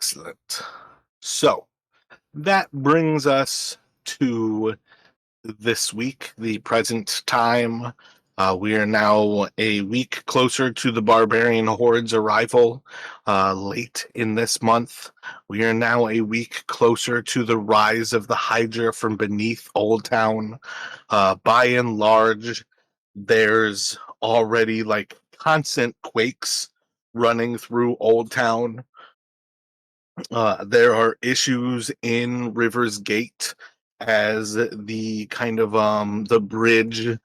Excellent. So that brings us to this week, the present time. We are now a week closer to the barbarian horde's arrival late in this month. We are now a week closer to the rise of the Hydra from beneath Old Town. By and large, there's already like constant quakes running through Old Town. There are issues in River's Gate as the kind of the bridge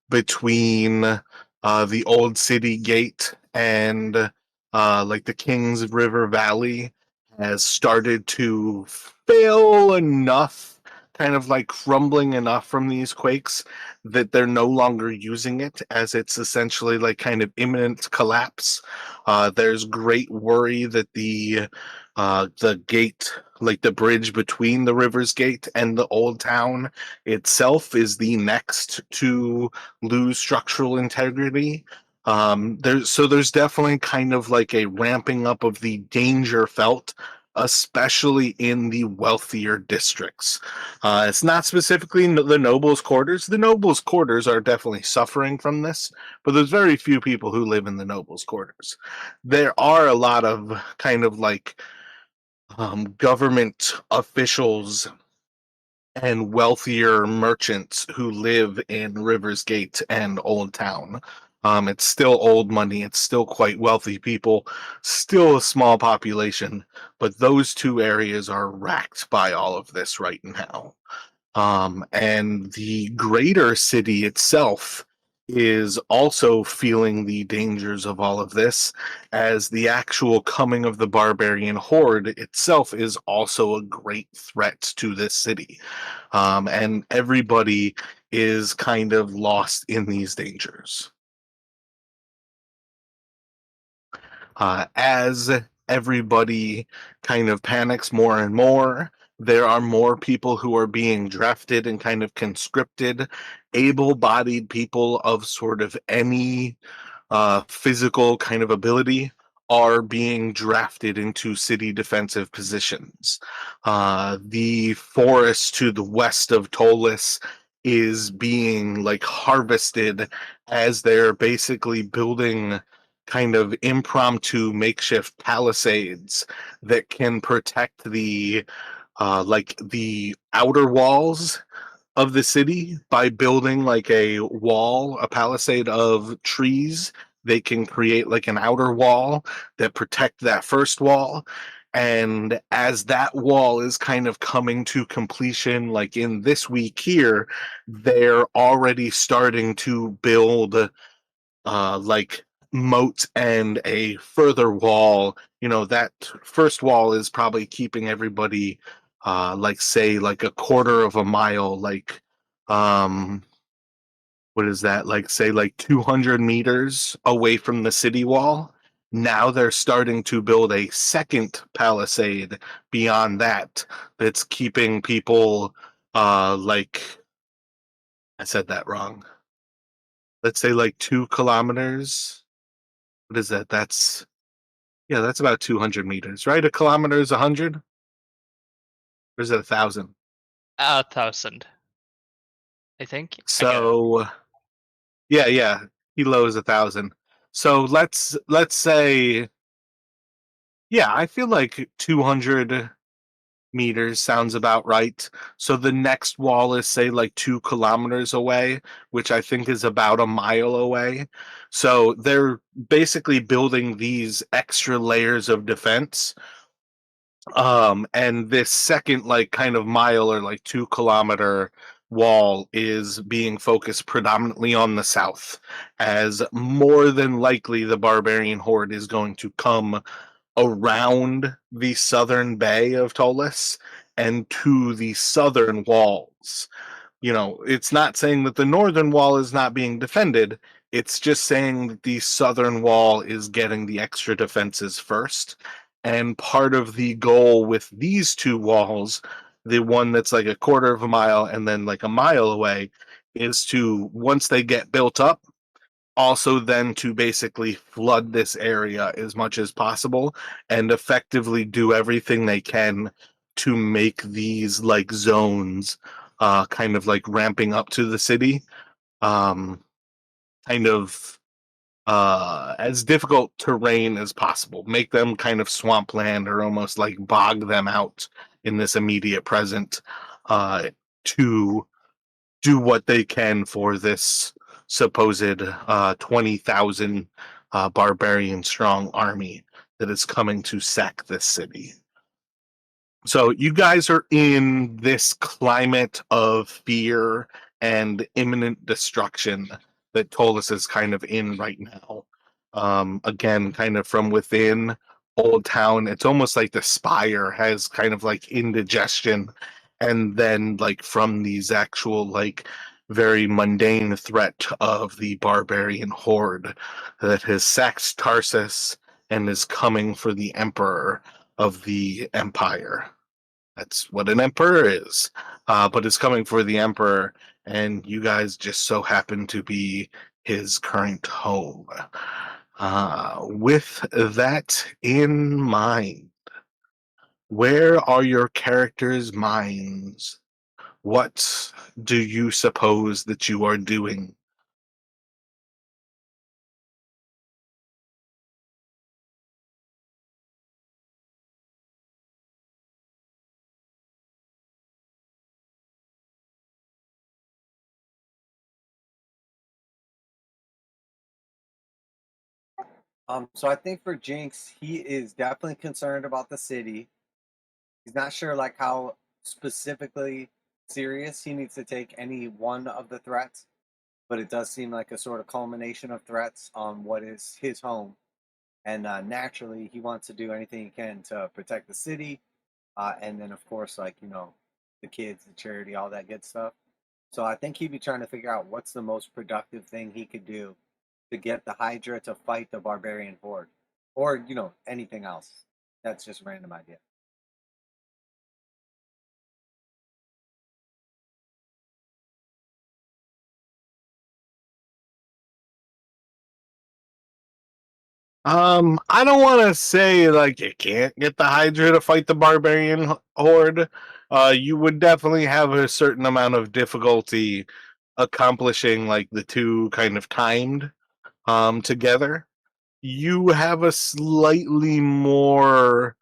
between the old city gate and like the Kings River Valley has started to fail enough, kind of like crumbling enough from these quakes that they're no longer using it, as it's essentially like kind of imminent collapse. There's great worry that the gate, like the bridge between the River's Gate and the Old Town itself, is the next to lose structural integrity. There's definitely kind of like a ramping up of the danger felt, especially in the wealthier districts. It's not specifically the nobles' quarters. The nobles' quarters are definitely suffering from this, but there's very few people who live in the nobles' quarters. There are a lot of kind of like government officials and wealthier merchants who live in Rivers Gate and Old Town. It's still old money. It's still quite wealthy people, still a small population, but those two areas are racked by all of this right now. And the greater city itself is also feeling the dangers of all of this, as the actual coming of the barbarian horde itself is also a great threat to this city. And everybody is kind of lost in these dangers. As everybody kind of panics more and more, there are more people who are being drafted and kind of conscripted. Able-bodied people of sort of any physical kind of ability are being drafted into city defensive positions. The forest to the west of Ptolus is being like harvested as they're basically building kind of impromptu makeshift palisades that can protect the outer walls of the city by building like a palisade of trees. They can create like an outer wall that protect that first wall. And as that wall is kind of coming to completion, like in this week here, they're already starting to build like moat and a further wall. That first wall is probably keeping everybody like say like a quarter of a mile, like um what is that, like say like 200 meters away from the city wall. Now they're starting to build a second palisade beyond that, that's keeping people like, I said that wrong, let's say like 2 kilometers. What is that? Yeah, that's about 200 meters, right? A kilometer is 100? Or is it 1,000? 1,000, I think. I got it. So, yeah, kilo is 1,000. So let's say, yeah, I feel like 200 meters sounds about right. So the next wall is say like 2 kilometers away, which I think is about a mile away. So they're basically building these extra layers of defense. And this second like kind of mile or like 2 kilometer wall is being focused predominantly on the south, as more than likely the barbarian horde is going to come around the southern bay of Ptolus and to the southern walls. It's not saying that the northern wall is not being defended. It's just saying that the southern wall is getting the extra defenses first. And part of the goal with these two walls, the one that's like a quarter of a mile and then like a mile away, is to, once they get built up, also then to basically flood this area as much as possible and effectively do everything they can to make these like zones kind of like ramping up to the city um kind of as difficult terrain as possible, make them kind of swampland or almost like bog them out in this immediate present uh to do what they can for this supposed 20,000 barbarian strong army that is coming to sack this city. So you guys are in this climate of fear and imminent destruction that Ptolus is kind of in right now. Again, kind of from within Old Town, it's almost like the spire has kind of like indigestion, and then like from these actual like very mundane threat of the barbarian horde that has sacked Tarsus and is coming for the emperor of the empire. That's what an emperor is. But it's coming for the emperor, and you guys just so happen to be his current home. With that in mind, where are your characters' minds? What do you suppose that you are doing? So I think for Jinx, he is definitely concerned about the city. He's not sure like how specifically serious he needs to take any one of the threats, but it does seem like a sort of culmination of threats on what is his home. And naturally, he wants to do anything he can to protect the city, and then of course, like the kids, the charity, all that good stuff. So I think he'd be trying to figure out what's the most productive thing he could do to get the Hydra to fight the barbarian horde, or anything else. That's just a random idea. I don't want to say like you can't get the Hydra to fight the barbarian horde. You would definitely have a certain amount of difficulty accomplishing like the two kind of timed together. You have a slightly more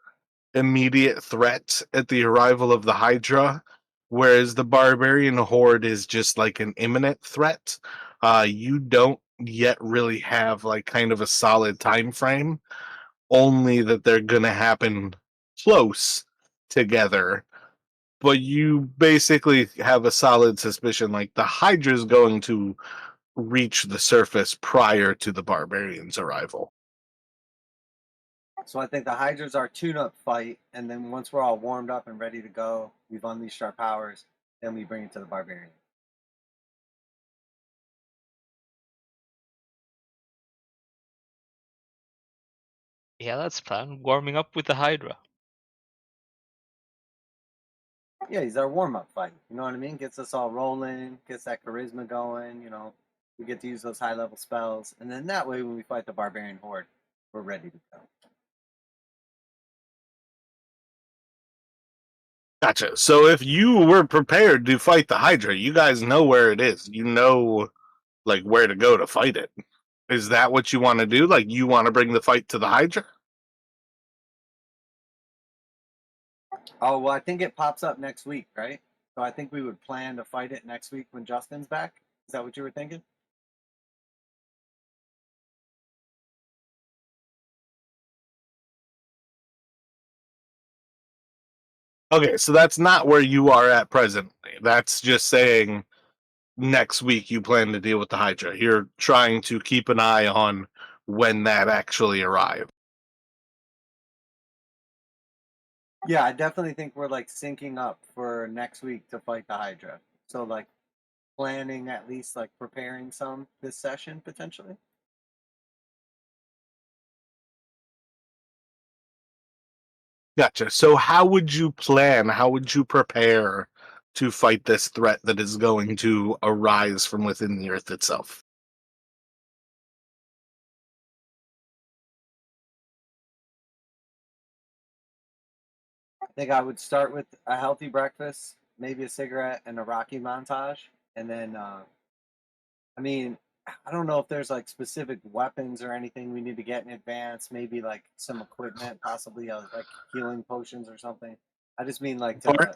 immediate threat at the arrival of the Hydra, whereas the barbarian horde is just like an imminent threat. You don't yet really have like kind of a solid time frame, only that they're gonna happen close together. But you basically have a solid suspicion like the Hydra's going to reach the surface prior to the barbarians' arrival. So I think the Hydra's our tune-up fight, and then once we're all warmed up and ready to go, we've unleashed our powers. Then we bring it to the barbarian. Yeah, that's plan. Warming up with the Hydra. Yeah, he's our warm-up fight. You know what I mean? Gets us all rolling, gets that charisma going. We get to use those high-level spells, and then that way, when we fight the barbarian horde, we're ready to go. Gotcha. So if you were prepared to fight the Hydra, you guys know where it is. You know like where to go to fight it. Is that what you want to do? Like you want to bring the fight to the Hydra? Oh, well, I think it pops up next week, right? So I think we would plan to fight it next week when Justin's back. Is that what you were thinking? Okay, so that's not where you are at presently. That's just saying next week you plan to deal with the Hydra. You're trying to keep an eye on when that actually arrives. Yeah, I definitely think we're like syncing up for next week to fight the Hydra. So like planning at least like preparing some this session potentially. Gotcha. So how would you plan? How would you prepare to fight this threat that is going to arise from within the earth itself? think I would start with a healthy breakfast, maybe a cigarette and a Rocky montage, and then I mean, I don't know if there's like specific weapons or anything we need to get in advance. Maybe like some equipment, possibly like healing potions or something. I just mean like Part, to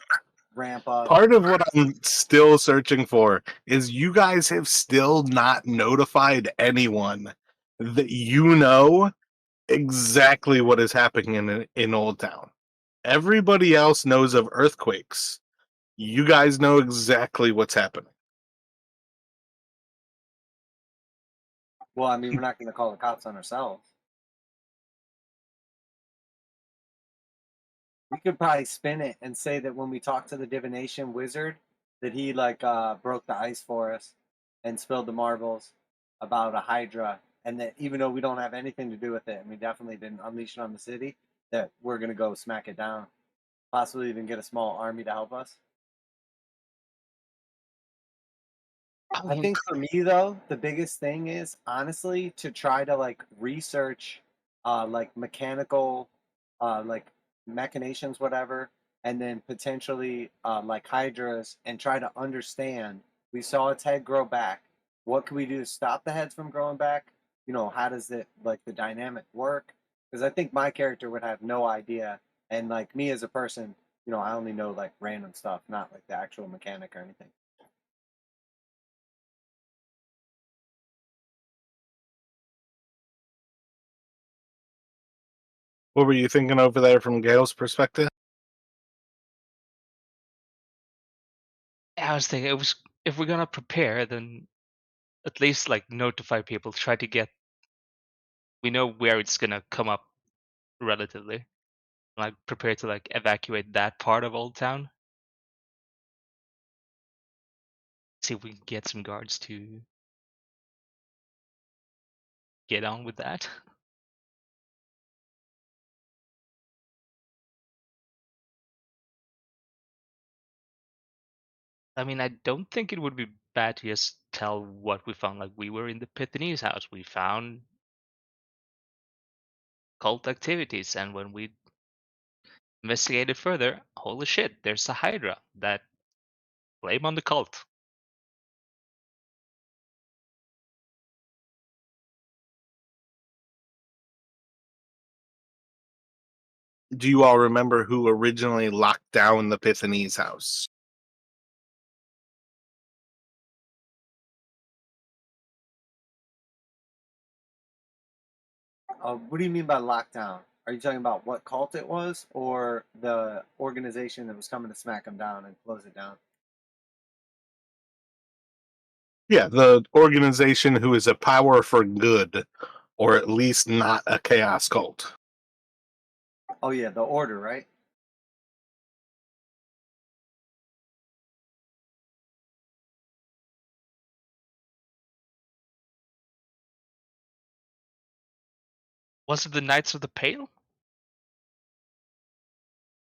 ramp up. part of what I'm still searching for is you guys have still not notified anyone that you know exactly what is happening in Old Town. Everybody else knows of earthquakes. You guys know exactly what's happening. Well, I mean, we're not going to call the cops on ourselves. We could probably spin it and say that when we talked to the divination wizard, that he like broke the ice for us and spilled the marbles about a hydra, and that even though we don't have anything to do with it, and we definitely didn't unleash it on the city, that we're gonna go smack it down, possibly even get a small army to help us. I mean, think for me though, the biggest thing is honestly to try to like research like mechanical like machinations, whatever, and then potentially like hydras and try to understand. We saw its head grow back. What can we do to stop the heads from growing back? You know, how does it like the dynamic work? Because I think my character would have no idea. And like me as a person, you know, I only know like random stuff, not like the actual mechanic or anything. What were you thinking over there from Gail's perspective? I was thinking it was if we're gonna prepare, then at least like notify people. Try to get we know where it's gonna come up relatively. Like prepare to like evacuate that part of Old Town. See if we can get some guards to get on with that. I mean, I don't think it would be bad to just tell what we found. Like we were in the Pythonis house, we found cult activities, and when we investigated further, holy shit, there's a Hydra. That blame on the cult. Do you all remember who originally locked down the Pythonis house? What do you mean by lockdown? Are you talking about what cult it was, or the organization that was coming to smack them down and close it down? Yeah, the organization who is a power for good, or at least not a chaos cult. Oh yeah, the order, right? Was it the Knights of the Pale?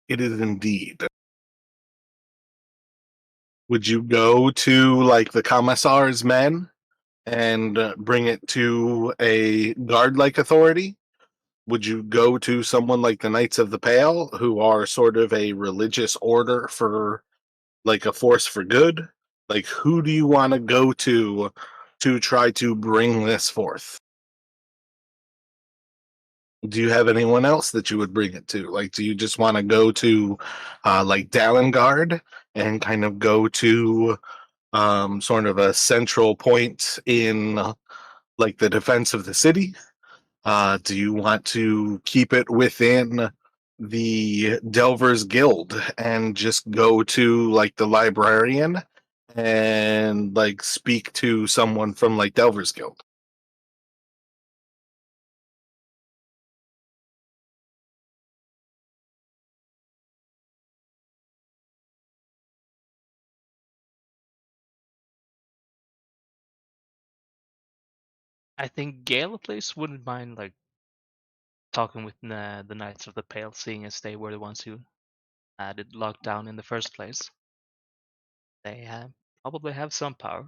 It is indeed. Would you go to like the commissar's men and bring it to a guard-like authority? Would you go to someone like the Knights of the Pale, who are sort of a religious order for like a force for good? Like, who do you want to go to try to bring this forth? Do you have anyone else that you would bring it to? Like, do you just want to go to like Dalengard and kind of go to sort of a central point in like the defense of the city? Do you want to keep it within the Delvers Guild and just go to like the librarian and like speak to someone from like Delvers Guild? I think Gale at least wouldn't mind like talking with the Knights of the Pale, seeing as they were the ones who had it locked down in the first place. They probably have some power.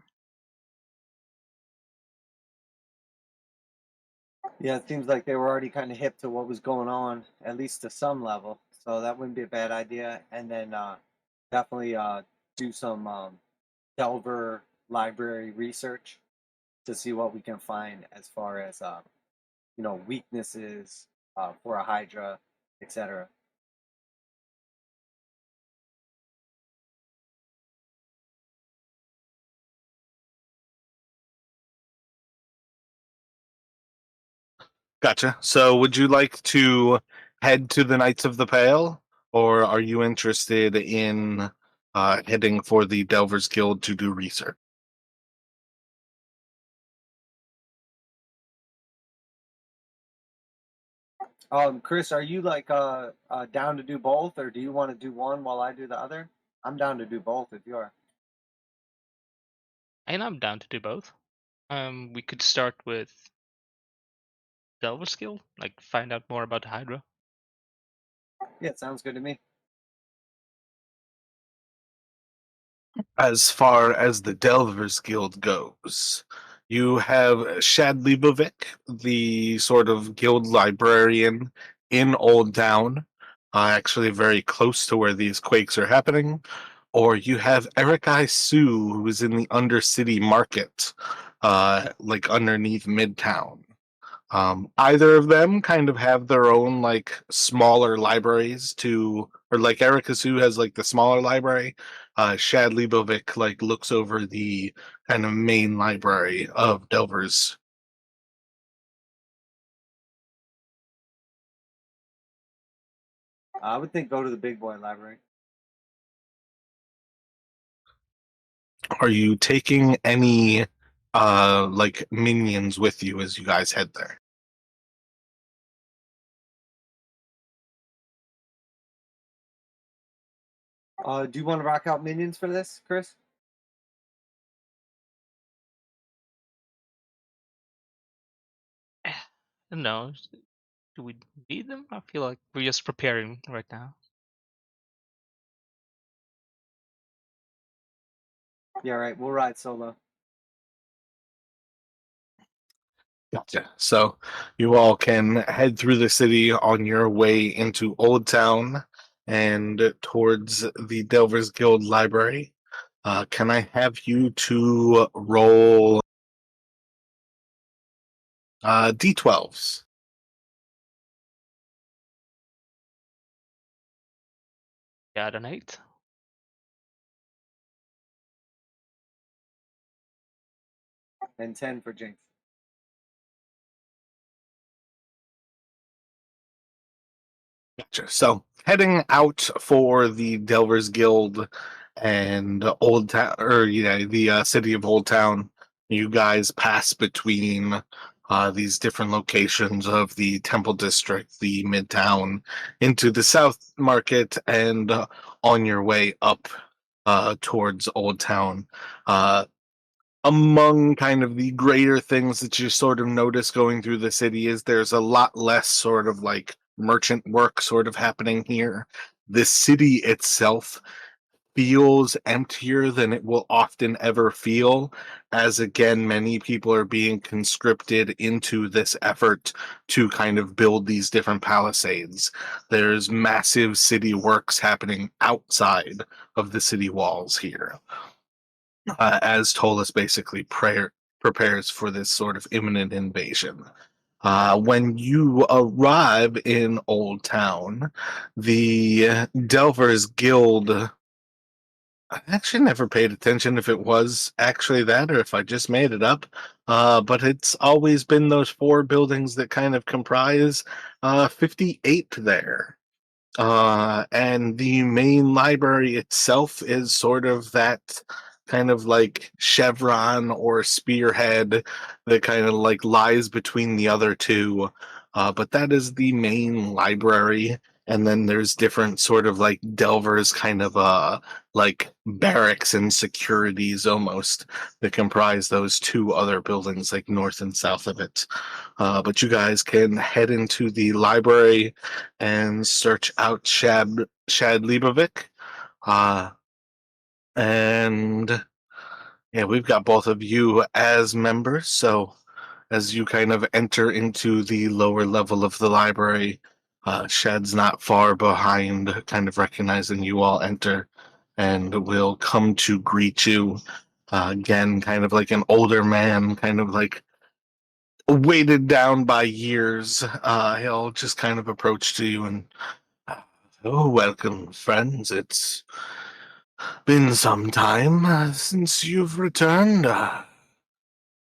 Yeah, it seems like they were already kind of hip to what was going on, at least to some level. so that wouldn't be a bad idea. And then definitely do some Delver library research to see what we can find as far as weaknesses for a Hydra, etc. Gotcha. So, would you like to head to the Knights of the Pale, or are you interested in heading for the Delvers Guild to do research? Chris, are you like down to do both, or do you want to do one while I do the other? I'm down to do both if you are. And I'm down to do both. We could start with Delver skill, like find out more about the Hydra. Yeah, it sounds good to me. As far as the Delvers Guild goes, you have Shad Libovic, the sort of guild librarian in Old Town, actually very close to where these quakes are happening. Or you have Eric I. Sue, who is in the Undercity Market, like underneath Midtown. Either of them kind of have their own like smaller libraries or like Erica Sue has like the smaller library. Shad Libovic like looks over the kind of main library of Delvers. I would think go to the big boy library. Are you taking any like minions with you as you guys head there? Do you want to rock out minions for this, Chris? No, do we need them? I feel like we're just preparing right now. Yeah, right. We'll ride solo. Gotcha. So you all can head through the city on your way into Old Town and towards the Delvers Guild Library. Can I have you to roll D12s? Got an 8. And 10 for Jinx. Gotcha. So heading out for the Delvers Guild and Old Town, or the city of Old Town, you guys pass between these different locations of the Temple District, the Midtown, into the South Market, and on your way up towards Old Town. Among kind of the greater things that you sort of notice going through the city is there's a lot less sort of like merchant work sort of happening here. The city itself feels emptier than it will often ever feel, as again, many people are being conscripted into this effort to kind of build these different palisades. There's massive city works happening outside of the city walls here, as Ptolus basically prepares for this sort of imminent invasion. When you arrive in Old Town, the Delvers Guild. I actually never paid attention if it was actually that or if I just made it up. But it's always been those four buildings that kind of comprise 58 there. And the main library itself is sort of that kind of like chevron or spearhead that kind of like lies between the other two. But that is the main library. And then there's different sort of like Delvers kind of like barracks and securities almost that comprise those two other buildings like north and south of it. But you guys can head into the library and search out Shad Libovic. Uh, and yeah, we've got both of you as members. So as you kind of enter into the lower level of the library, Shad's not far behind, kind of recognizing you all enter, and will come to greet you. Again, kind of like an older man, kind of like weighted down by years. He'll just kind of approach to you and, oh, welcome, friends. It's been some time since you've returned.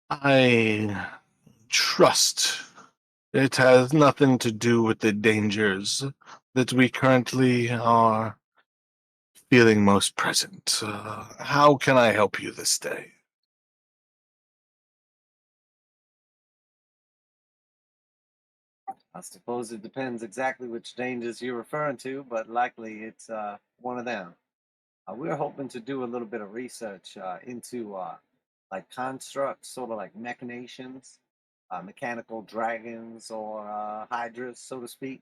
I trust it has nothing to do with the dangers that we currently are feeling most present. How can I help you this day? I suppose it depends exactly which dangers you're referring to, but likely it's one of them. We're hoping to do a little bit of research into like constructs, sort of like machinations, mechanical dragons or hydras, so to speak,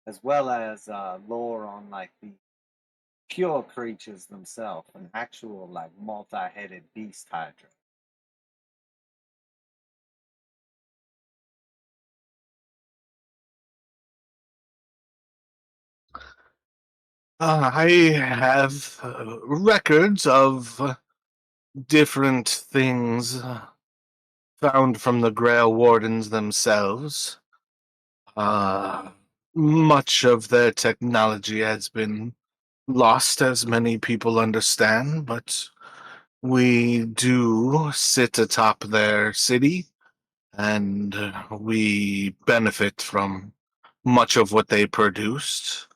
as well as lore on like the pure creatures themselves, an actual like multi-headed beast hydra. I have records of different things found from the Grail Wardens themselves. Uh, Much of their technology has been lost, as many people understand, but we do sit atop their city, and we benefit from much of what they produced.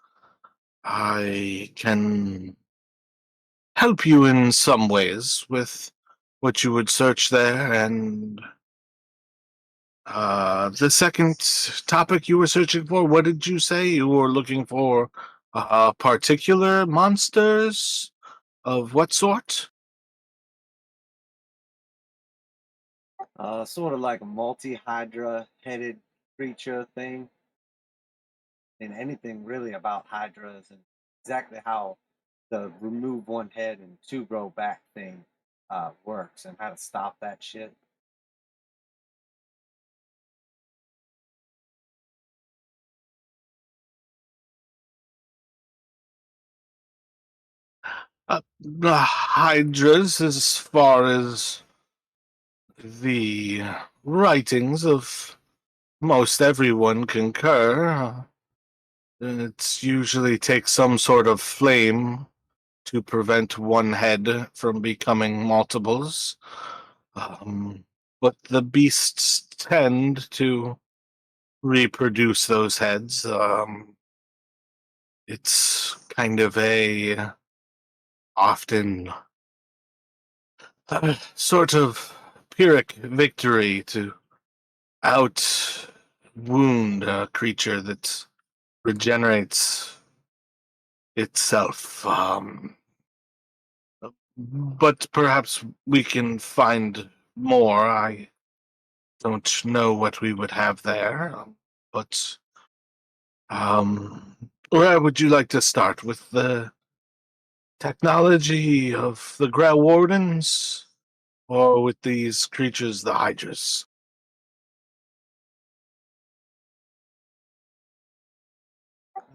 I can help you in some ways with what you would search there, and the second topic you were searching for, what did you say? You were looking for particular monsters of what sort? Sort of like a multi-hydra headed creature thing, and anything really about hydras and exactly how the remove one head and two grow back thing works and how to stop that shit. The hydras, as far as the writings of most everyone concur, it's usually takes some sort of flame to prevent one head from becoming multiples. Um, but the beasts tend to reproduce those heads. It's kind of a often sort of Pyrrhic victory to out wound a creature that regenerates itself. But perhaps we can find more. I don't know what we would have there, but where would you like to start? With the technology of the Grail Wardens, or with these creatures, the Hydras?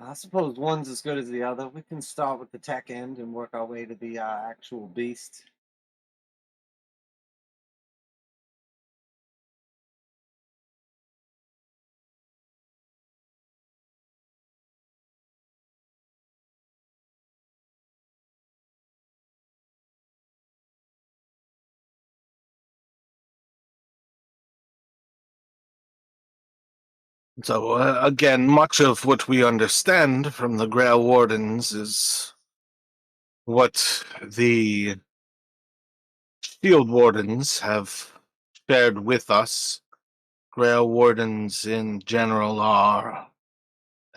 I suppose one's as good as the other. We can start with the tech end and work our way to the actual beast. So, again, much of what we understand from the Grail Wardens is what the Shield Wardens have shared with us. Grail Wardens in general are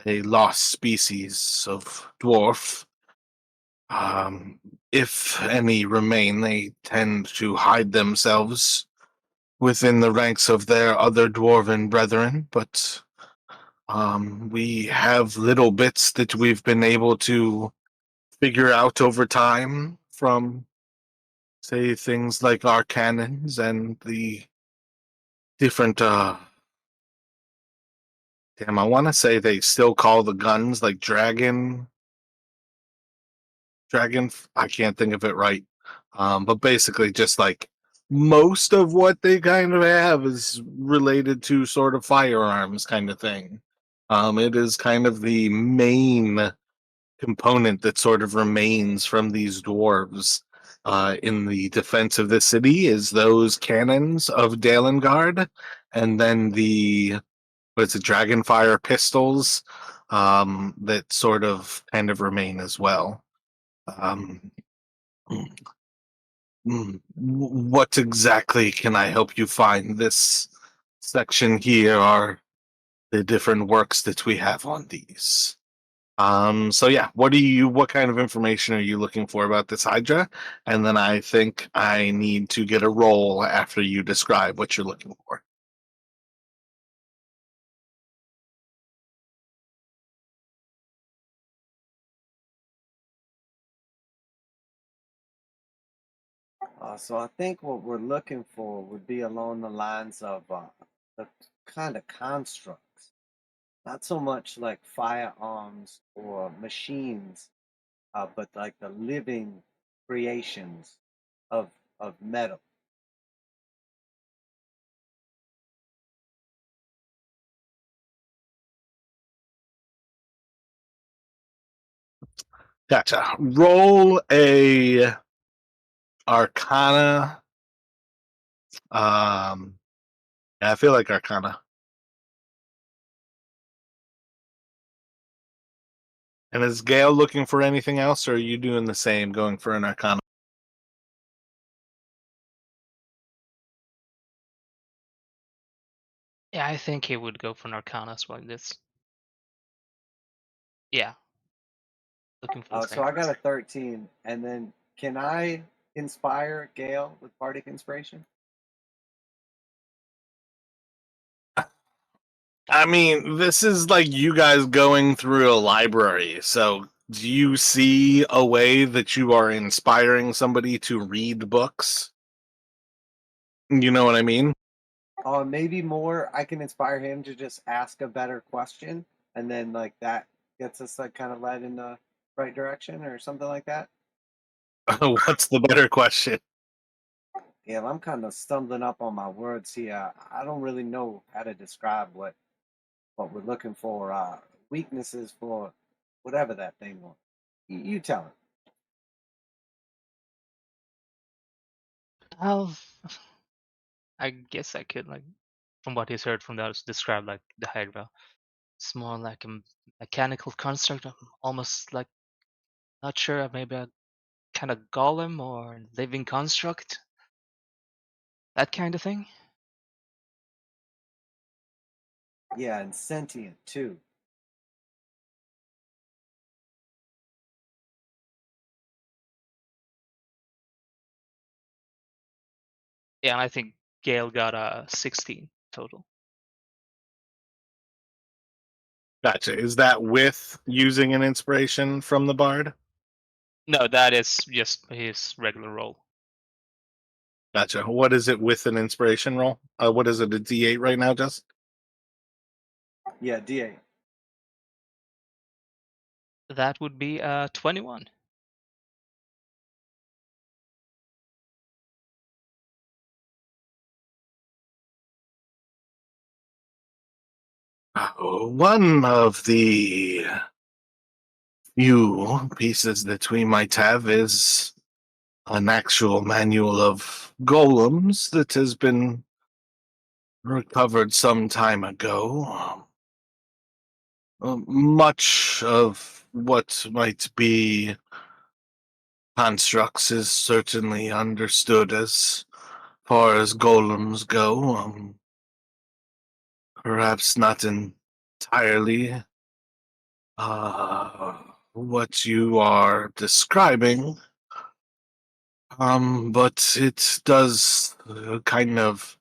a lost species of dwarf. Um, if any remain, they tend to hide themselves within the ranks of their other dwarven brethren, but we have little bits that we've been able to figure out over time from, say, things like our cannons and the different Damn, I want to say they still call the guns like dragon. I can't think of it right. But basically, just like most of what they kind of have is related to sort of firearms kind of thing. It is kind of the main component that sort of remains from these dwarves in the defense of the city is those cannons of Dalengard, and then the what's it, Dragonfire pistols that sort of kind of remain as well. Um, what exactly can I help you find? This section here are the different works that we have on these. So yeah, what kind of information are you looking for about this Hydra? And then I think I need to get a roll after you describe what you're looking for. So I think what we're looking for would be along the lines of the kind of constructs, not so much like firearms or machines, but like the living creations of metal. Gotcha. Roll a Arcana. Yeah, I feel like Arcana. And is Gail looking for anything else, or are you doing the same, going for an Arcana? Yeah, I think he would go for an Arcana as well. This. Yeah, looking for the So same. I got a 13, and then can I inspire Gale with Bardic Inspiration? I mean, this is like you guys going through a library. So, do you see a way that you are inspiring somebody to read books? You know what I mean? Maybe more. I can inspire him to just ask a better question, and then like that gets us like kind of led in the right direction or something like that. What's the better question? Yeah, I'm kind of stumbling up on my words here. I don't really know how to describe what we're looking for. Weaknesses for whatever that thing was. You tell him. I'll, I guess I could like, from what he's heard from the others, describe like the Hydra. It's more like a mechanical construct, almost like not sure, maybe a kind of golem or living construct, that kind of thing. Yeah, and sentient too. Yeah, and I think Gale got a 16 total. Gotcha. Is that with using an inspiration from the bard? No, that is just his regular roll. Gotcha. What is it with an inspiration roll? What is it, a D8 right now, Jess? Yeah, D8. That would be 21. One of the few pieces that we might have is an actual manual of golems that has been recovered some time ago. Much of what might be constructs is certainly understood as far as golems go. Perhaps not entirely what you are describing, but it does kind of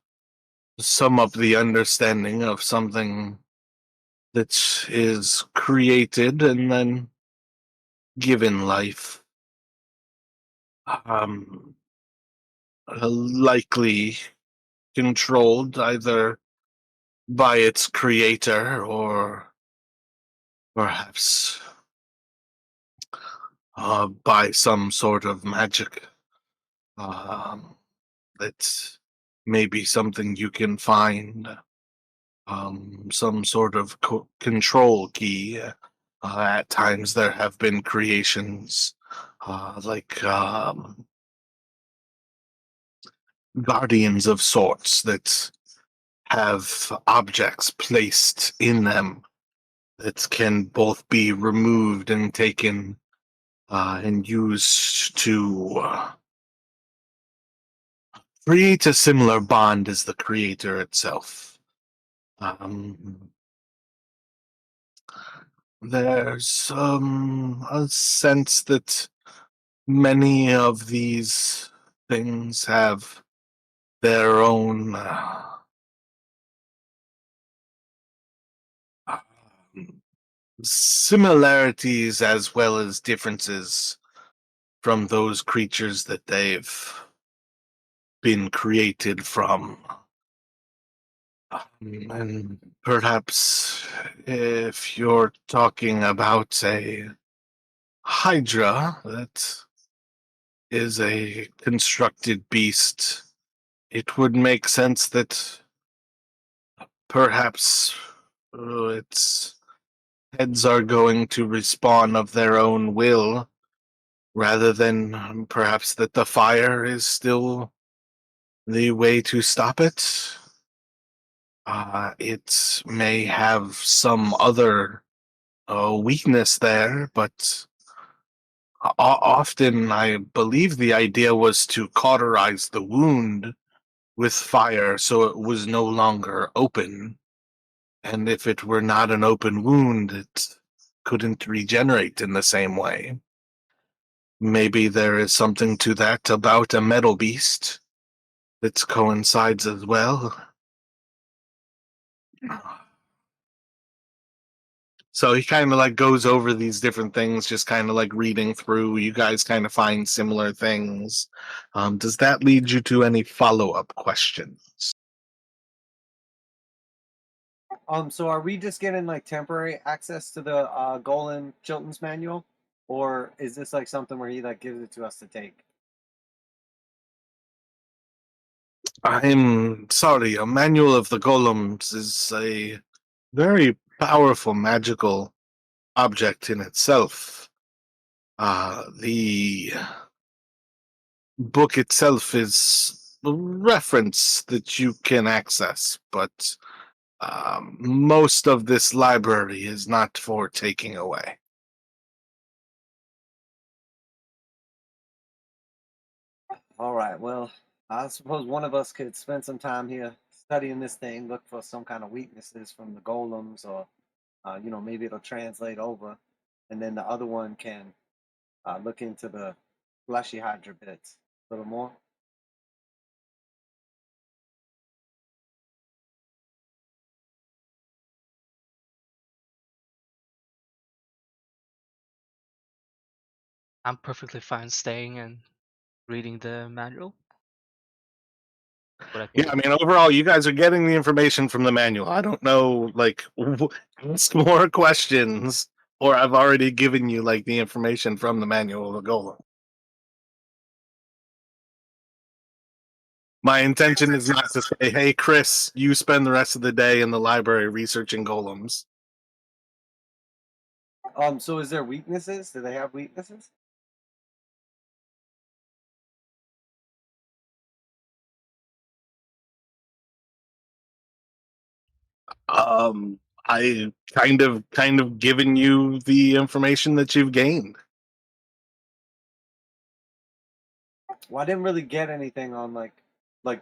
sum up the understanding of something that is created and then given life. Um, Likely controlled either by its creator, or perhaps by some sort of magic. Um, that may be something you can find, some sort of control key. At times, there have been creations like guardians of sorts that have objects placed in them that can both be removed and taken and used to create a similar bond as the creator itself. Um, there's a sense that many of these things have their own um, similarities as well as differences from those creatures that they've been created from. And perhaps if you're talking about a Hydra that is a constructed beast, it would make sense that perhaps its heads are going to respawn of their own will, rather than perhaps that the fire is still the way to stop it. It may have some other weakness there, but often I believe the idea was to cauterize the wound with fire so it was no longer open. And if it were not an open wound, it couldn't regenerate in the same way. Maybe there is something to that about a metal beast that coincides as well. So he kind of like goes over these different things, just kind of like reading through. You guys kind of find similar things. Does that lead you to any follow-up questions? So are we just getting like temporary access to the Golan Chilton's manual, or is this like something where he like gives it to us to take? I'm sorry, a manual of the golems is a very powerful magical object in itself. The book itself is a reference that you can access, but most of this library is not for taking away. All right. Well, I suppose one of us could spend some time here studying this thing, look for some kind of weaknesses from the golems, or maybe it'll translate over, and then the other one can look into the fleshy hydra bits a little more. I'm perfectly fine staying and reading the manual. What I can Yeah, I mean, overall, you guys are getting the information from the manual. I don't know, like, ask more questions, or I've already given you like the information from the manual of the golem. My intention is not to say, "Hey, Chris, you spend the rest of the day in the library researching golems." So is there weaknesses? Do they have weaknesses? Um, I kind of given you the information that you've gained. Well, I didn't really get anything on like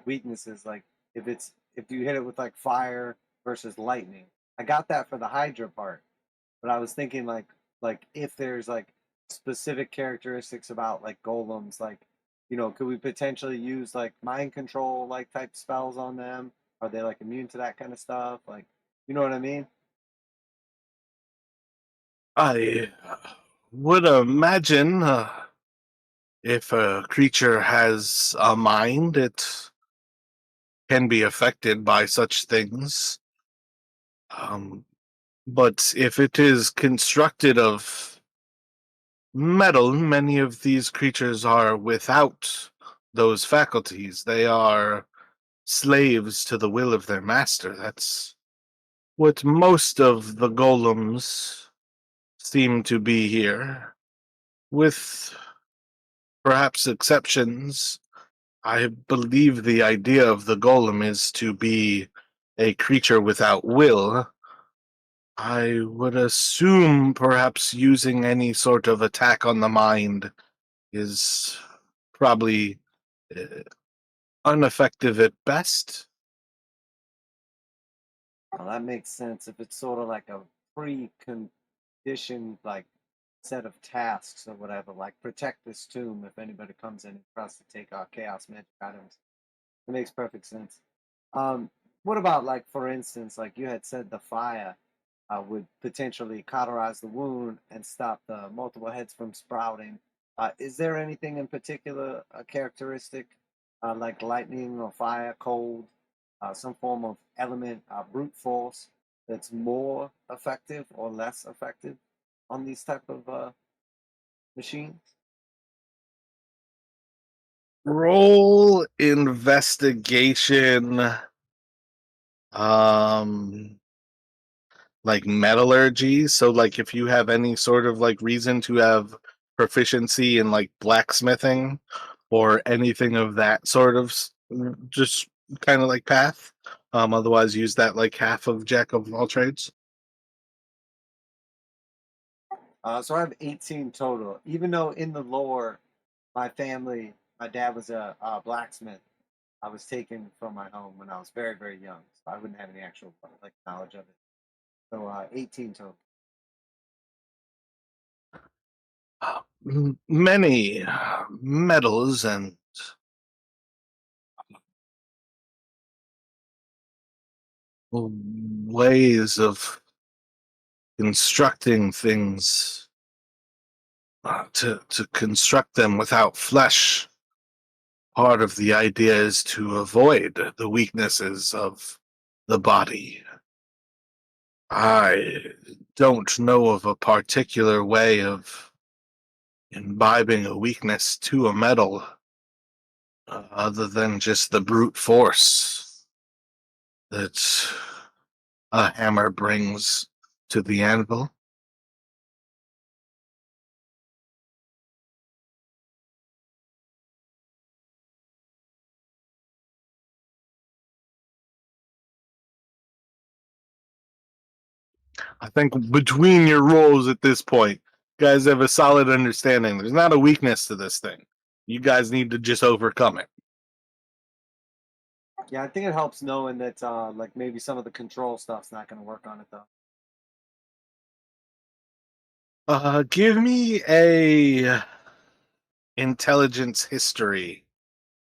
weaknesses, like if you hit it with like fire versus lightning. I got that for the Hydra part, but I was thinking like if there's like specific characteristics about like golems, like could we potentially use like mind control like type spells on them? Are they like immune to that kind of stuff? Like, you know what I mean? I would imagine if a creature has a mind, it can be affected by such things. But if it is constructed of metal, many of these creatures are without those faculties. They are slaves to the will of their master. That's what most of the golems seem to be here, with perhaps exceptions. I believe the idea of the golem is to be a creature without will. I would assume perhaps using any sort of attack on the mind is probably uh, ineffective at best. Well, that makes sense. If it's sort of like a pre-conditioned like set of tasks or whatever, like protect this tomb if anybody comes in and tries to take our chaos magic items. It makes perfect sense. Um, what about like for instance, like you had said, the fire would potentially cauterize the wound and stop the multiple heads from sprouting. Is there anything in particular, a characteristic like lightning or fire, cold, some form of element, brute force that's more effective or less effective on these type of machines? Roll investigation, um, like metallurgy. So, like, if you have any sort of like reason to have proficiency in like blacksmithing or anything of that sort of just kind of like path. Otherwise, use that like half of jack of all trades. So I have 18 total. Even though in the lore, my family, my dad was a blacksmith. I was taken from my home when I was very, very young, so I wouldn't have any actual like knowledge of it. So 18 total. Many metals and ways of constructing things to construct them without flesh. Part of the idea is to avoid the weaknesses of the body. I don't know of a particular way of imbibing a weakness to a metal other than just the brute force that a hammer brings to the anvil. I think between your roles at this point, you guys have a solid understanding. There's not a weakness to this thing. You guys need to just overcome it. Yeah, I think it helps knowing that like maybe some of the control stuff's not going to work on it though. Give me a intelligence history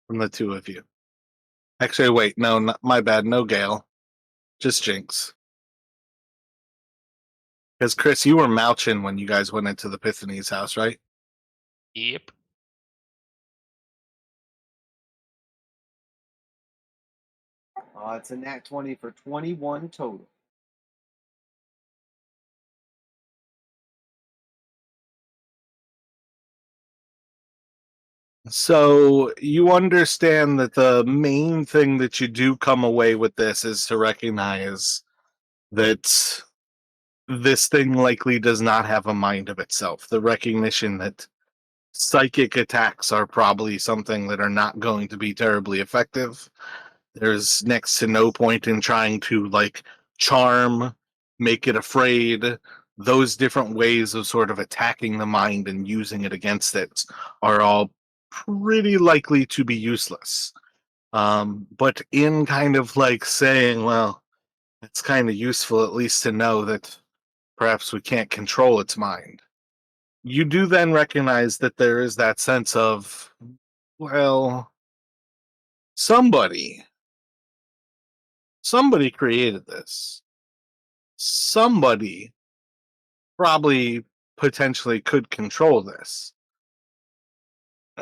from the two of you. Actually, wait, no, not, my bad. No Gale, just Jinx. Because Chris, you were Malchin when you guys went into the Pythony's house, right? Yep. It's a nat 20 for 21 total. So you understand that the main thing that you do come away with this is to recognize that this thing likely does not have a mind of itself. The recognition that psychic attacks are probably something that are not going to be terribly effective. There's next to no point in trying to like charm, make it afraid. Those different ways of sort of attacking the mind and using it against it are all pretty likely to be useless. But in kind of like saying, well, it's kind of useful at least to know that perhaps we can't control its mind. You do then recognize that there is that sense of, well, somebody somebody created this. Somebody probably potentially could control this.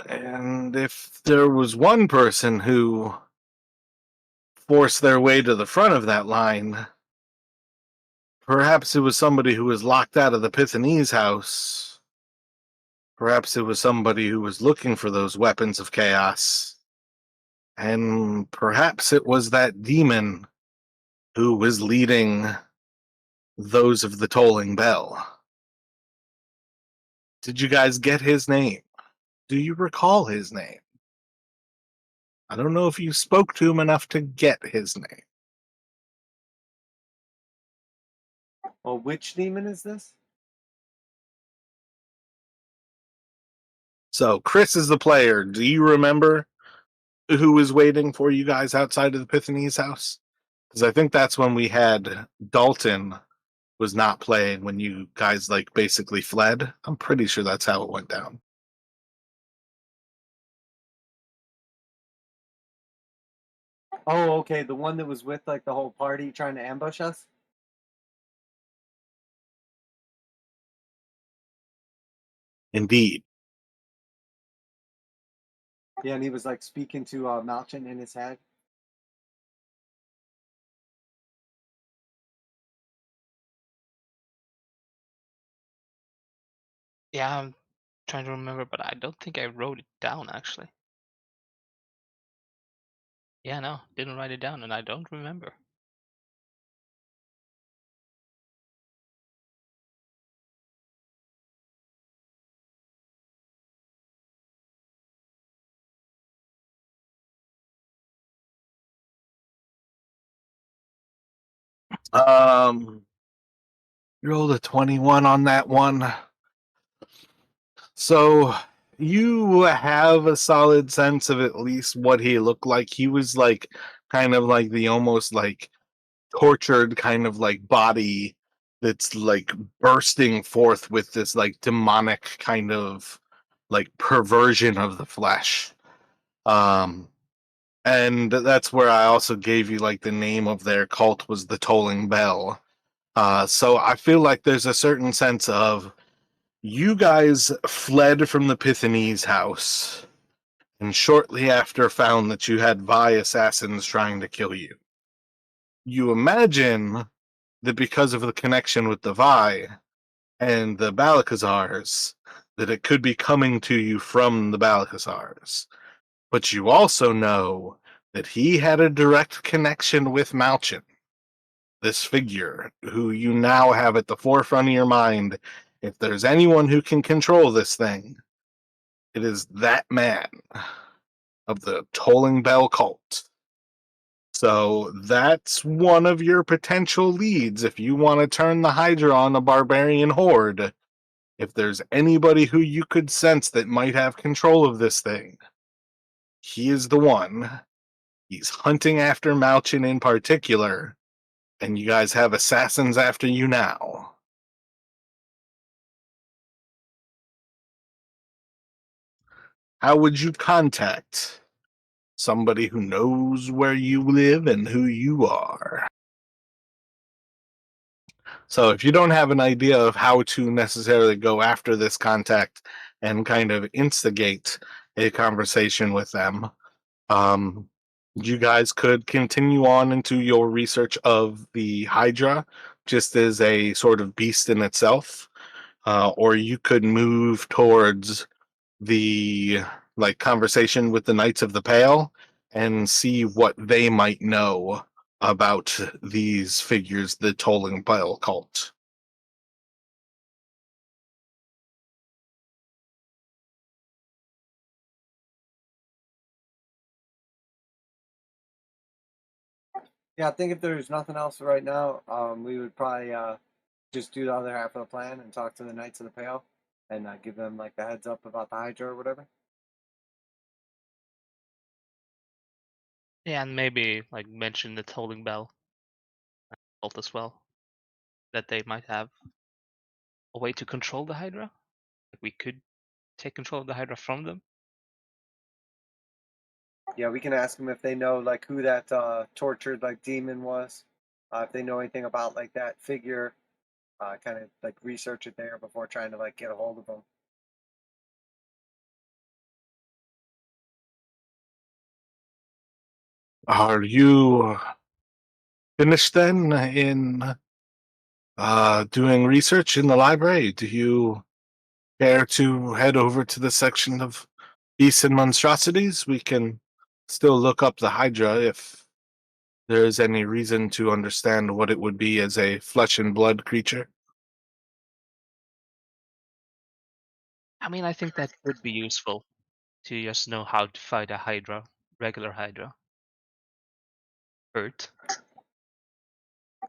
And if there was one person who forced their way to the front of that line, Perhaps it was somebody who was locked out of the Pythonese house. Perhaps it was somebody who was looking for those weapons of chaos. And perhaps it was that demon who was leading those of the tolling bell. Did you guys get his name? Do you recall his name? I don't know if you spoke to him enough to get his name. Well, which demon is this? So, Chris is the player. Do you remember who was waiting for you guys outside of the Pythonese house? Because I think that's when we had Dalton was not playing when you guys like basically fled. I'm pretty sure that's how it went down. Oh, okay, the one that was with like the whole party trying to ambush us. Indeed. Yeah, and he was like speaking to Malchin in his head. Yeah, I'm trying to remember, but I don't think I wrote it down actually. Yeah, no, didn't write it down, and I don't remember. You rolled a 21 on that one. So you have a solid sense of at least what he looked like. He was like kind of like the almost like tortured kind of like body that's like bursting forth with this like demonic kind of like perversion of the flesh. Um and that's where I also gave you like the name of their cult was the Tolling Bell. So I feel like there's a certain sense of you guys fled from the Pythonese house and shortly after found that you had Vi assassins trying to kill you. You imagine that because of the connection with the Vi and the Balakazars, that it could be coming to you from the Balakazars. But you also know that he had a direct connection with Malchin, this figure who you now have at the forefront of your mind. If there's anyone who can control this thing, it is that man of the Tolling Bell cult. So that's one of your potential leads if you want to turn the Hydra on a barbarian horde. If there's anybody who you could sense that might have control of this thing, he is the one. He's hunting after Malchin in particular, and you guys have assassins after you now. How would you contact somebody who knows where you live and who you are? So if you don't have an idea of how to necessarily go after this contact and kind of instigate a conversation with them, you guys could continue on into your research of the Hydra just as a sort of beast in itself, or you could move towards the like conversation with the Knights of the Pale and see what they might know about these figures, the Tolling Bell cult. Yeah, I think if there's nothing else right now, we would probably just do the other half of the plan and talk to the Knights of the Pale and give them like the heads up about the Hydra or whatever. Yeah, and maybe like mention the tolling bell cult as well, that they might have a way to control the Hydra. Like we could take control of the Hydra from them. Yeah, we can ask them if they know like who that tortured like demon was, if they know anything about like that figure. Kind of like research it there before trying to like get a hold of them. Are you finished then in doing research in the library. Do you care to head over to the section of beasts and monstrosities? We can still look up the Hydra if there is any reason to understand what it would be as a flesh and blood creature. I mean, I think that would be useful to just know how to fight a Hydra, regular Hydra. Hurt.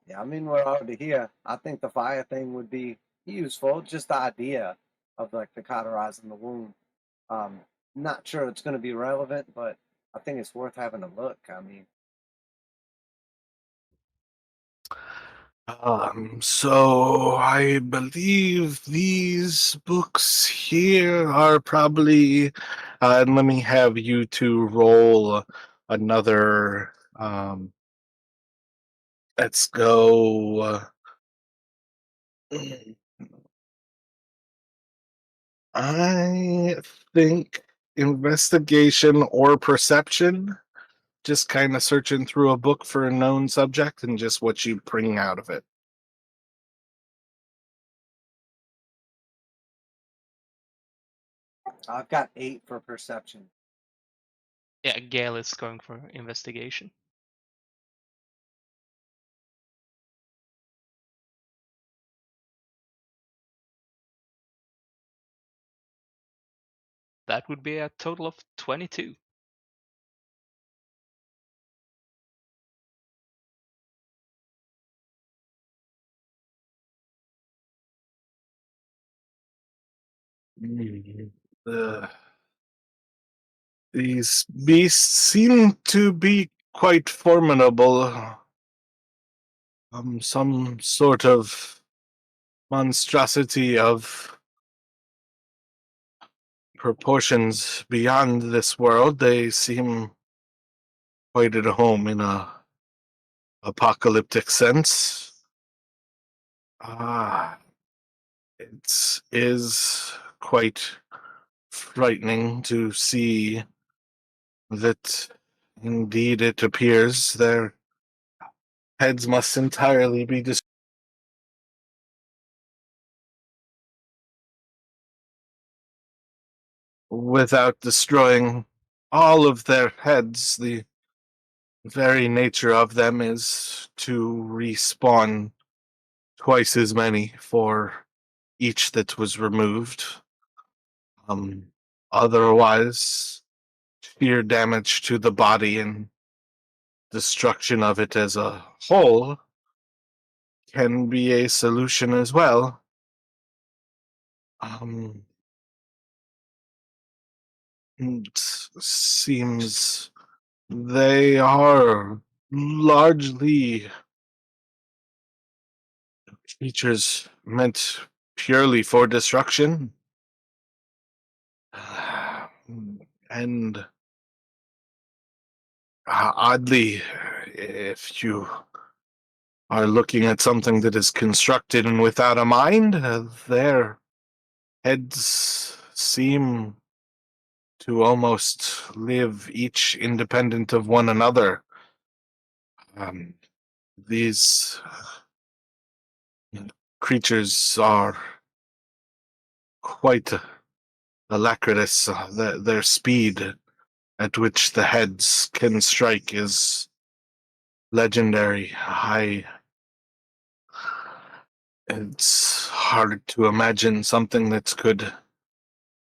Yeah, I mean, we're already here. I think the fire thing would be useful. Just the idea of like the cauterizing the wound. Not sure it's going to be relevant, but I think it's worth having a look. I mean, So I believe these books here are probably, and let me have you two roll another, let's go, I think investigation or perception, just kind of searching through a book for a known subject and just what you bring out of it. I've got 8 for perception. Yeah, Gale is going for investigation. That would be a total of 22. Uh, these beasts seem to be quite formidable. Some sort of monstrosity of proportions beyond this world. They seem quite at home in a apocalyptic sense. It is quite frightening to see that indeed it appears their heads must entirely be destroyed without destroying all of their heads. The very nature of them is to respawn twice as many for each that was removed. Otherwise, sheer damage to the body and destruction of it as a whole can be a solution as well. It seems they are largely creatures meant purely for destruction. And oddly, if you are looking at something that is constructed and without a mind, their heads seem to almost live each independent of one another. These creatures are quite alacritous. Their speed at which the heads can strike is legendary. It's hard to imagine something that could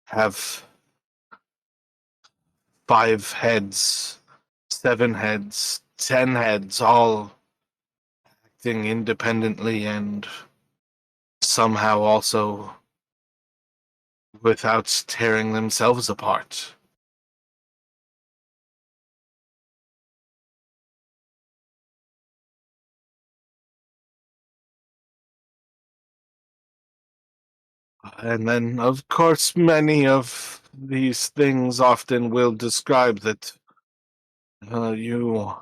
have 5 heads, 7 heads, 10 heads, all acting independently and somehow also without tearing themselves apart. And then, of course, many of these things often will describe that you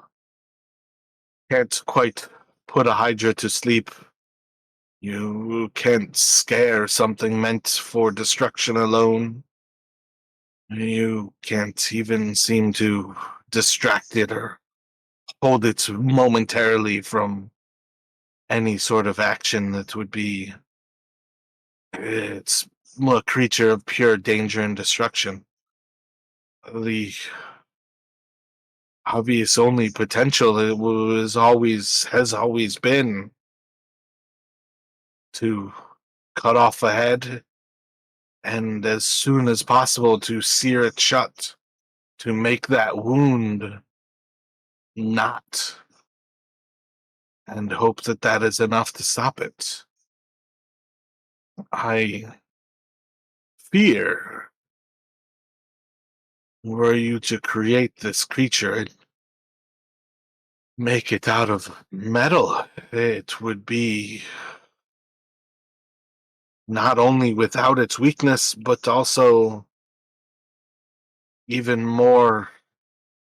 can't quite put a Hydra to sleep. You can't scare something meant for destruction alone. You can't even seem to distract it or hold it momentarily from any sort of action that would be. It's a creature of pure danger and destruction. The obvious only potential it has always been to cut off a head and as soon as possible to sear it shut, to make that wound not, and hope that that is enough to stop it. I fear, were you to create this creature and make it out of metal, it would be not only without its weakness, but also even more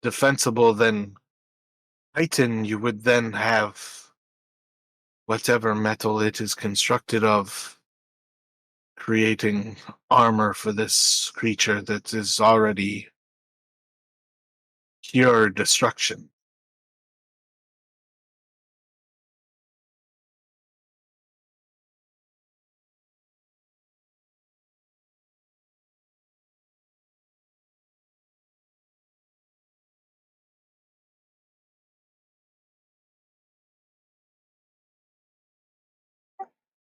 defensible than Titan. You would then have whatever metal it is constructed of, creating armor for this creature that is already pure destruction.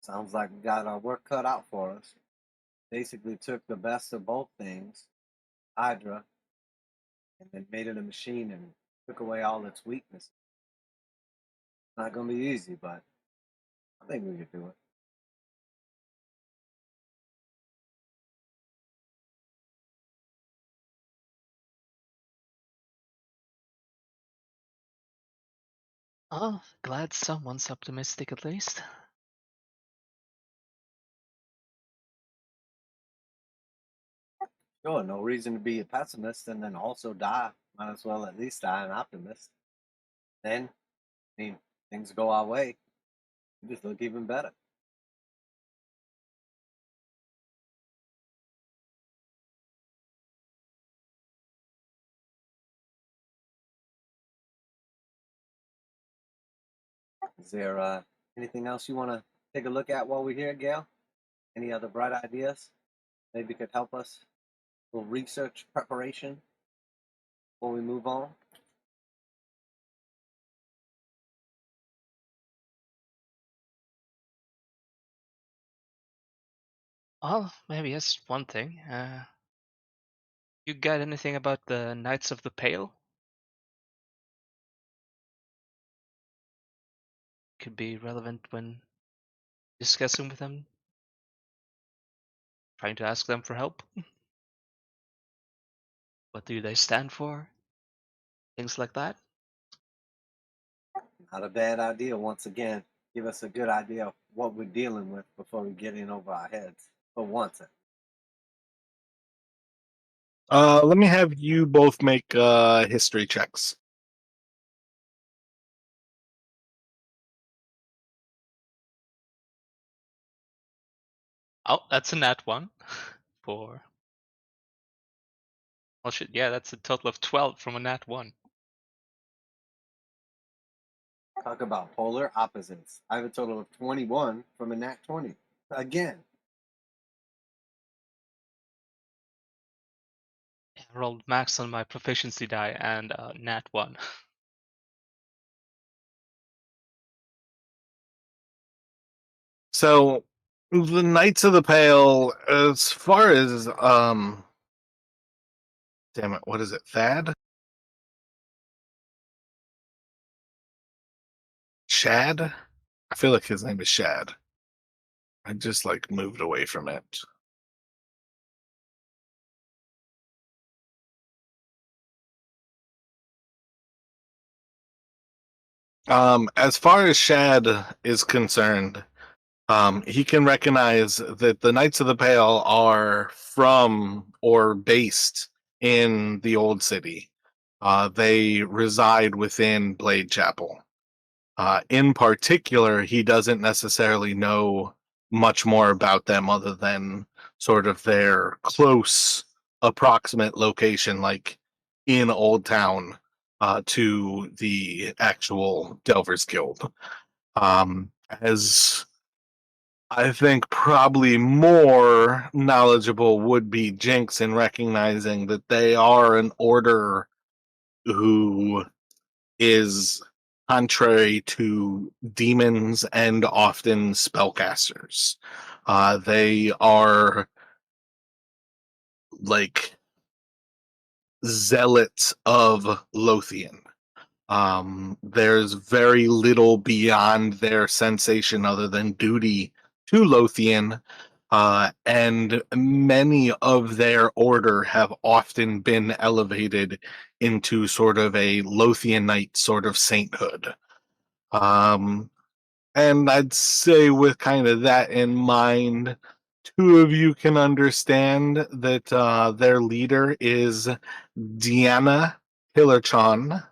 Sounds like we got our work cut out for us. Basically took the best of both things, Hydra, and then made it a machine and took away all its weakness. Not gonna be easy, but I think we could do it. Oh, glad someone's optimistic at least. Sure, no reason to be a pessimist and then also die. Might as well at least die an optimist. Then, I mean, things go our way. We just look even better. Is there anything else you want to take a look at while we're here, Gail? Any other bright ideas? Maybe could help us? A little research preparation before we move on? Oh, maybe just one thing. You got anything about the Knights of the Pale? Could be relevant when discussing with them, trying to ask them for help. What do they stand for? Things like that. Not a bad idea, once again. Give us a good idea of what we're dealing with before we get in over our heads. For once. Let me have you both make history checks. Oh, that's a nat one. For well, shit, yeah, that's a total of 12 from a nat one. Talk about polar opposites. I have a total of 21 from a nat 20. Again. I rolled max on my proficiency die and nat one. So the Knights of the Pale, as far as damn it, what is it? Thad? Shad? I feel like his name is Shad. I just like moved away from it. As far as Shad is concerned, he can recognize that the Knights of the Pale are from or based in the old city. They reside within Blade Chapel. In particular, he doesn't necessarily know much more about them other than sort of their close approximate location, like in Old Town, to the actual Delvers Guild. as I think probably more knowledgeable would be Jinx in recognizing that they are an order who is contrary to demons and often spellcasters. They are like zealots of Lothian. There's very little beyond their sensation other than duty to Lothian, and many of their order have often been elevated into sort of a Lothianite sort of sainthood. Um, and I'd say, with kind of that in mind, two of you can understand that their leader is Deanna Hillerchon,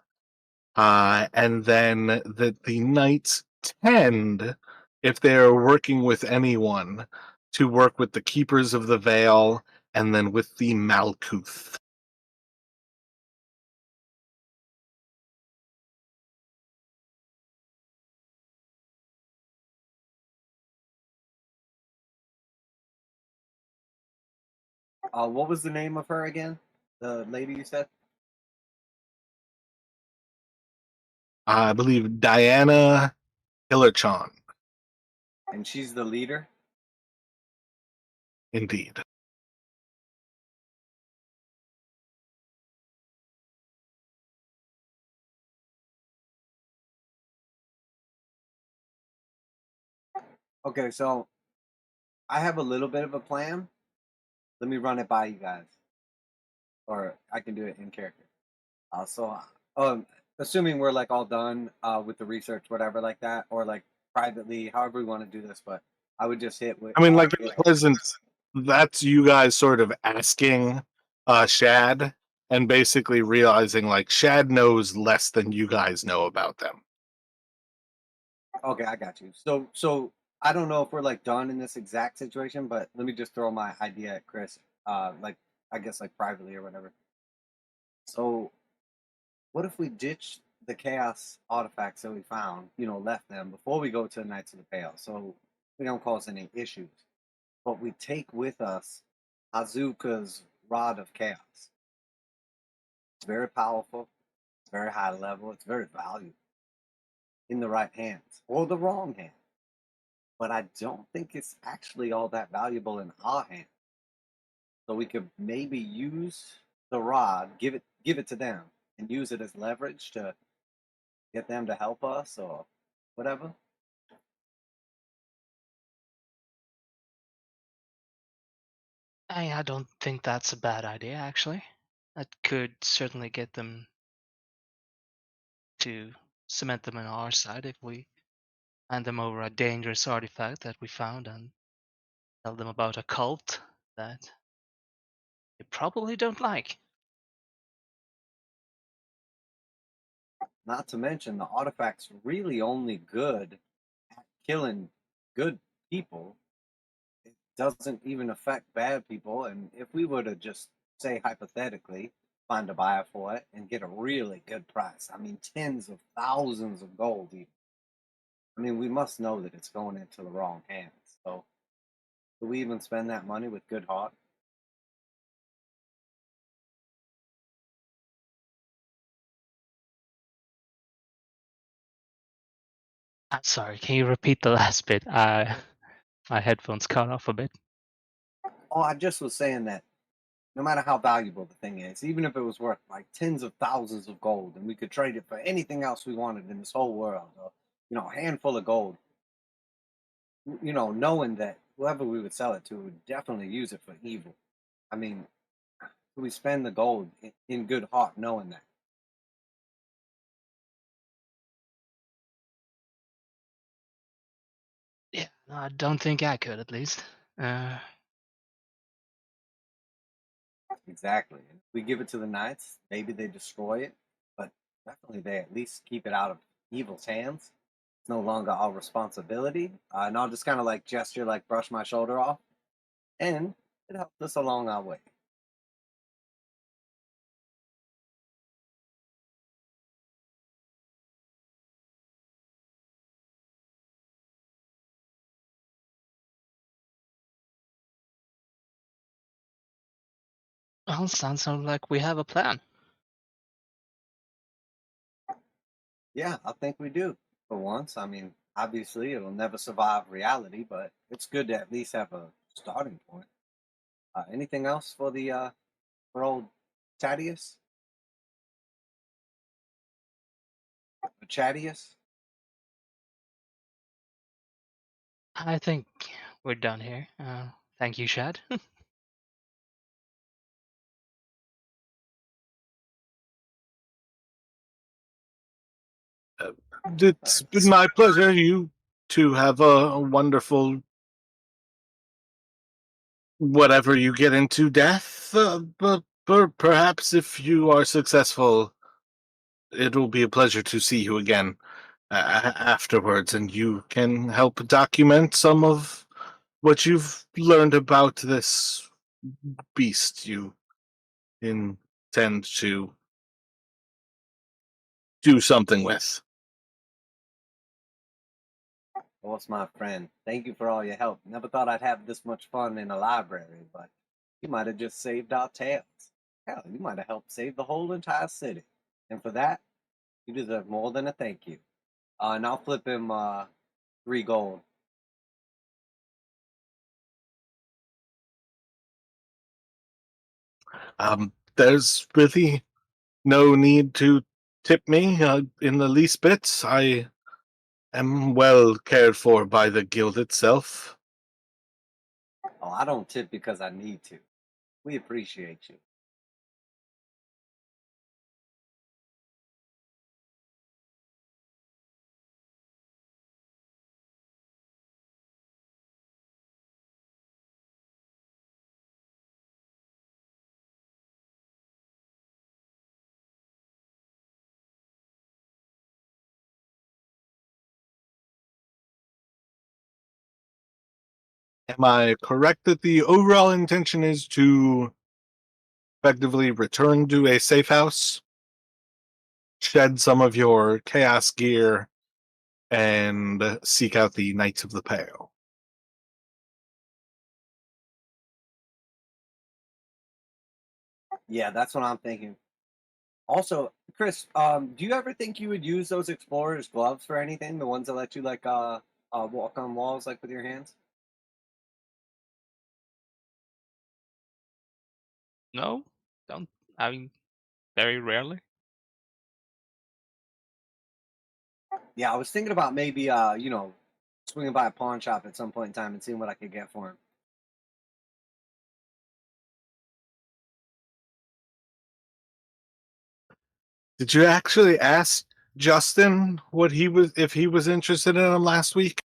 and then that the knights tend, if they are working with anyone, to work with the keepers of the veil and then with the Malkuth. What was the name of her again? The lady you said? I believe Diana Hillerchon, And she's the leader? indeed. Okay, so I have a little bit of a plan. Let me run it by you guys. Or I can do it in character. So, um, assuming we're like all done with the research, whatever, like that, or like privately, however we want to do this, but I would just hit with. I mean, like, pleasant. That's you guys sort of asking Shad and basically realizing like Shad knows less than you guys know about them. Okay, I got you. So I don't know if we're like done in this exact situation, but let me just throw my idea at Chris. Like I guess like privately or whatever. So what if we ditch the chaos artifacts that we found, left them before we go to the Knights of the Pale, so we don't cause any issues. But we take with us Hazuka's Rod of Chaos. It's very powerful, it's very high level, it's very valuable in the right hands or the wrong hands. But I don't think it's actually all that valuable in our hands. So we could maybe use the rod, give it to them, and use it as leverage to get them to help us or whatever. I don't think that's a bad idea, actually. That could certainly get them to cement them on our side if we hand them over a dangerous artifact that we found and tell them about a cult that they probably don't like. Not to mention the artifact's really only good at killing good people. It doesn't even affect bad people. And if we were to just say hypothetically, find a buyer for it and get a really good price, I mean tens of thousands of gold even. I mean, we must know that it's going into the wrong hands. So do we even spend that money with good heart? I'm sorry, can you repeat the last bit? My headphones cut off a bit. Oh, I just was saying that no matter how valuable the thing is, even if it was worth like tens of thousands of gold and we could trade it for anything else we wanted in this whole world, or, a handful of gold, knowing that whoever we would sell it to would definitely use it for evil. I mean, we spend the gold in good heart knowing that. Yeah, no, I don't think I could, at least. Exactly. If we give it to the knights, maybe they destroy it, but definitely they at least keep it out of evil's hands. It's no longer our responsibility. And I'll just kind of like gesture, like brush my shoulder off, and it helped us along our way. Well, sounds like we have a plan. Yeah, I think we do for once. I mean, obviously, it'll never survive reality, but it's good to at least have a starting point. Anything else for the for old Thaddeus? Chadius? I think we're done here. Thank you, Shad. It's been my pleasure. You to have a wonderful whatever you get into death. But perhaps if you are successful, it'll be a pleasure to see you again afterwards, and you can help document some of what you've learned about this beast you intend to do something with. Well, it's my friend. Thank you for all your help. Never thought I'd have this much fun in a library, but you might have just saved our tails. Hell, you might have helped save the whole entire city. And for that, you deserve more than a thank you. And I'll flip him 3 gold. There's really no need to tip me in the least bit. I am well cared for by the guild itself. Oh, I don't tip because I need to. We appreciate you. Am I correct that the overall intention is to effectively return to a safe house, shed some of your chaos gear, and seek out the Knights of the Pale? Yeah, that's what I'm thinking. Also, Chris, do you ever think you would use those explorers gloves for anything? The ones that let you like walk on walls like with your hands? No, don't. I mean, very rarely. Yeah, I was thinking about maybe swinging by a pawn shop at some point in time and seeing what I could get for him. Did you actually ask Justin what he was if he was interested in them last week?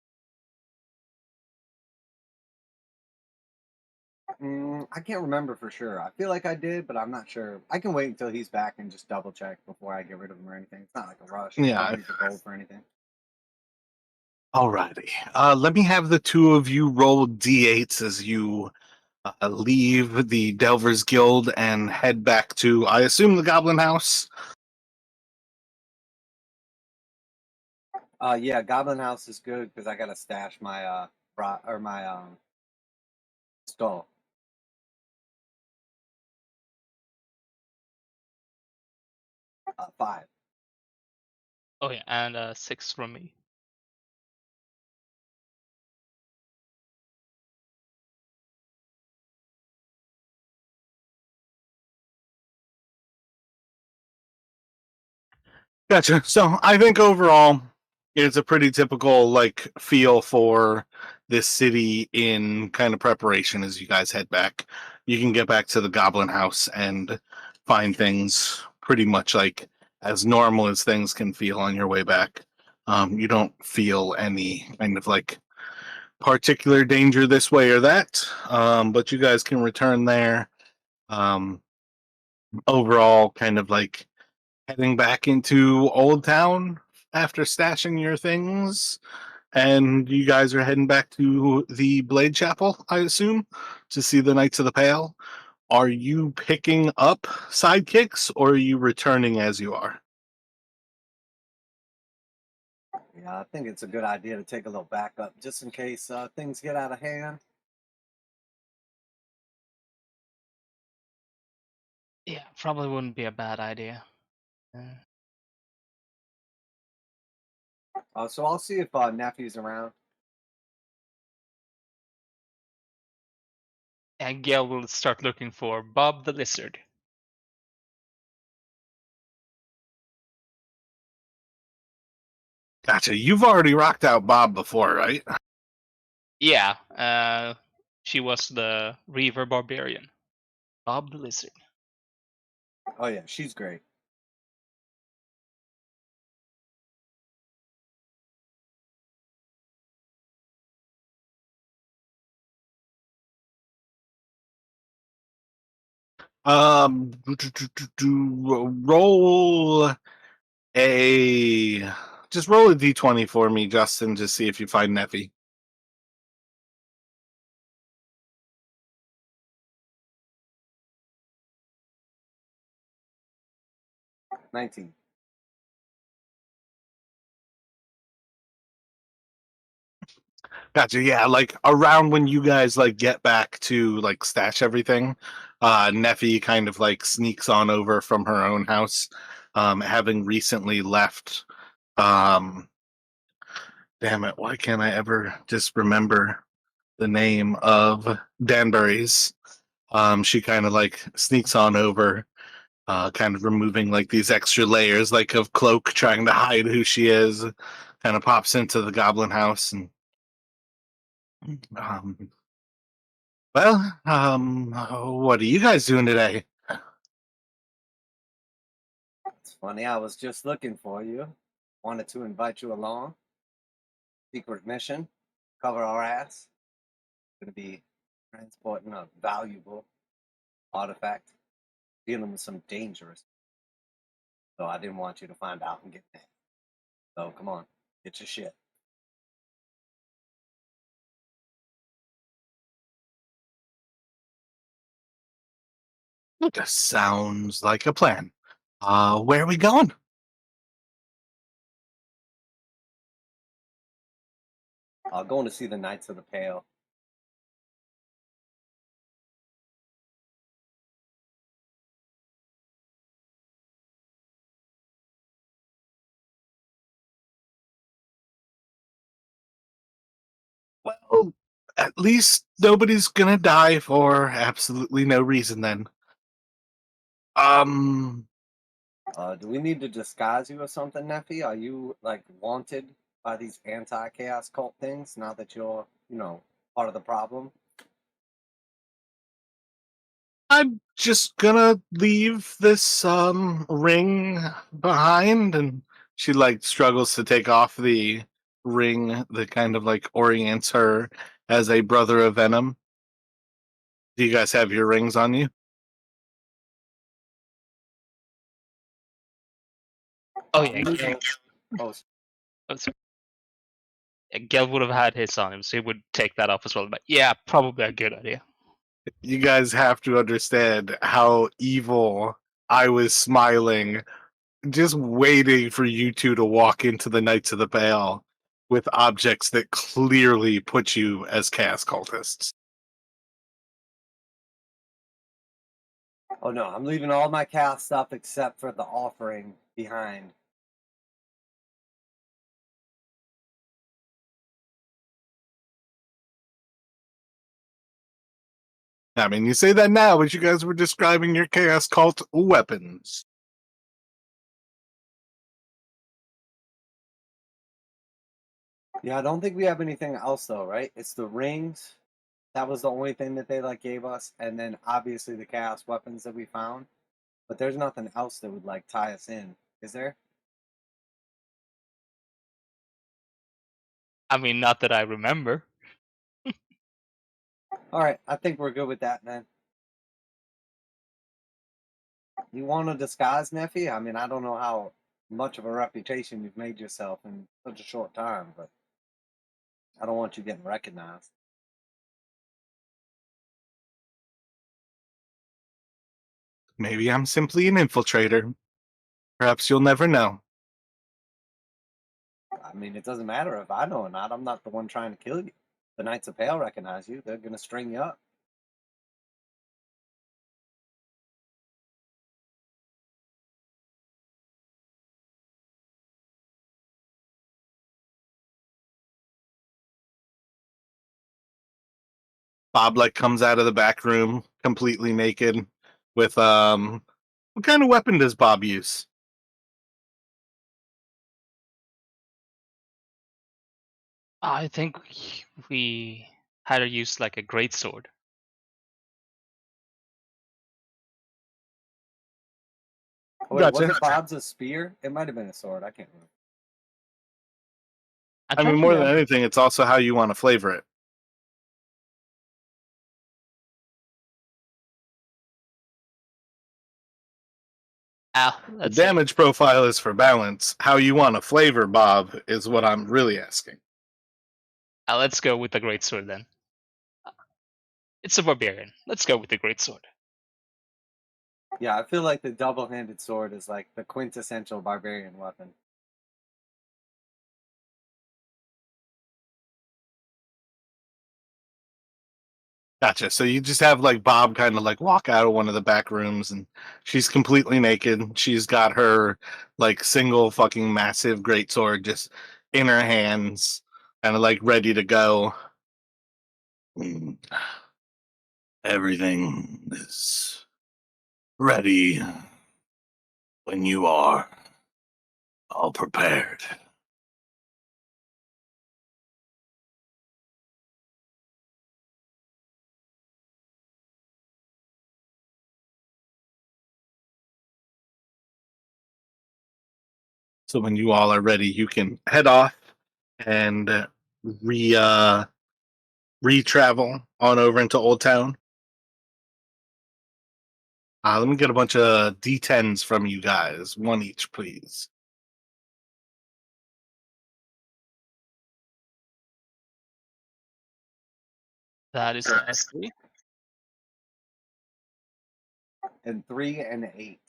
I can't remember for sure. I feel like I did, but I'm not sure. I can wait until he's back and just double check before I get rid of him or anything. It's not like a rush. I Yeah. don't need the gold for anything. Alrighty. Let me have the two of you roll d8s as you leave the Delvers Guild and head back to, I assume, the Goblin House. Yeah, Goblin House is good because I gotta stash my my skull. 5. Oh yeah, and 6 from me. Gotcha. So I think overall, it's a pretty typical like feel for this city in kind of preparation as you guys head back. You can get back to the Goblin House and find things pretty much like as normal as things can feel on your way back. You don't feel any kind of like particular danger this way or that, but you guys can return there. Um, Overall, kind of like heading back into Old Town after stashing your things, and you guys are heading back to the Blade Chapel, I assume, to see the Knights of the Pale. Are you picking up sidekicks, or are you returning as you are? Yeah, I think it's a good idea to take a little backup just in case things get out of hand. Yeah, probably wouldn't be a bad idea. So I'll see if Nephew's around. And Gail will start looking for Bob the Lizard. Gotcha. You've already rocked out Bob before, right? Yeah, she was the Reaver Barbarian. Bob the Lizard. Oh yeah, she's great. Roll a just roll a d20 for me, Justin, to see if you find Neffy. $19. Gotcha. Yeah, like around when you guys like get back to like stash everything, Neffy kind of like sneaks on over from her own house, having recently left. Um, damn it, why can't I ever just remember the name of Danbury's? She kind of like sneaks on over, kind of removing like these extra layers, like of cloak, trying to hide who she is. Kind of pops into the goblin house and um, what are you guys doing today? It's funny, I was just looking for you. Wanted to invite you along. Secret mission. Cover our ass. Gonna be transporting a valuable artifact. Dealing with some dangerous. So I didn't want you to find out and get mad. So come on, get your shit. Just sounds like a plan. Where are we going? Going to see the Knights of the Pale. Well, at least nobody's gonna die for absolutely no reason then. Um, Do we need to disguise you or something, Neffy? Are you like wanted by these anti-chaos cult things now that you're, part of the problem? I'm just gonna leave this ring behind, and she like struggles to take off the ring that kind of like orients her as a brother of Venom. Do you guys have your rings on you? Oh yeah, We Gail, oh, oh, sorry. Yeah, Gail would have had his on him, so he would take that off as well. But yeah, probably a good idea. You guys have to understand how evil I was smiling, just waiting for you two to walk into the Knights of the Pale with objects that clearly put you as chaos cultists. oh no, I'm leaving all my chaos stuff except for the offering behind. I mean, you say that now, but you guys were describing your chaos cult weapons. Yeah, I don't think we have anything else though, right? It's the rings. That was the only thing that they like gave us, and then obviously the chaos weapons that we found. But there's nothing else that would like tie us in, is there? I mean, not that I remember. All right, I think we're good with that, man. You want to disguise, Neffy? I mean, I don't know how much of a reputation you've made yourself in such a short time, but I don't want you getting recognized. Maybe I'm simply an infiltrator. Perhaps you'll never know. I mean, it doesn't matter if I know or not. I'm not the one trying to kill you. The Knights of Pale recognize you. They're going to string you up. Bob like comes out of the back room completely naked with what kind of weapon does Bob use? I think we had to use like a great sword. Oh, wait, Gotcha. wasn't Bob's a spear? It might have been a sword. I can't remember. I mean, more than anything, it's also how you want to flavor it. The Let's see. damage profile is for balance. How you want to flavor Bob is what I'm really asking. Let's go with the great sword then. It's a barbarian. Let's go with the great sword. Yeah, I feel like the double-handed sword is like the quintessential barbarian weapon. Gotcha. So you just have like Bob kind of like walk out of one of the back rooms and she's completely naked. She's got her like single fucking massive greatsword just in her hands, kind of like ready to go. Mm. Everything is ready when you are all prepared. So when you all are ready, you can head off and re re-travel on over into Old Town. Let me get a bunch of D10s from you guys, one each, please. That is a 3. And 3 and 8.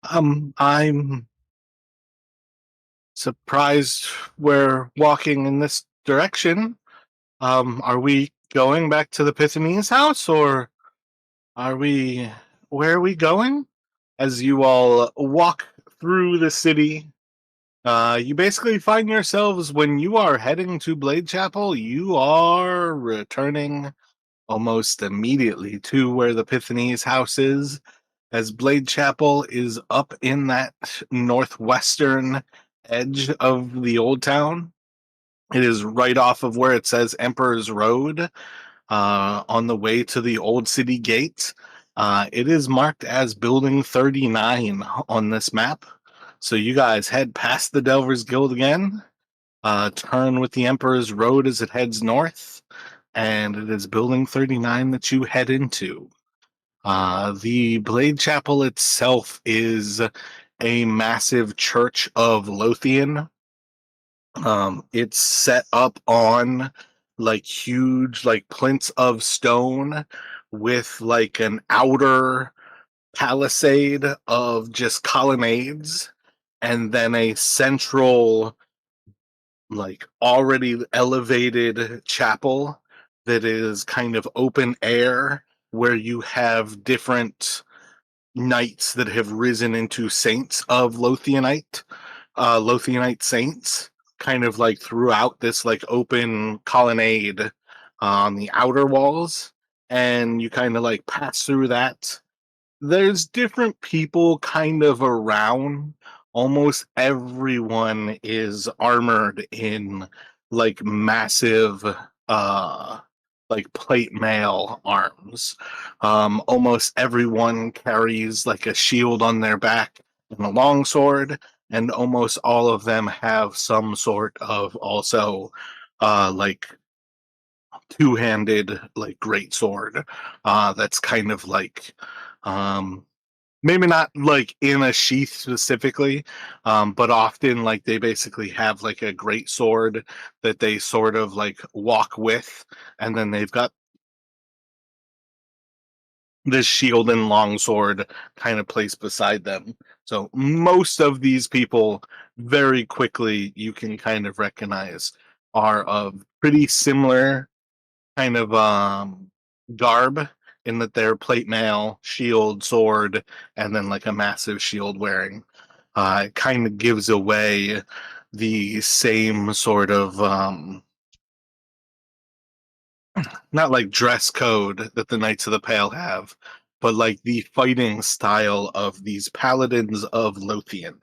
I'm surprised we're walking in this direction. Are we going back to the Pythone's house, or are we? Where are we going? As you all walk through the city, you basically find yourselves when you are heading to Blade Chapel. You are returning almost immediately to where the Pythone's house is, as Blade Chapel is up in that northwestern edge of the old town. It is right off of where it says Emperor's Road, on the way to the old city gate. It is marked as Building 39 on this map. So you guys head past the Delvers Guild again, turn with the Emperor's Road as it heads north, and it is Building 39 that you head into. The Blade Chapel itself is a massive church of Lothian. It's set up on like huge like plinths of stone with like an outer palisade of just colonnades and then a central like already elevated chapel that is kind of open air where you have different knights that have risen into saints of Lothianite saints, kind of like throughout this like open colonnade on the outer walls, and you kind of like pass through that. There's different people kind of around. Almost everyone is armored in like massive uh like plate mail arms. Almost everyone carries like a shield on their back and a longsword, and almost all of them have some sort of also like two-handed like great sword that's kind of like um maybe not like in a sheath specifically, but often like they basically have like a great sword that they sort of like walk with, and then they've got this shield and longsword kind of placed beside them. So most of these people very quickly you can kind of recognize are of pretty similar kind of garb in that they're plate mail, shield, sword, and then like a massive shield wearing. It kind of gives away the same sort of not like dress code that the Knights of the Pale have, but like the fighting style of these paladins of Lothian.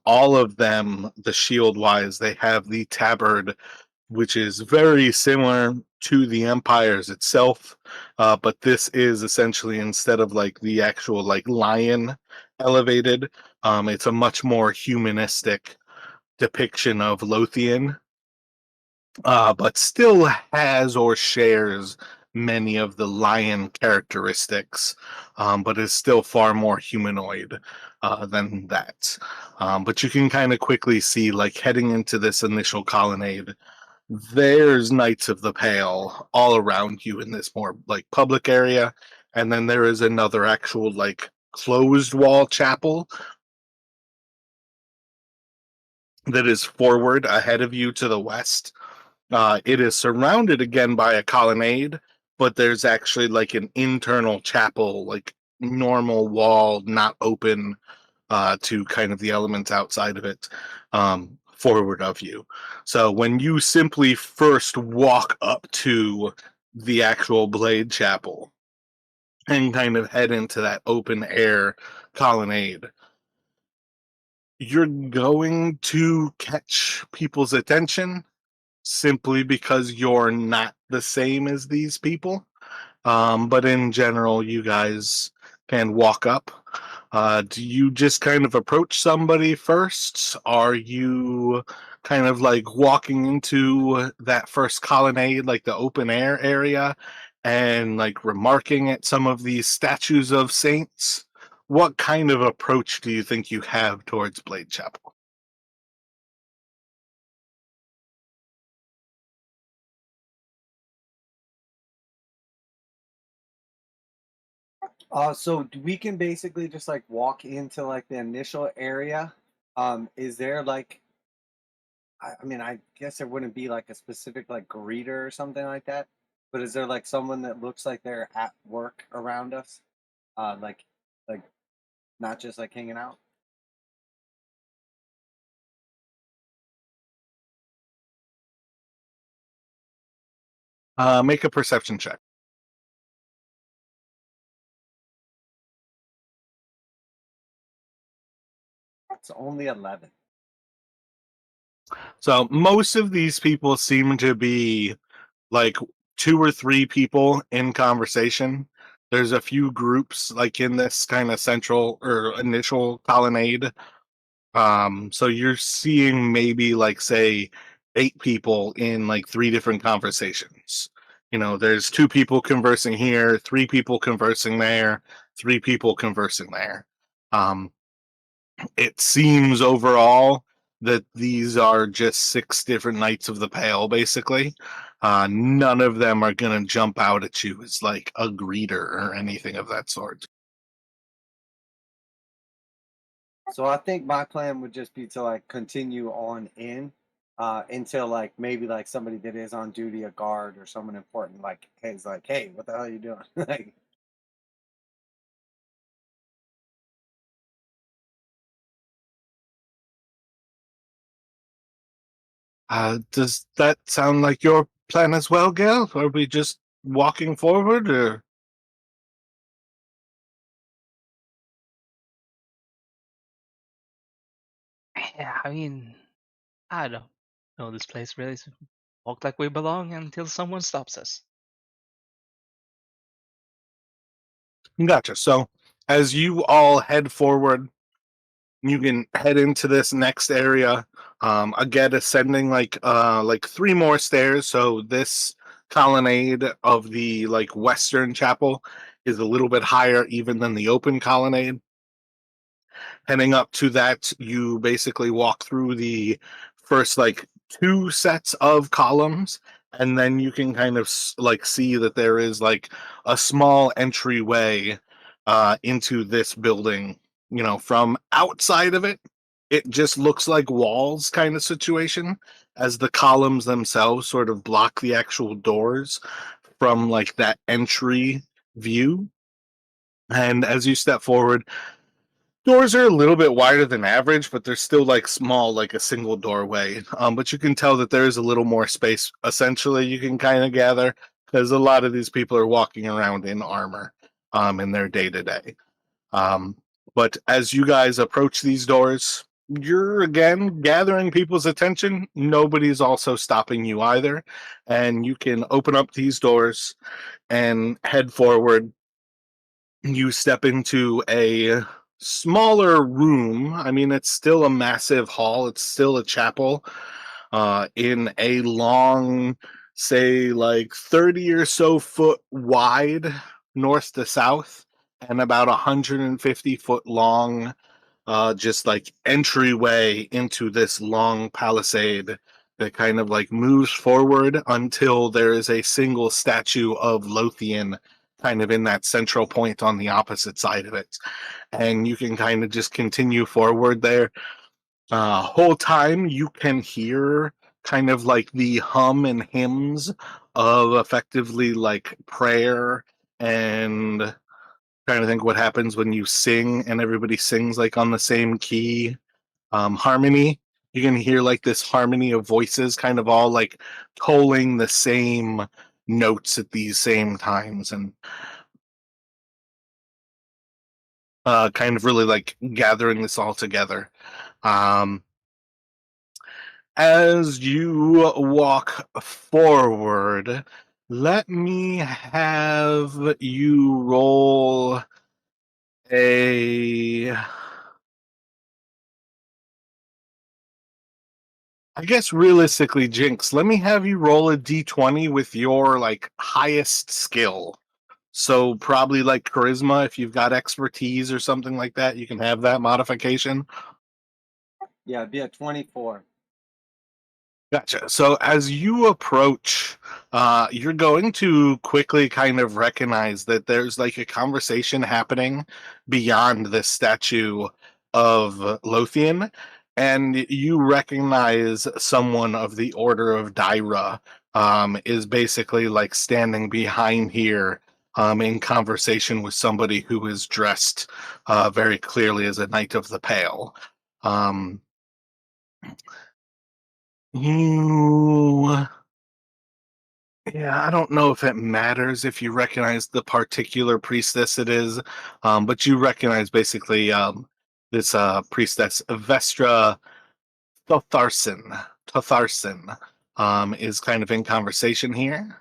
All of them, the shield wise, they have the tabard, which is very similar to the Empire's itself, but this is essentially, instead of like the actual like lion elevated, it's a much more humanistic depiction of Lothian, but still has or shares many of the lion characteristics, but is still far more humanoid than that. But you can kind of quickly see, like heading into this initial colonnade, there's Knights of the Pale all around you in this more like public area, and then there is another actual like closed wall chapel that is forward ahead of you to the west. It is surrounded again by a colonnade, but there's actually like an internal chapel, like normal wall, not open to kind of the elements outside of it, forward of you. So when you simply first walk up to the actual Blade Chapel and kind of head into that open air colonnade, you're going to catch people's attention simply because you're not the same as these people. But in general, you guys can walk up. Do you just kind of approach somebody first? Are you kind of like walking into that first colonnade, like the open air area, and like remarking at some of these statues of saints? What kind of approach do you think you have towards Blade Chapel? So we can basically just like walk into like the initial area. Is there like, I mean, I guess there wouldn't be like a specific like greeter or something like that, but is there like someone that looks like they're at work around us? Like not just like hanging out? Make a perception check. It's only 11. So most of these people seem to be like two or three people in conversation. There's a few groups like in this kind of central or initial colonnade. So you're seeing maybe like say 8 people in like 3 different conversations. You know, there's 2 people conversing here, 3 people conversing there, 3 people conversing there. Um, it seems overall that these are just 6 different Knights of the Pale, basically. None of them are going to jump out at you as like a greeter or anything of that sort. So I think my plan would just be to like continue on in until like maybe like somebody that is on duty, a guard or someone important, like is like, hey, what the hell are you doing? Like, Does that sound like your plan as well, Gail? Are we just walking forward, or Yeah, I mean, I don't know this place really. So walk like we belong until someone stops us. gotcha? So as you all head forward, you can head into this next area. Again, ascending like 3 more stairs. So this colonnade of the like western chapel is a little bit higher even than the open colonnade. Heading up to that, you basically walk through the first like 2 sets of columns, and then you can kind of like see that there is like a small entryway into this building. You know, from outside of it, it just looks like walls kind of situation, as the columns themselves sort of block the actual doors from like that entry view. And as you step forward, doors are a little bit wider than average, but they're still like small, like a single doorway. But you can tell that there is a little more space. Essentially, you can kind of gather because a lot of these people are walking around in armor, in their day to day. But as you guys approach these doors, you're again gathering people's attention. Nobody's also stopping you either, and you can open up these doors and head forward. You step into a smaller room. I mean, it's still a massive hall. It's still a chapel, in a long, say, like 30 or so foot wide north to south, and about 150-foot long, just like entryway into this long palisade that kind of like moves forward until there is a single statue of Lothian kind of in that central point on the opposite side of it. And you can kind of just continue forward there. Whole time you can hear kind of like the hum and hymns of effectively like prayer, and trying to think what happens when you sing and everybody sings like on the same key. Harmony. You can hear like this harmony of voices kind of all like tolling the same notes at these same times, and kind of really like gathering this all together. Um, as you walk forward, let me have you roll a, I guess realistically, Jinx, let me have you roll a d20 with your like highest skill. So probably like charisma, if you've got expertise or something like that, you can have that modification. Yeah, it'd be a 24. Gotcha. So as you approach, you're going to quickly kind of recognize that there's like a conversation happening beyond this statue of Lothian, and you recognize someone of the Order of Daira, is basically like standing behind here, in conversation with somebody who is dressed very clearly as a Knight of the Pale. Um, you Yeah, I don't know if it matters if you recognize the particular priestess it is, but you recognize basically, this priestess, Vestra Totharson. Totharson, is kind of in conversation here.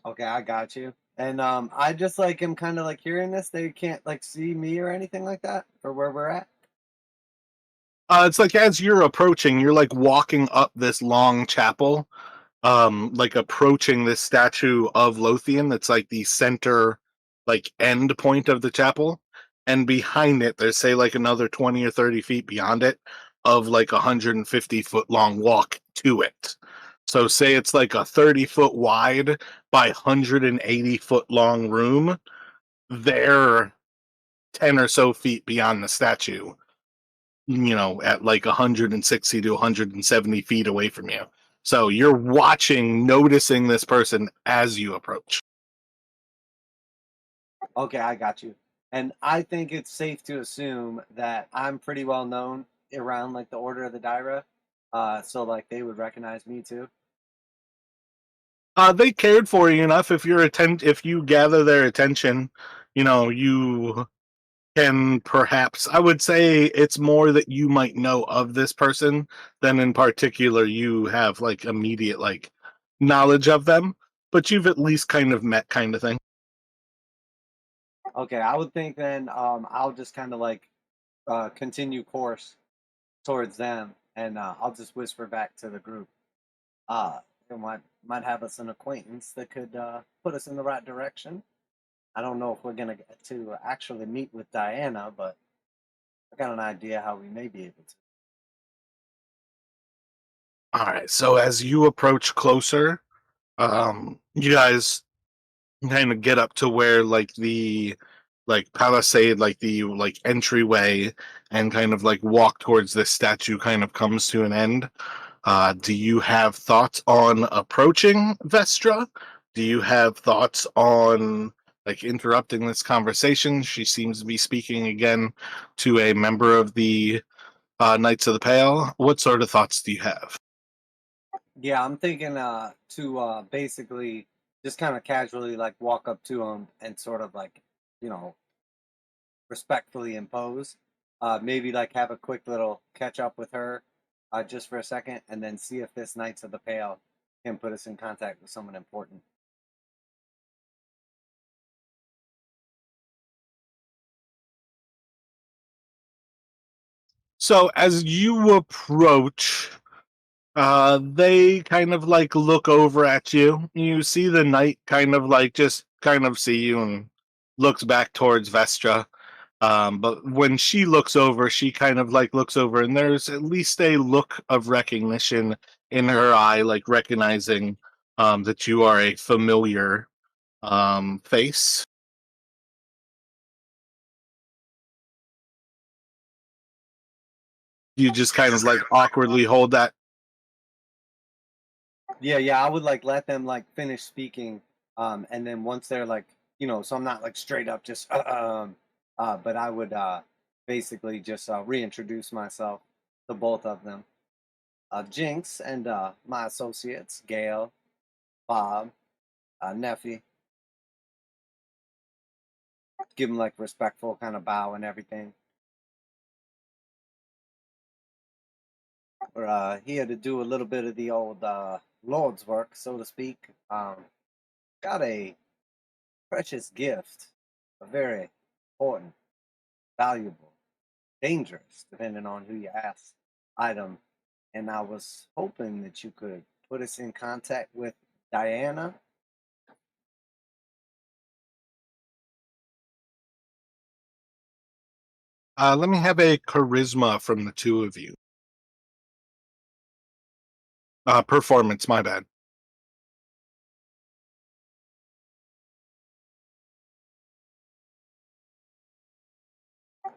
Okay, I got you. And I just like am kind of like hearing this. They can't like see me or anything like that or where we're at. It's like as you're approaching, you're like walking up this long chapel, like approaching this statue of Lothian that's like the center like end point of the chapel, and behind it there's say like another 20 or 30 feet beyond it of like 150-foot long walk to it. So say it's like a 30-foot wide by 180-foot long room. They're 10 or so feet beyond the statue, at like 160 to 170 feet away from you. So you're watching, noticing this person as you approach. Okay, I got you. And I think it's safe to assume that I'm pretty well known around like the Order of the Daira. So like they would recognize me too. They cared for you enough. If you gather their attention, you can perhaps. I would say it's more that you might know of this person than in particular you have like immediate like knowledge of them, but you've at least kind of met, kind of thing. Okay, I would think then I'll just kind of like continue course towards them, and I'll just whisper back to the group. It might have us an acquaintance that could put us in the right direction. I don't know if we're gonna get to actually meet with Diana, but I got an idea how we may be able to. All right. So as you approach closer, you guys kind of get up to where like the like palisade, like the entryway, and kind of like walk towards this statue kind of comes to an end. Do you have thoughts on approaching Vestra? Do you have thoughts on like interrupting this conversation? She seems to be speaking again to a member of the Knights of the Pale. What sort of thoughts do you have? Yeah, I'm thinking to basically just kind of casually like walk up to him and sort of like, you know, respectfully impose. Maybe like have a quick little catch up with her just for a second and then see if this Knights of the Pale can put us in contact with someone important. So as you approach, they kind of like look over at you. You see the knight kind of like just kind of see you and looks back towards Vestra. But when she looks over, she kind of like looks over, and there's at least a look of recognition in her eye, like recognizing that you are a familiar face. You just kind of like awkwardly hold that. Yeah, I would like let them like finish speaking, and then once they're like, so I'm not like straight up just, but I would basically just reintroduce myself to both of them, Jinx and my associates, Gail, Bob, Neffy. Give them like respectful kind of bow and everything. We're here to do a little bit of the old Lord's work, so to speak. Got a precious gift, a very important, valuable, dangerous, depending on who you ask, item. And I was hoping that you could put us in contact with Diana. Let me have a charisma from the two of you. Performance, my bad.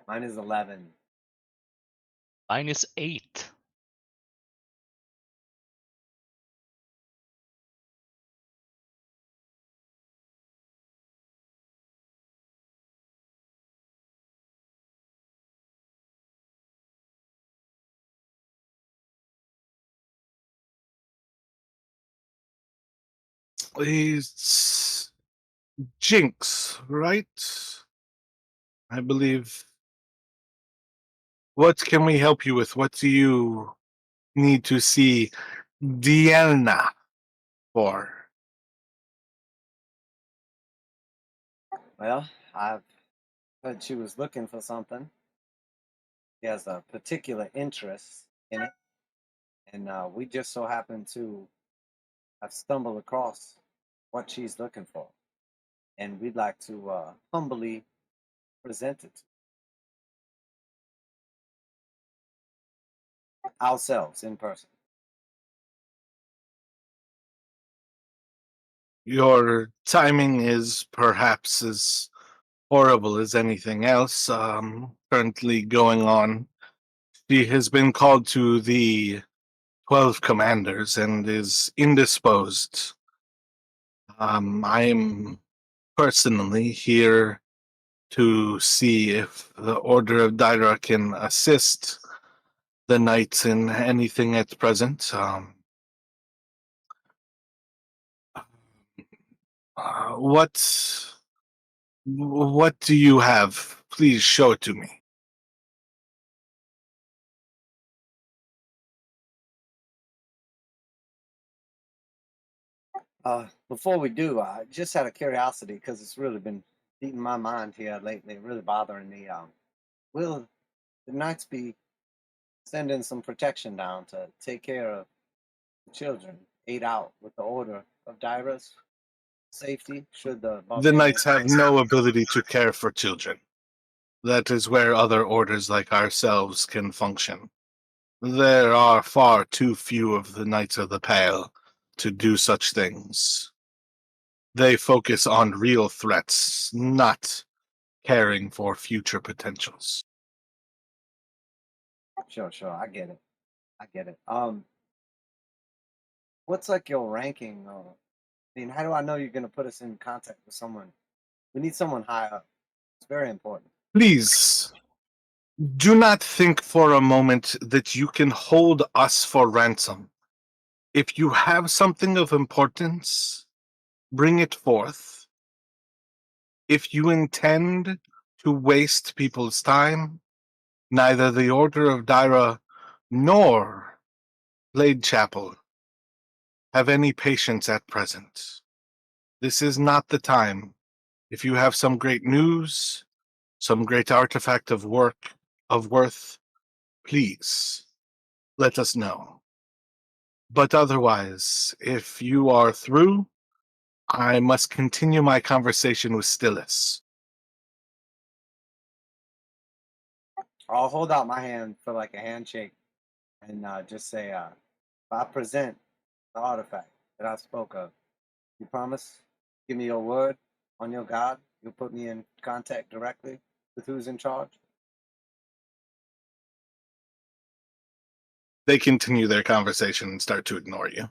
Mine is 11. Mine is 8. It's Jinx, right? I believe. What can we help you with? What do you need to see Diana for? Well, I've heard she was looking for something. She has a particular interest in it. And we just so happen to have stumbled across what she's looking for. And we'd like to humbly present it ourselves in person. Your timing is perhaps as horrible as anything else currently going on. She has been called to the 12 commanders and is indisposed. I am personally here to see if the Order of Daira can assist the knights in anything at present. Uh, what what do you have? Please show it to me. Before we do, just out of curiosity, because it's really been beating my mind here lately, really bothering me. Will the Knights be sending some protection down to take care of the children, aid out with the Order of Daira's safety? Should the The knights have barbarians no ability to care for children. That is where other orders like ourselves can function. There are far too few of the Knights of the Pale to do such things. They focus on real threats, not caring for future potentials. Sure, I get it. I get it. What's like your ranking? I mean, how do I know you're gonna put us in contact with someone? We need someone high up. It's very important. Please do not think for a moment that you can hold us for ransom. If you have something of importance, bring it forth. If you intend to waste people's time, neither the Order of Dyra nor Blade Chapel have any patience at present. This is not the time. If you have some great news, some great artifact of worth, please let us know. But otherwise, if you are through, I must continue my conversation with Stillus. I'll hold out my hand for like a handshake and just say, if I present the artifact that I spoke of, you promise? Give me your word on your God. You'll put me in contact directly with who's in charge. They continue their conversation and start to ignore you.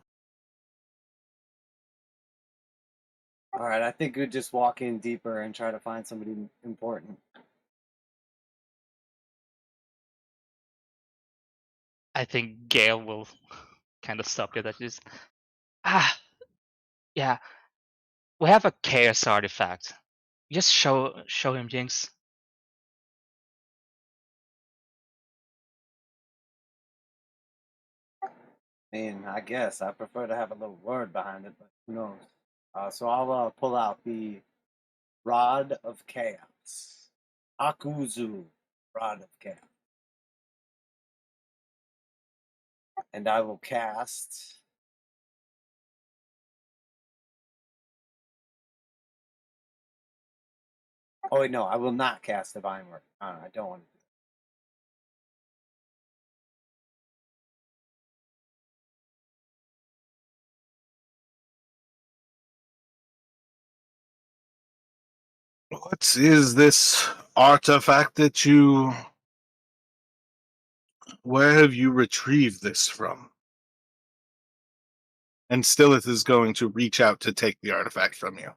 All right, I think we'd just walk in deeper and try to find somebody important. I think Gale will kind of stop you. That just yeah. We have a chaos artifact. Just show him, Jinx. I mean, I guess I prefer to have a little word behind it, but who knows? So I'll pull out the Rod of Chaos. Akuzu, Rod of Chaos. And I will cast. Oh, wait, no, I will not cast Divine Word. I don't want to do What is this artifact that you... Where have you retrieved this from? And Stillith is going to reach out to take the artifact from you.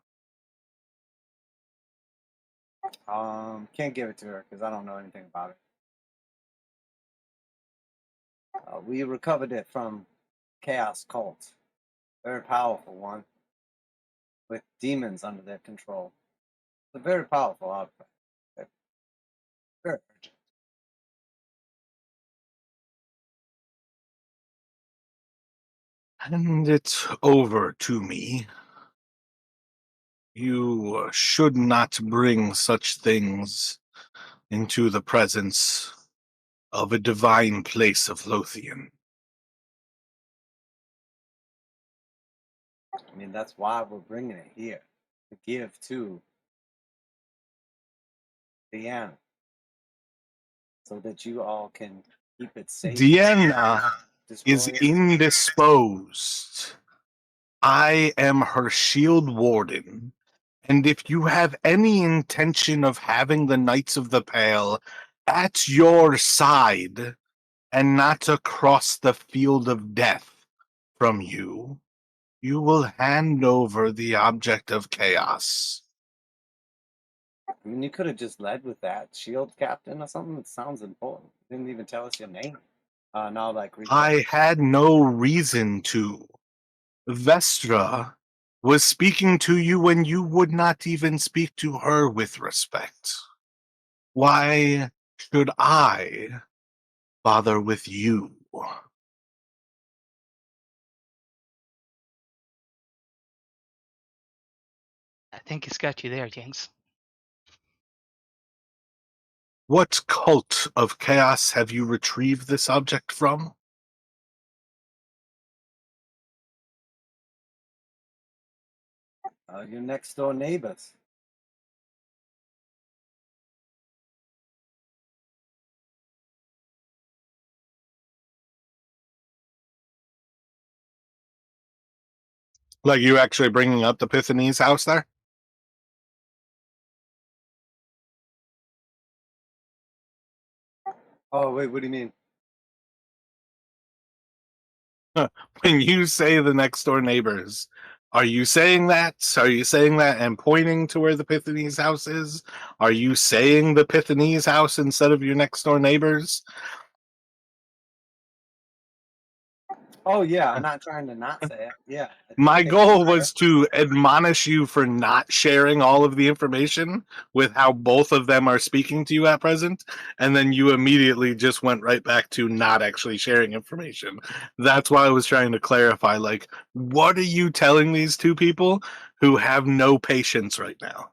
that. Can't give it to her because I don't know anything about it. We recovered it from Chaos Cult. Very powerful one. With demons under their control. It's a very powerful artifact. Very urgent. Hand it over to me. You should not bring such things into the presence of a divine place of Lothian. I mean, that's why we're bringing it here. To give to Deanna. So that you all can keep it safe. Deanna is Destroy it. indisposed. I am her shield warden, and if you have any intention of having the Knights of the Pale at your side and not across the field of death from you, you will hand over the object of chaos. I mean, you could have just led with that. Shield captain or something. It sounds important. You didn't even tell us your name. Now, like, I had no reason to. Vestra was speaking to you when you would not even speak to her with respect. Why should I bother with you? I think he's got you there, Jinx. What cult of chaos have you retrieved this object from? your next door neighbors. Like you actually bringing up the Epiphany's house there? Oh, wait, what do you mean? When you say the next door neighbors, are you saying that? Are you saying that and pointing to where the Pythones house is? Are you saying the Pythones house instead of your next door neighbors? Oh yeah, I'm not trying to not say it. Yeah, I My think you're goal fair. was to admonish you for not sharing all of the information with how both of them are speaking to you at present, and then you immediately just went right back to not actually sharing information. That's why I was trying to clarify, like, what are you telling these two people who have no patience right now?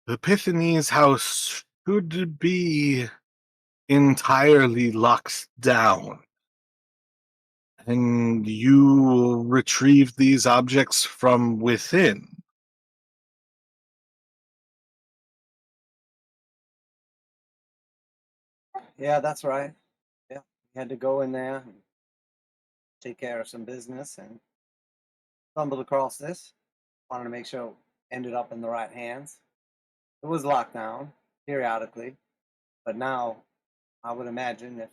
The Pythones house should be entirely locked down. And you retrieve these objects from within. Yeah, that's right. Yeah, we had to go in there and take care of some business and stumbled across this. Wanted to make sure it ended up in the right hands. It was locked down periodically, but now I would imagine if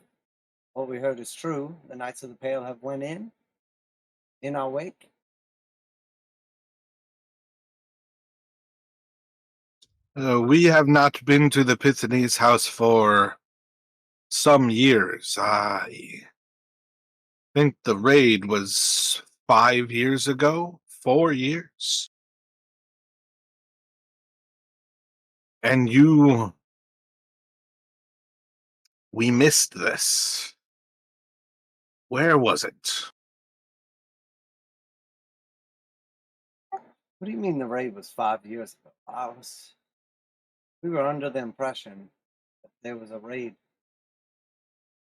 what we heard is true, the Knights of the Pale have went in our wake. We have not been to the Pythones house for some years. I think the raid was 5 years ago, 4 years. And we missed this. Where was it? What do you mean the raid was 5 years ago? We were under the impression that there was a raid,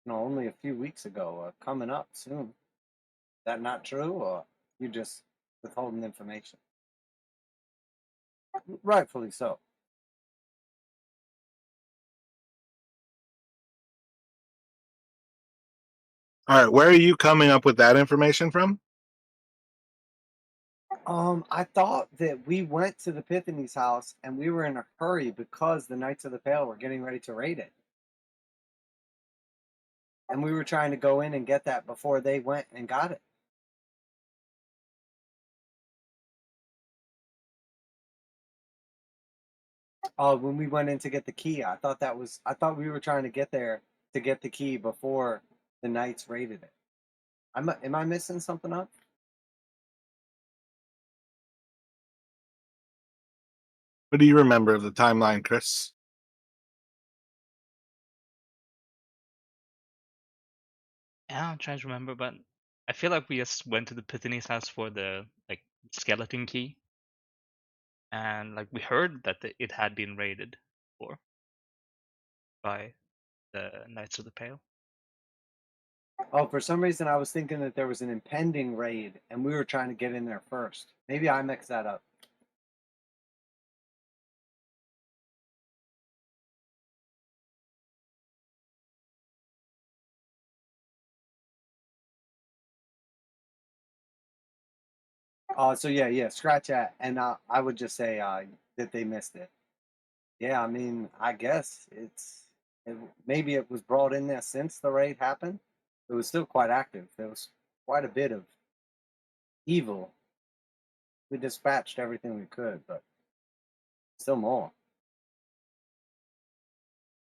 only a few weeks ago or coming up soon. Is that not true, or you just withholding information? Rightfully so. All right, where are you coming up with that information from? I thought that we went to the Pythones house and we were in a hurry because the Knights of the Pale were getting ready to raid it. And we were trying to go in and get that before they went and got it. When we went in to get the key, I thought we were trying to get there to get the key before the Knights raided it. Am I missing something up? What do you remember of the timeline, Chris? Yeah, I'm trying to remember, but I feel like we just went to the Pythones house for the like skeleton key, and like we heard that it had been raided before by the Knights of the Pale. Oh, for some reason I was thinking that there was an impending raid and we were trying to get in there first. Maybe I mixed that up. So yeah, scratch that, and I would just say that they missed it. Yeah, I mean, I guess maybe it was brought in there since the raid happened. It was still quite active. There was quite a bit of evil. We dispatched everything we could, but still more.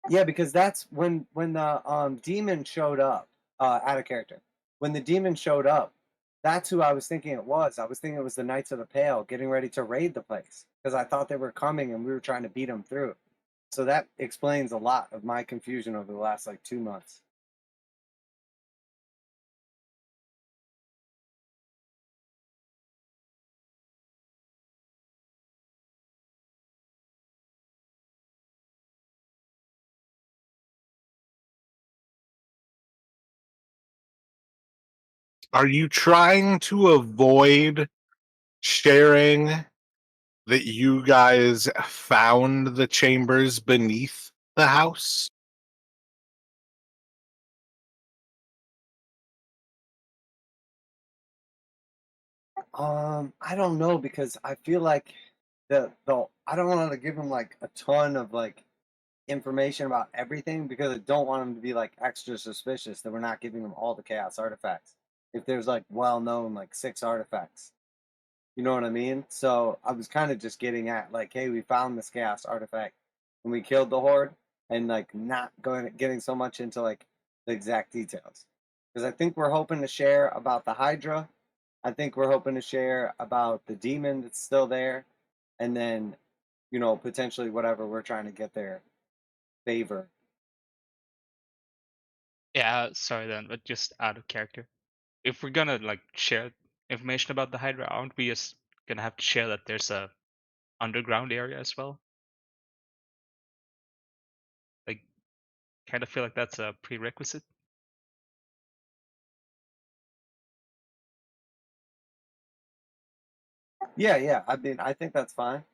Yeah, because that's when the demon showed up, out of character. When the demon showed up, that's who I was thinking it was. I was thinking it was the Knights of the Pale getting ready to raid the place because I thought they were coming and we were trying to beat them through. So that explains a lot of my confusion over the last like 2 months. Are you trying to avoid sharing that you guys found the chambers beneath the house? I don't know because I feel like the I don't want to give him like a ton of like information about everything because I don't want them to be like extra suspicious that we're not giving them all the chaos artifacts. If there's like well known like 6 artifacts, you know what I mean? So I was kind of just getting at like, hey, we found this chaos artifact and we killed the horde, and like not going getting so much into like the exact details because I think we're hoping to share about the Hydra. I think we're hoping to share about the demon that's still there, and then potentially whatever we're trying to get their favor. Yeah, sorry then, but just out of character. If we're gonna like share information about the Hydra, aren't we just gonna have to share that there's a underground area as well? Like, kind of feel like that's a prerequisite. Yeah, yeah. I mean, I think that's fine.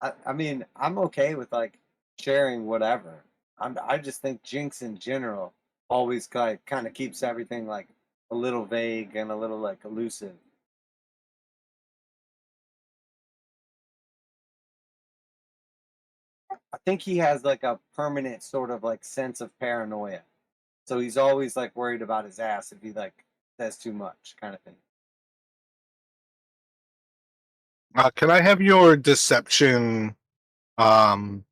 I mean, I'm okay with like sharing whatever. I just think Jinx in general always kind of keeps everything like a little vague and a little like elusive. I think he has like a permanent sort of like sense of paranoia. So he's always like worried about his ass if he like says too much kind of thing. Can I have your deception, um,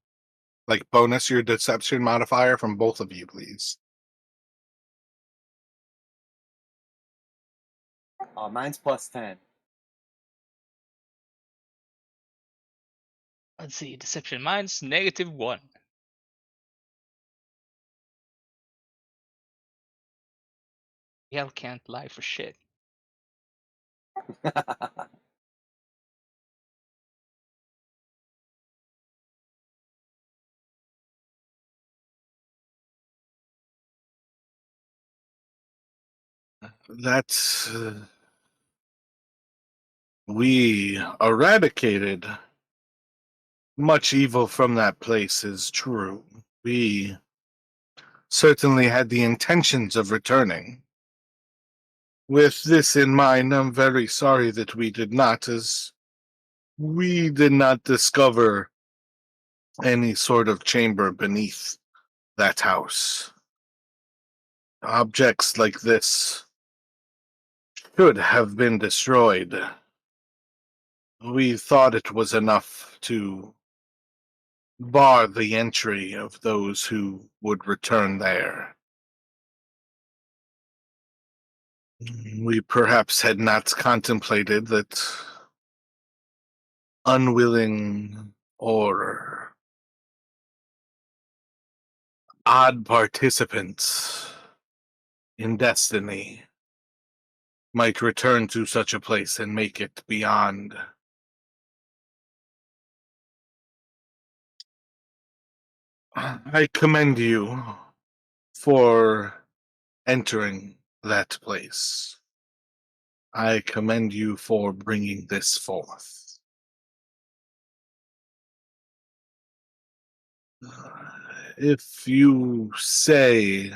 like bonus your deception modifier from both of you, please? Mine's +10. Let's see, deception. Mine's -1. Hell can't lie for shit. That's we eradicated much evil from that place is true. We certainly had the intentions of returning. With this in mind, I'm very sorry that we did not, as we did not discover any sort of chamber beneath that house. Objects like this should have been destroyed. We thought it was enough to bar the entry of those who would return there. We perhaps had not contemplated that unwilling or odd participants in destiny might return to such a place and make it beyond. I commend you for entering that place. I commend you for bringing this forth. If you say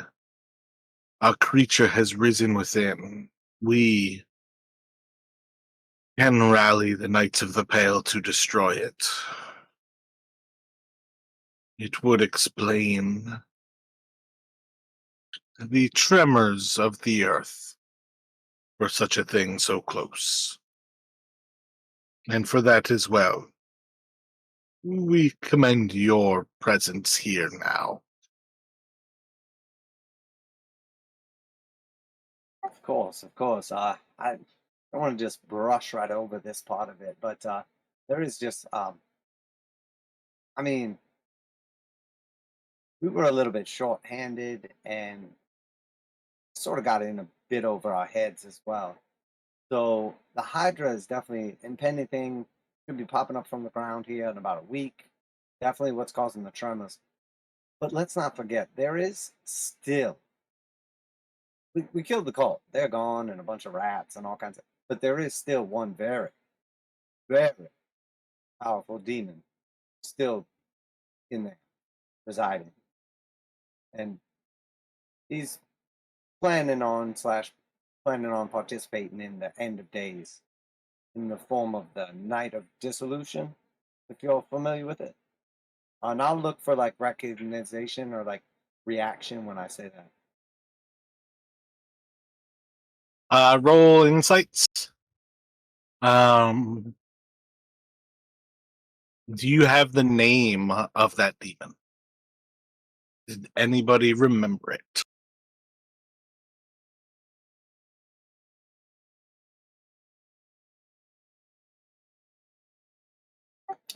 a creature has risen within, we can rally the Knights of the Pale to destroy it. It would explain the tremors of the earth for such a thing so close. And for that as well, we commend your presence here now. Of course, of course. I don't want to just brush right over this part of it, but there is just, I mean, we were a little bit short-handed and sort of got in a bit over our heads as well. So the Hydra is definitely impending thing. Could be popping up from the ground here in about a week. Definitely what's causing the tremors. But let's not forget, there is still. We killed the cult. They're gone, and a bunch of rats and all kinds of. But there is still one very, very powerful demon still in there residing, and he's planning on participating in the end of days in the form of the Night of Dissolution, if you're familiar with it. And I'll look for like recognition or like reaction when I say that. Roll insights. Do you have the name of that demon? Did anybody remember it?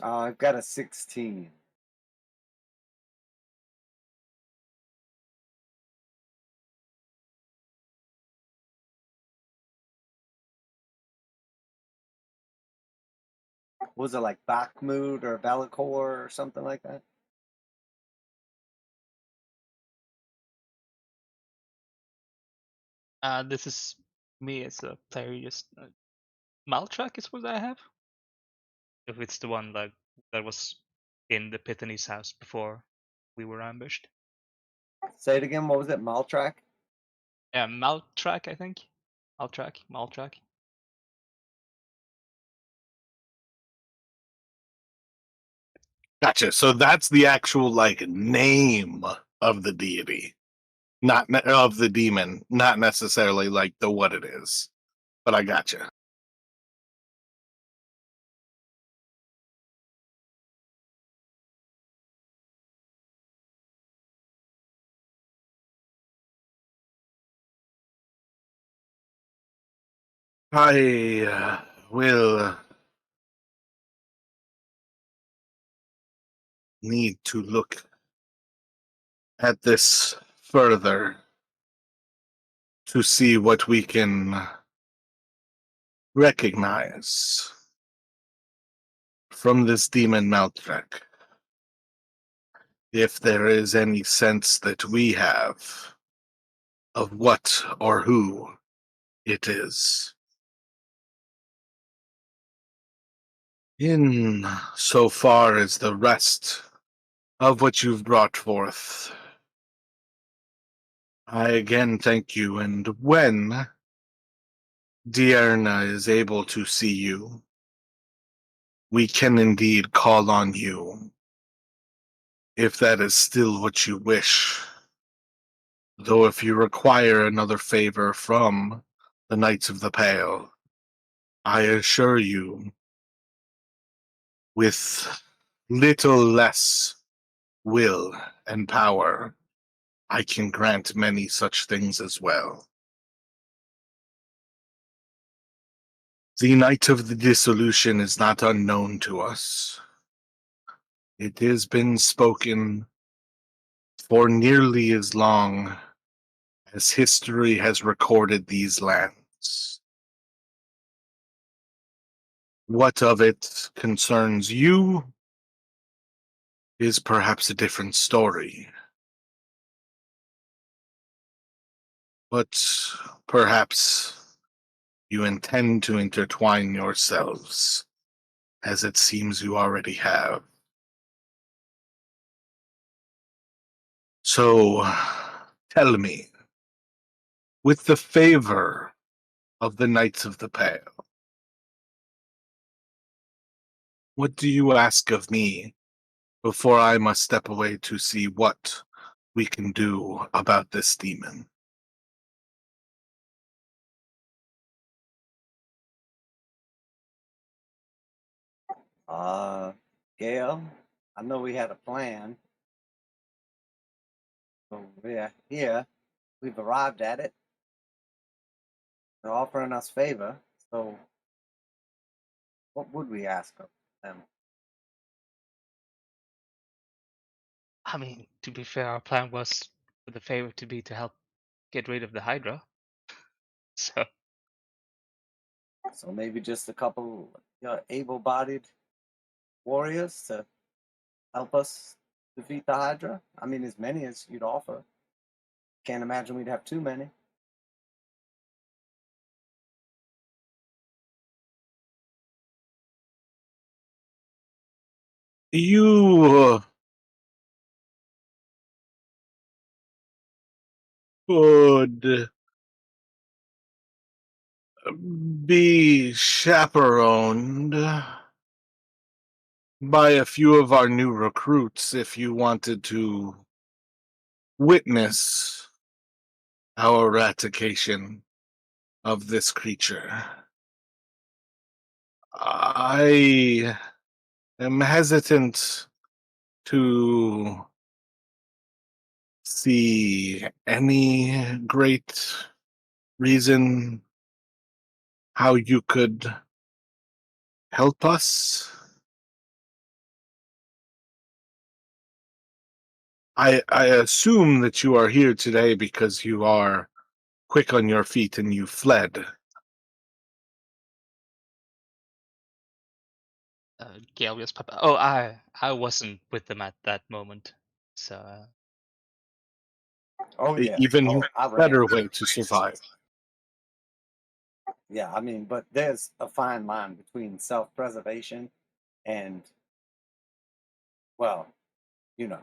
I've got a 16. Was it like Bakhmut or Belikor or something like that? This is me as a player. Just Maltrack is what I have. If it's the one like that was in the Pitani's house before we were ambushed. Say it again. What was it? Maltrack? Yeah, Maltrack, I think. Maltrack. Gotcha. So that's the actual like name of the deity, not of the demon, not necessarily like the what it is. But I gotcha. I will need to look at this further to see what we can recognize from this demon Maltrek. If there is any sense that we have of what or who it is. In so far as the rest of what you've brought forth, I again thank you, and when Diarna is able to see you, we can indeed call on you, if that is still what you wish. Though if you require another favor from the Knights of the Pale, I assure you, with little less will and power, I can grant many such things as well. The Night of the Dissolution is not unknown to us. It has been spoken for nearly as long as history has recorded these lands. What of it concerns you is perhaps a different story. But perhaps you intend to intertwine yourselves, as it seems you already have. So, tell me, with the favor of the Knights of the Pale, what do you ask of me before I must step away to see what we can do about this demon? Uh, Gail, I know we had a plan. So yeah, here we've arrived at it. They're offering us favor. So what would we ask of them? I mean, to be fair, our plan was for the favor to be to help get rid of the Hydra. So So maybe just a couple able-bodied warriors to help us defeat the Hydra. I mean, as many as you'd offer. Can't imagine we'd have too many. You could be chaperoned by a few of our new recruits if you wanted to witness our eradication of this creature. I am hesitant to see any great reason how you could help us. I assume that you are here today because you are quick on your feet and you fled. Gale just pop. Oh, I wasn't with them at that moment, so Oh yeah. Even Oh, I better ran. way to survive. Yeah, I mean, but there's a fine line between self-preservation and, well, you know.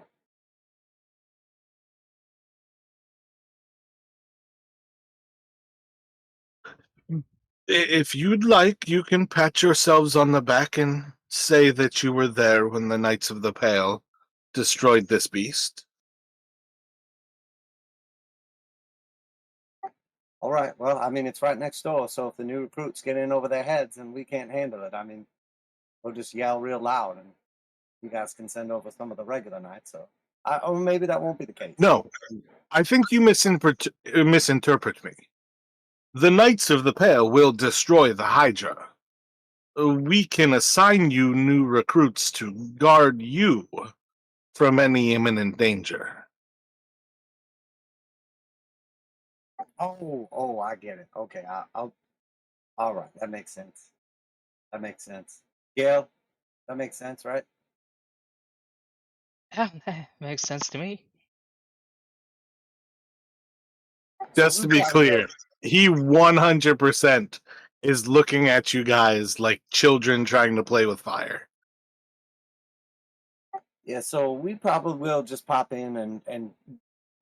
If you'd like, you can pat yourselves on the back and say that you were there when the Knights of the Pale destroyed this beast. All right. Well, I mean, it's right next door, so if the new recruits get in over their heads and we can't handle it, I mean, we'll just yell real loud, and you guys can send over some of the regular knights. So, or maybe that won't be the case. No, I think you misinterpret me. The Knights of the Pale will destroy the Hydra. We can assign you new recruits to guard you from any imminent danger. Oh, I get it. Okay, I'll. All right, that makes sense. That makes sense. Gail, that makes sense, right? yeah, makes sense to me. So Just we to be probably clear, he 100% is looking at you guys like children trying to play with fire. Yeah, so we probably will just pop in and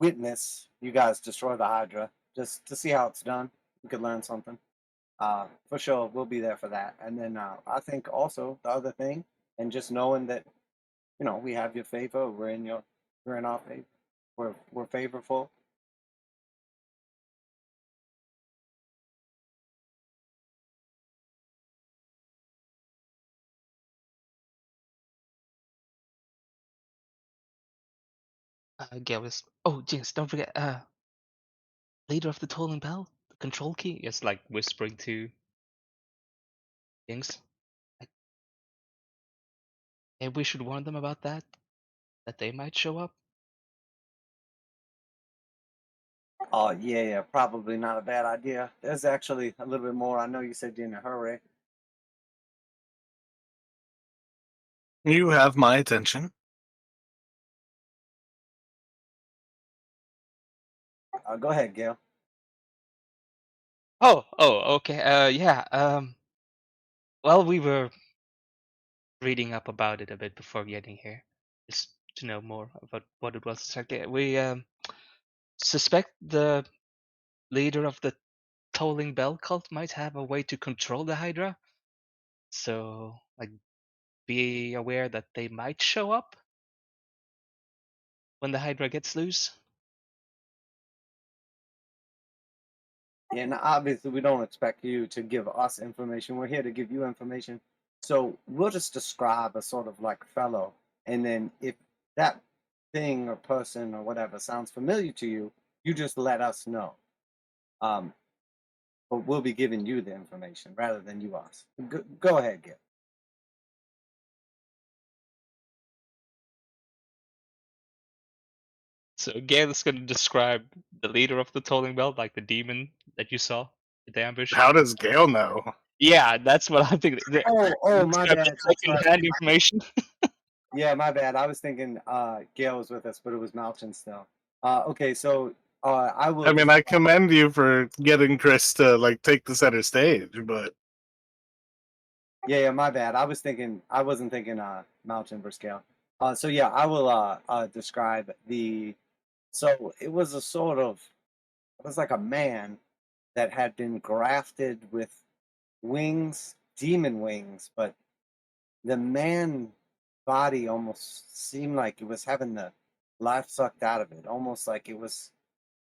witness you guys destroy the Hydra just to see how it's done. We could learn something. For sure, we'll be there for that. And then I think also the other thing, and just knowing that we have your favor, we're in our favor, we're favorable. Gale was. Oh, Jinx, don't forget. Leader of the Tolling Bell, the control key, is like whispering to Jinx. Like, maybe we should warn them about that. That they might show up. Oh yeah, probably not a bad idea. There's actually a little bit more. I know you said you're in a hurry. You have my attention. Go ahead, Gail. Oh, okay. Yeah. Well, we were reading up about it a bit before getting here, just to know more about what it was exactly. We suspect the leader of the Tolling Bell cult might have a way to control the Hydra. So, like, be aware that they might show up when the Hydra gets loose. Yeah, and obviously we don't expect you to give us information. We're here to give you information. So we'll just describe a sort of like fellow, and then if that thing or person or whatever sounds familiar to you, you just let us know. Um, but we'll be giving you the information rather than you us. Go ahead, Gil. So Gale is going to describe the leader of the Tolling Bell, like the demon that you saw in the ambush. How does Gale know? Yeah, that's what I'm thinking. Oh, my bad. That's right. Second-hand information. Yeah, my bad. I was thinking Gail was with us, but it was Malchin still. Okay, so I will. I mean, I commend you for getting Chris to like take the center stage, but Yeah, my bad. I wasn't thinking Malchin versus Gale. So yeah, I will describe the. So it was it was like a man that had been grafted with wings, demon wings, but the man body almost seemed like it was having the life sucked out of it, almost like it was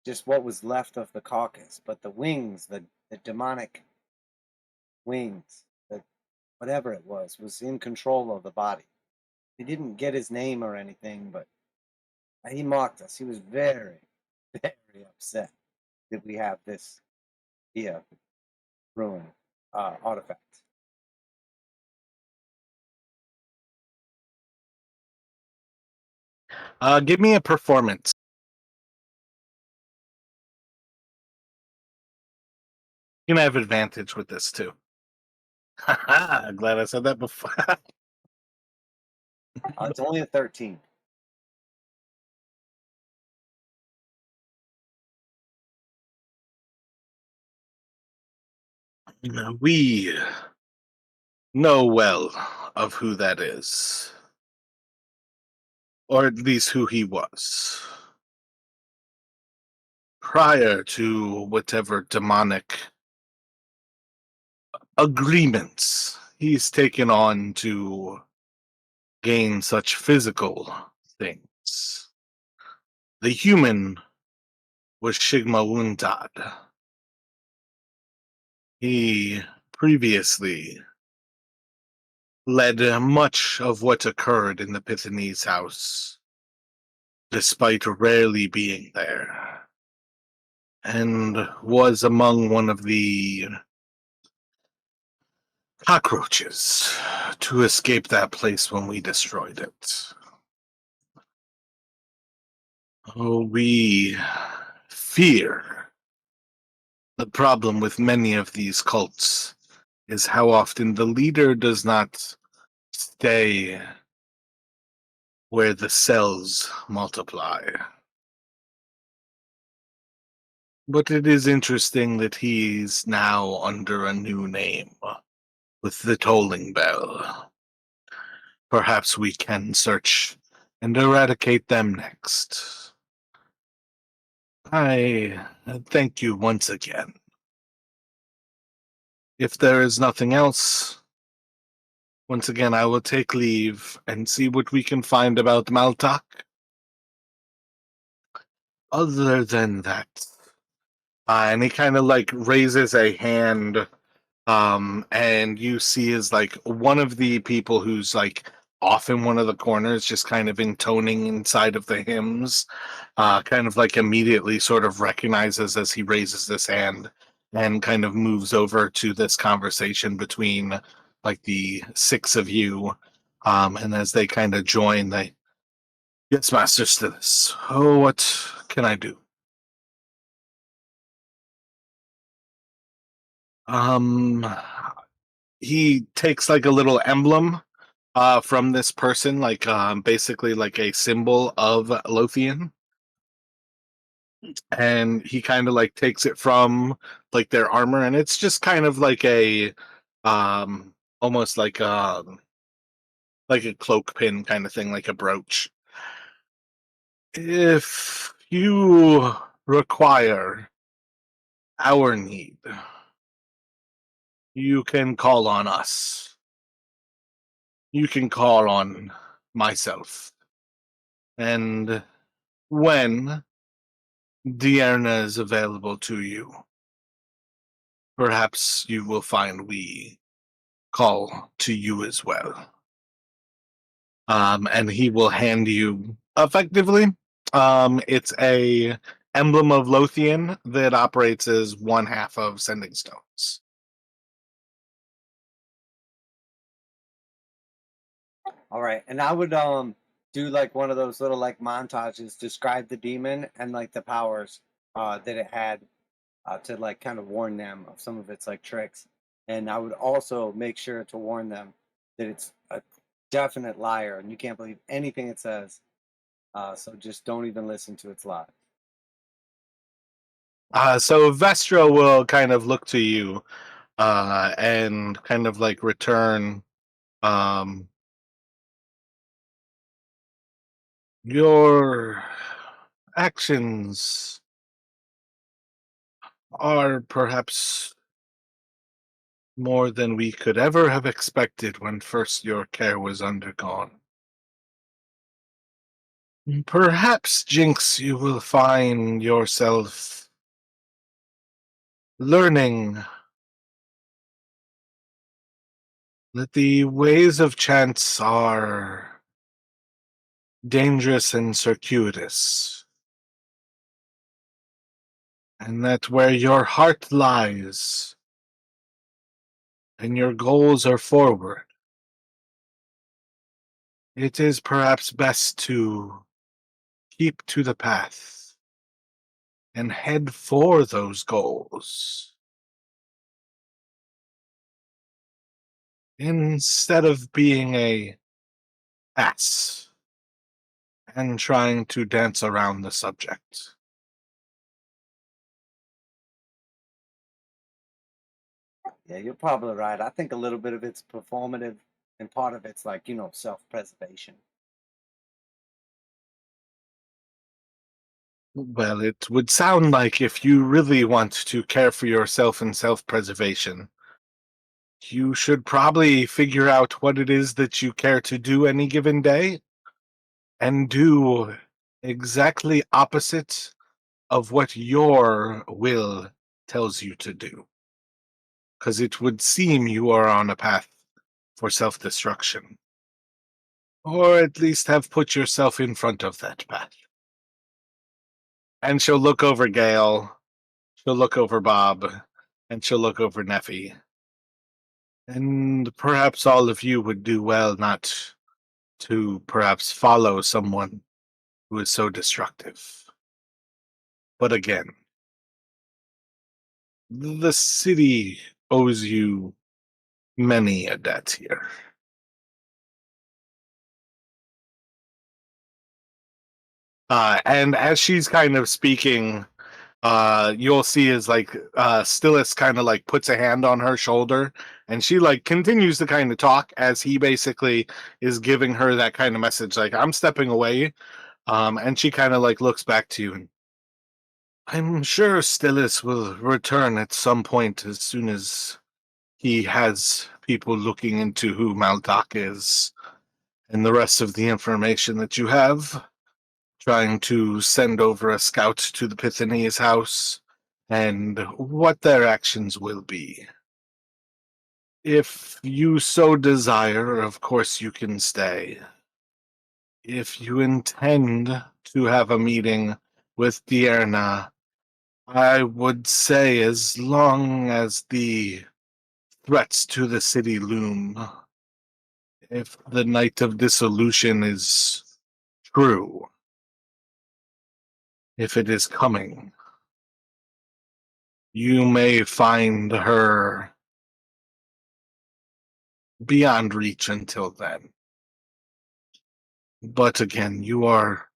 just what was left of the carcass. But the wings, the demonic wings, the whatever it was in control of the body. He didn't get his name or anything, but he mocked us. He was very, very upset that we have this ruin artifact. Give me a performance. You can have advantage with this too. Glad I said that before. It's only a 13. We know well of who that is, or at least who he was. Prior to whatever demonic agreements he's taken on to gain such physical things. The human was Shigma Wuntad. He previously led much of what occurred in the Pythonese house, despite rarely being there, and was among one of the cockroaches to escape that place when we destroyed it. Oh, we fear. The problem with many of these cults is how often the leader does not stay where the cells multiply. But it is interesting that he's now under a new name, with the tolling bell. Perhaps we can search and eradicate them next. I thank you once again. If there is nothing else, once again I will take leave and see what we can find about Maltak. Other than that, and he kind of like raises a hand, and you see is like one of the people who's like off in one of the corners, just kind of intoning inside of the hymns, kind of like immediately sort of recognizes as he raises this hand and kind of moves over to this conversation between like the six of you, and as they kind of join, they, yes, Master Stillis. Oh, what can I do? Um, he takes like a little emblem from this person, like basically like a symbol of Lothian, and he kind of like takes it from like their armor, and it's just kind of like a almost like a cloak pin kind of thing, like a brooch. If you require our need, you can call on us. You can call on myself. And when Diarna is available to you, perhaps you will find we call to you as well. And he will hand you effectively. It's a emblem of Lothian that operates as one half of Sending Stones. All right, and I would do like one of those little like montages, describe the demon and like the powers that it had to like kind of warn them of some of its like tricks. And I would also make sure to warn them that it's a definite liar and you can't believe anything it says. So just don't even listen to its lies. So Vestra will kind of look to you and kind of like return um, your actions are perhaps more than we could ever have expected when first your care was undergone. Perhaps, Jinx, you will find yourself learning that the ways of chance are dangerous and circuitous, and that where your heart lies and your goals are forward, it is perhaps best to keep to the path and head for those goals instead of being a ass and trying to dance around the subject. Yeah, you're probably right. I think a little bit of it's performative and part of it's like, self-preservation. Well, it would sound like if you really want to care for yourself and self-preservation, you should probably figure out what it is that you care to do any given day and do exactly opposite of what your will tells you to do. Because it would seem you are on a path for self-destruction. Or at least have put yourself in front of that path. And she'll look over Gale, she'll look over Bob, and she'll look over Neffy. And perhaps all of you would do well not to perhaps follow someone who is so destructive. But again, the city owes you many a debt here. And as she's kind of speaking, you'll see is like Stillis kind of like puts a hand on her shoulder, and she like continues to kind of talk as he basically is giving her that kind of message, like I'm stepping away. And she kind of like looks back to you, and I'm sure Stillis will return at some point as soon as he has people looking into who Maldak is and the rest of the information that you have, trying to send over a scout to the Pythonea's house and what their actions will be. If you so desire, of course you can stay. If you intend to have a meeting with Dierna, I would say as long as the threats to the city loom, if the night of dissolution is true, if it is coming, you may find her beyond reach until then. But again, you are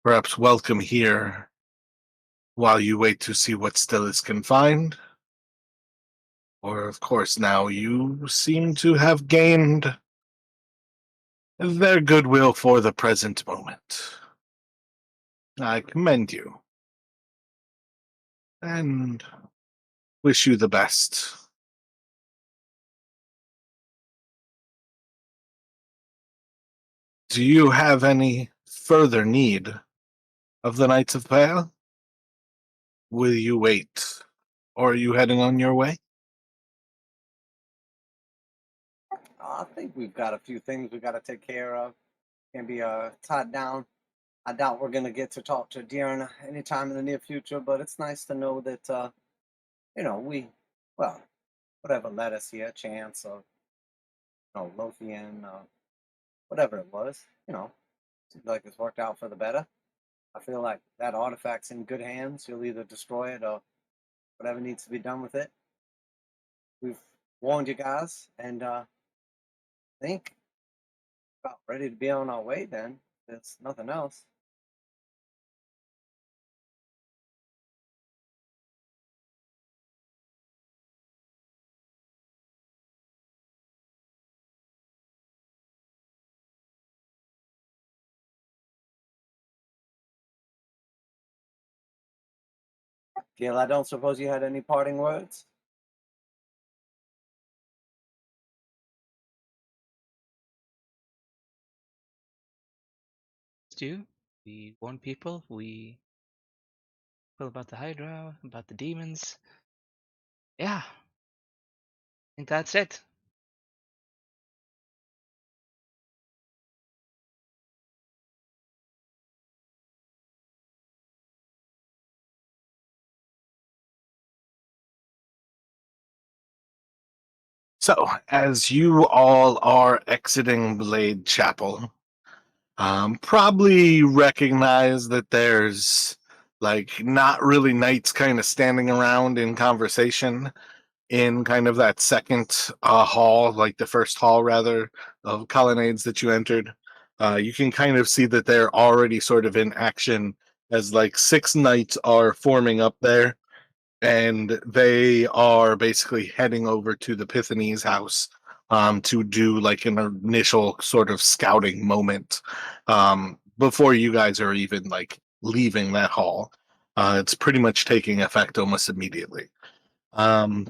perhaps welcome here while you wait to see what Stillis can find. Or, of course, now you seem to have gained their goodwill for the present moment. I commend you and wish you the best. Do you have any further need of the Knights of Pale? Will you wait, or are you heading on your way? I think we've got a few things we got to take care of. Can be tied down. I doubt we're going to get to talk to Deanna anytime in the near future, but it's nice to know that, well, whatever led us here, chance or, Lothian, whatever it was, seems like it's worked out for the better. I feel like that artifact's in good hands. You'll either destroy it or whatever needs to be done with it. We've warned you guys, and I think about ready to be on our way then. There's nothing else. Gail, I don't suppose you had any parting words? Stu? We warn people. We tell about the Hydra, about the demons. Yeah, I think that's it. So, as you all are exiting Blade Chapel, probably recognize that there's like not really knights kind of standing around in conversation in kind of that second hall, like the first hall rather, of colonnades that you entered. You can kind of see that they're already sort of in action as like six knights are forming up there, and they are basically heading over to the Pythones house to do like an initial sort of scouting moment before you guys are even like leaving that hall. It's pretty much taking effect almost immediately. Um,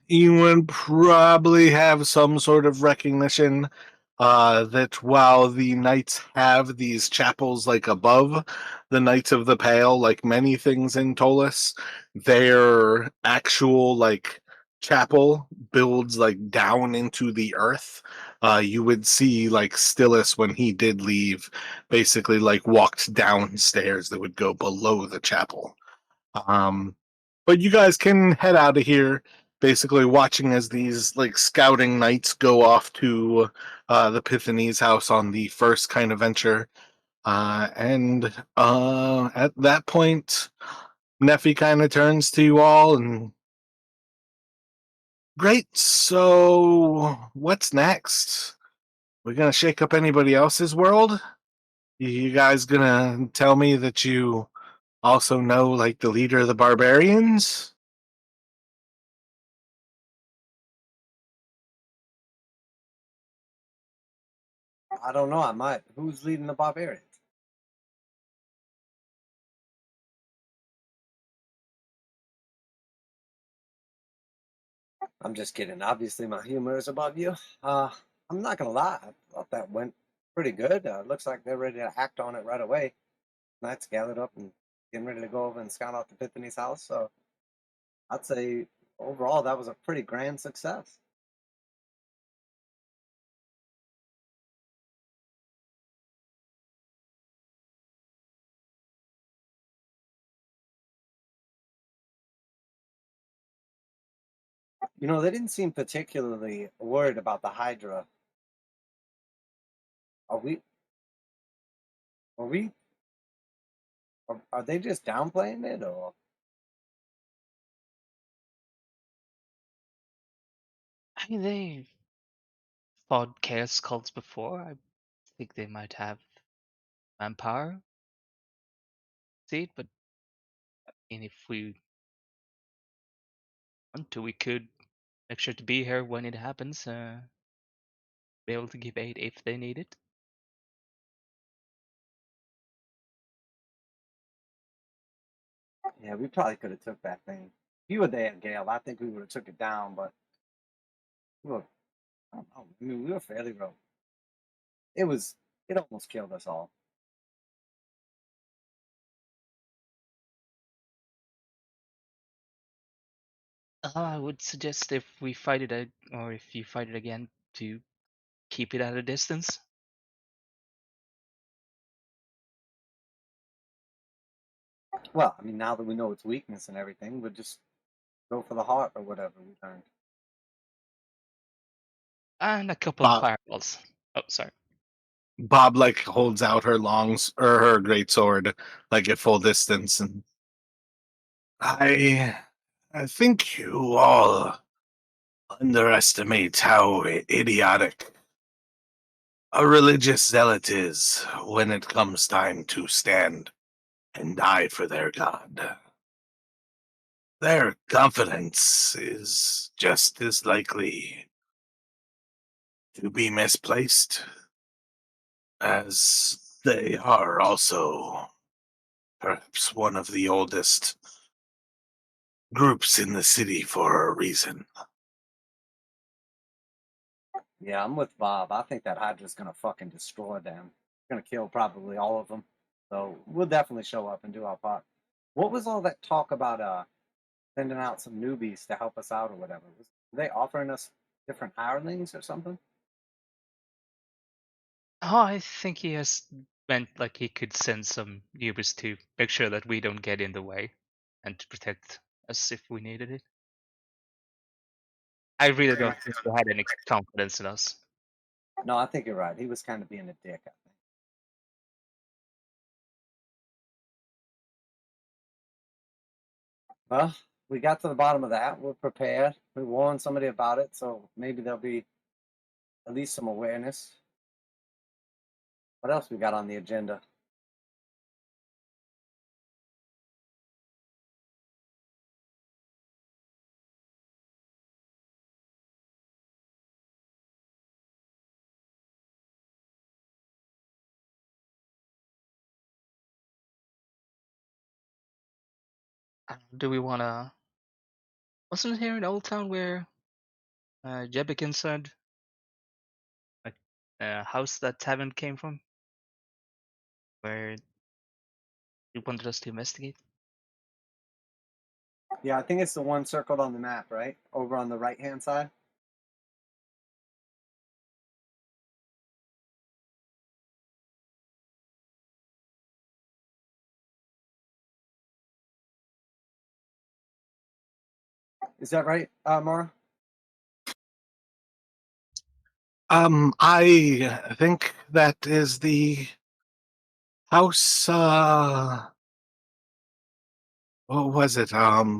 you would probably have some sort of recognition that while the knights have these chapels like above the Knights of the Pale, like many things in Ptolus, their actual like chapel builds like down into the earth. You would see like Stillus when he did leave, basically like walked downstairs that would go below the chapel. Um, but you guys can head out of here, basically watching as these like scouting knights go off to the Pythones house on the first kind of venture. And at that point, Neffy kind of turns to you all and great. So what's next? We're gonna shake up anybody else's world? You guys gonna tell me that you also know like the leader of the barbarians? I don't know. I might. Who's leading the barbarians? I'm just kidding. Obviously, my humor is above you. Uh, I'm not gonna lie. I thought that went pretty good. Looks like they're ready to act on it right away. Knights gathered up and getting ready to go over and scout out the Tiffany's house. So I'd say overall that was a pretty grand success. You know, they didn't seem particularly worried about the Hydra. Are we? Are we? Are they just downplaying it, or? I mean, they fought chaos cults before. I think they might have manpower, see it, but and if we want to, we could make sure to be here when it happens. Be able to give aid if they need it. Yeah, we probably could have took that thing. If you were there, Gail, I think we would have took it down, but we were, I don't know, we were fairly rogue. It was, it almost killed us all. I would suggest if we fight it, or if you fight it again, to keep it at a distance. Well, I mean, now that we know its weakness and everything, we'll just go for the heart or whatever we learned. And a couple of Bob, fireballs. Oh, sorry. Bob like holds out her longs or her great sword like at full distance, and I think you all underestimate how idiotic a religious zealot is when it comes time to stand and die for their god. Their confidence is just as likely to be misplaced as they are also perhaps one of the oldest groups in the city for a reason. Yeah, I'm with Bob. I think that Hydra's gonna fucking destroy them. Gonna kill probably all of them. So we'll definitely show up and do our part. What was all that talk about sending out some newbies to help us out or whatever? Were they offering us different hirelings or something? Oh, I think he has meant like he could send some newbies to make sure that we don't get in the way and to protect us if we needed it. I really don't think he had any confidence in us. No, I think you're right. He was kind of being a dick, I think. Well, we got to the bottom of that. We're prepared. We warned somebody about it, so maybe there'll be at least some awareness. What else we got on the agenda? Do we want to? Wasn't it here in Old Town where Jebikin said like house that tavern came from, where he wanted us to investigate? Yeah, I think it's the one circled on the map, right? Over on the right-hand side. Is that right, Mara? I think that is the house. What was it? I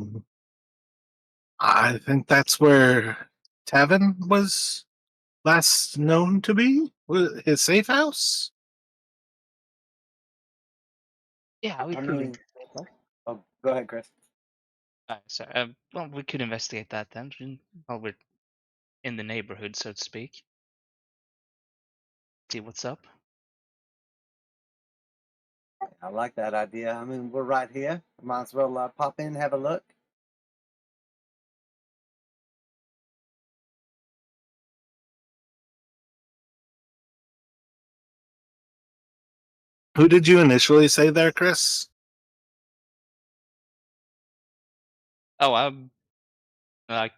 think that's where Tevin was last known to be. His safe house. Yeah, we I could. mean, oh, go ahead, Chris. Sorry. Well, we could investigate that then, while we're in the neighborhood, so to speak. See what's up. I like that idea. I mean, we're right here. Might as well pop in, have a look. Who did you initially say there, Chris? Oh,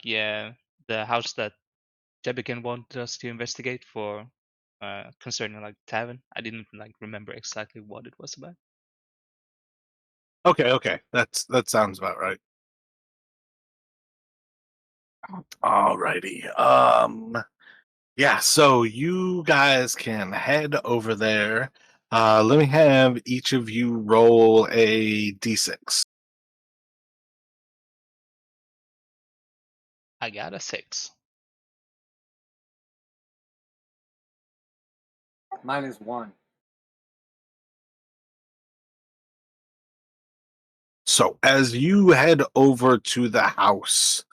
yeah, the house that Jebikin wanted us to investigate for concerning like tavern. I didn't like remember exactly what it was about. Okay, that sounds about right. Alrighty. Yeah, so you guys can head over there. Let me have each of you roll a d6. I got a 6. Mine is 1. So as you head over to the house,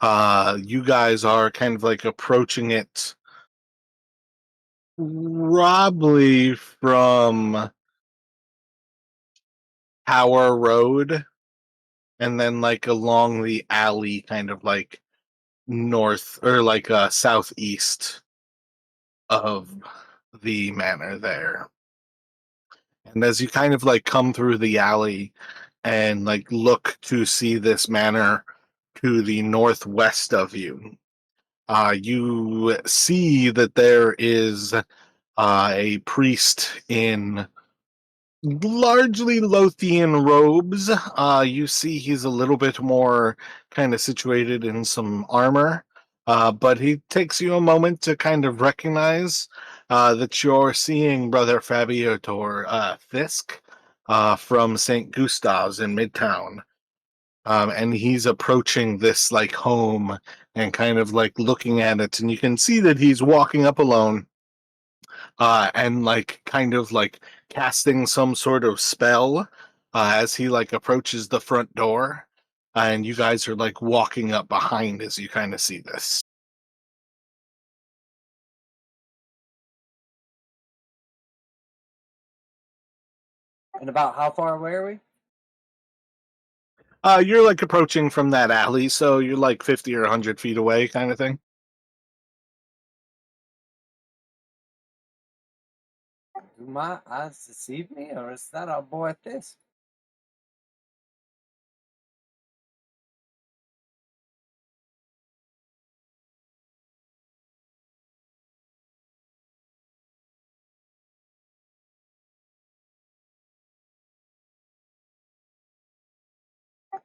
you guys are kind of like approaching it probably from Tower Road and then like along the alley, kind of like north or like southeast of the manor there. And as you kind of like come through the alley and like look to see this manor to the northwest of you, you see that there is a priest in largely Lothian robes. You see he's a little bit more kind of situated in some armor, but he takes you a moment to kind of recognize that you're seeing Brother Fabiator Fisk from St. Gustav's in Midtown. And he's approaching this like home and kind of like looking at it, and you can see that he's walking up alone and like kind of like casting some sort of spell as he like approaches the front door, and you guys are like walking up behind as you kind of see this. And about how far away are we? You're like approaching from that alley, so you're like 50 or 100 feet away, kind of thing. Do my eyes deceive me, or is that our boy this?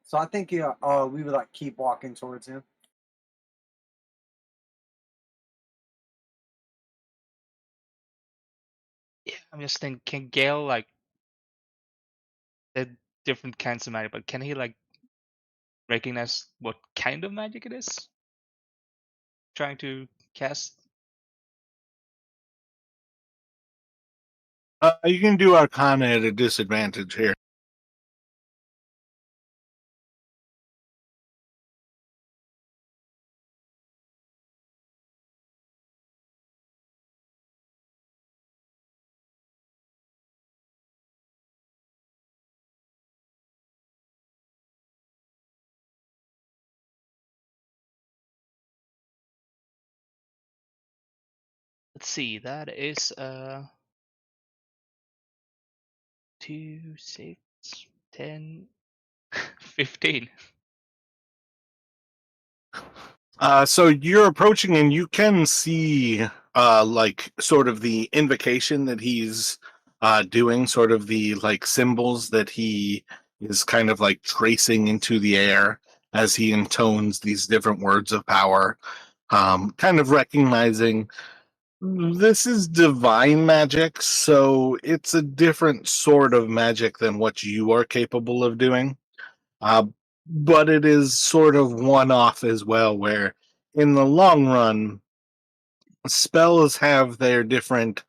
So I think we would like keep walking towards him. Yeah, I'm just thinking, can Gale like the different kinds of magic, but can he like recognize what kind of magic it is trying to cast? You can do Arcana at a disadvantage here. Let's see, that is 2, 6, 10, 15. So you're approaching and you can see like sort of the invocation that he's doing, sort of the like symbols that he is kind of like tracing into the air as he intones these different words of power. Kind of recognizing this is divine magic, so it's a different sort of magic than what you are capable of doing. Uh, but it is sort of one off as well, where in the long run, spells have their different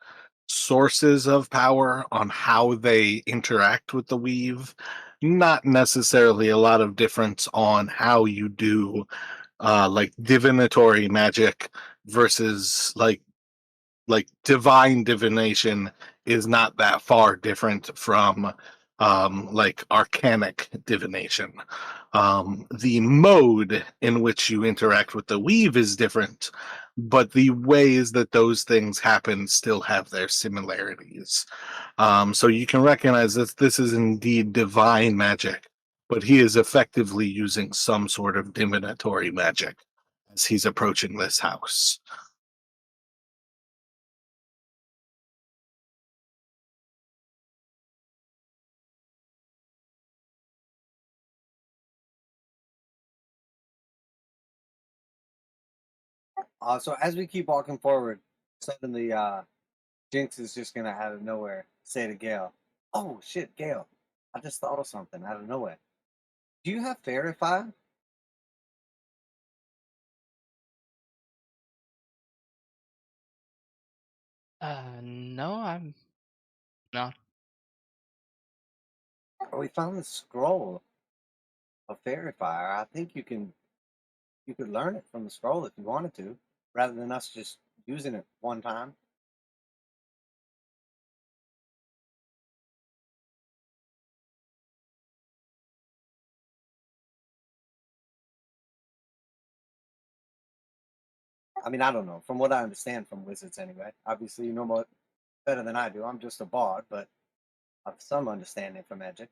sources of power on how they interact with the weave. Not necessarily a lot of difference on how you do like divinatory magic versus like divine divination is not that far different from like arcanic divination. The mode in which you interact with the weave is different, but the ways that those things happen still have their similarities. So you can recognize that this is indeed divine magic, but he is effectively using some sort of divinatory magic as he's approaching this house. So as we keep walking forward, suddenly Jinx is just gonna out of nowhere say to Gale, "Oh shit, Gale! I just thought of something out of nowhere. Do you have fairy fire? No, I'm not. We found this scroll of fairy fire. I think you could learn it from the scroll if you wanted to, rather than us just using it one time." I mean, I don't know. From what I understand from wizards, anyway. Obviously, you know more better than I do. I'm just a bard, but I have some understanding for magic.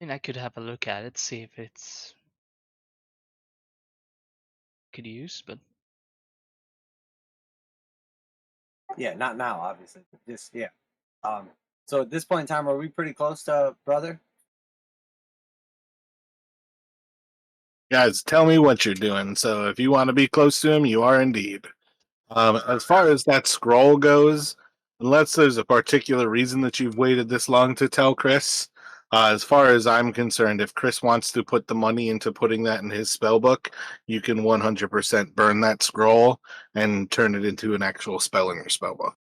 I mean, I could have a look at it, see if it's could use, but Yeah, not now, obviously. But just yeah. Um. So at this point in time, are we pretty close to brother? Guys, tell me what you're doing. So if you want to be close to him, you are indeed. As far as that scroll goes, unless there's a particular reason that you've waited this long to tell Chris, as far as I'm concerned, if Chris wants to put the money into putting that in his spell book, you can 100% burn that scroll and turn it into an actual spell in your spell book.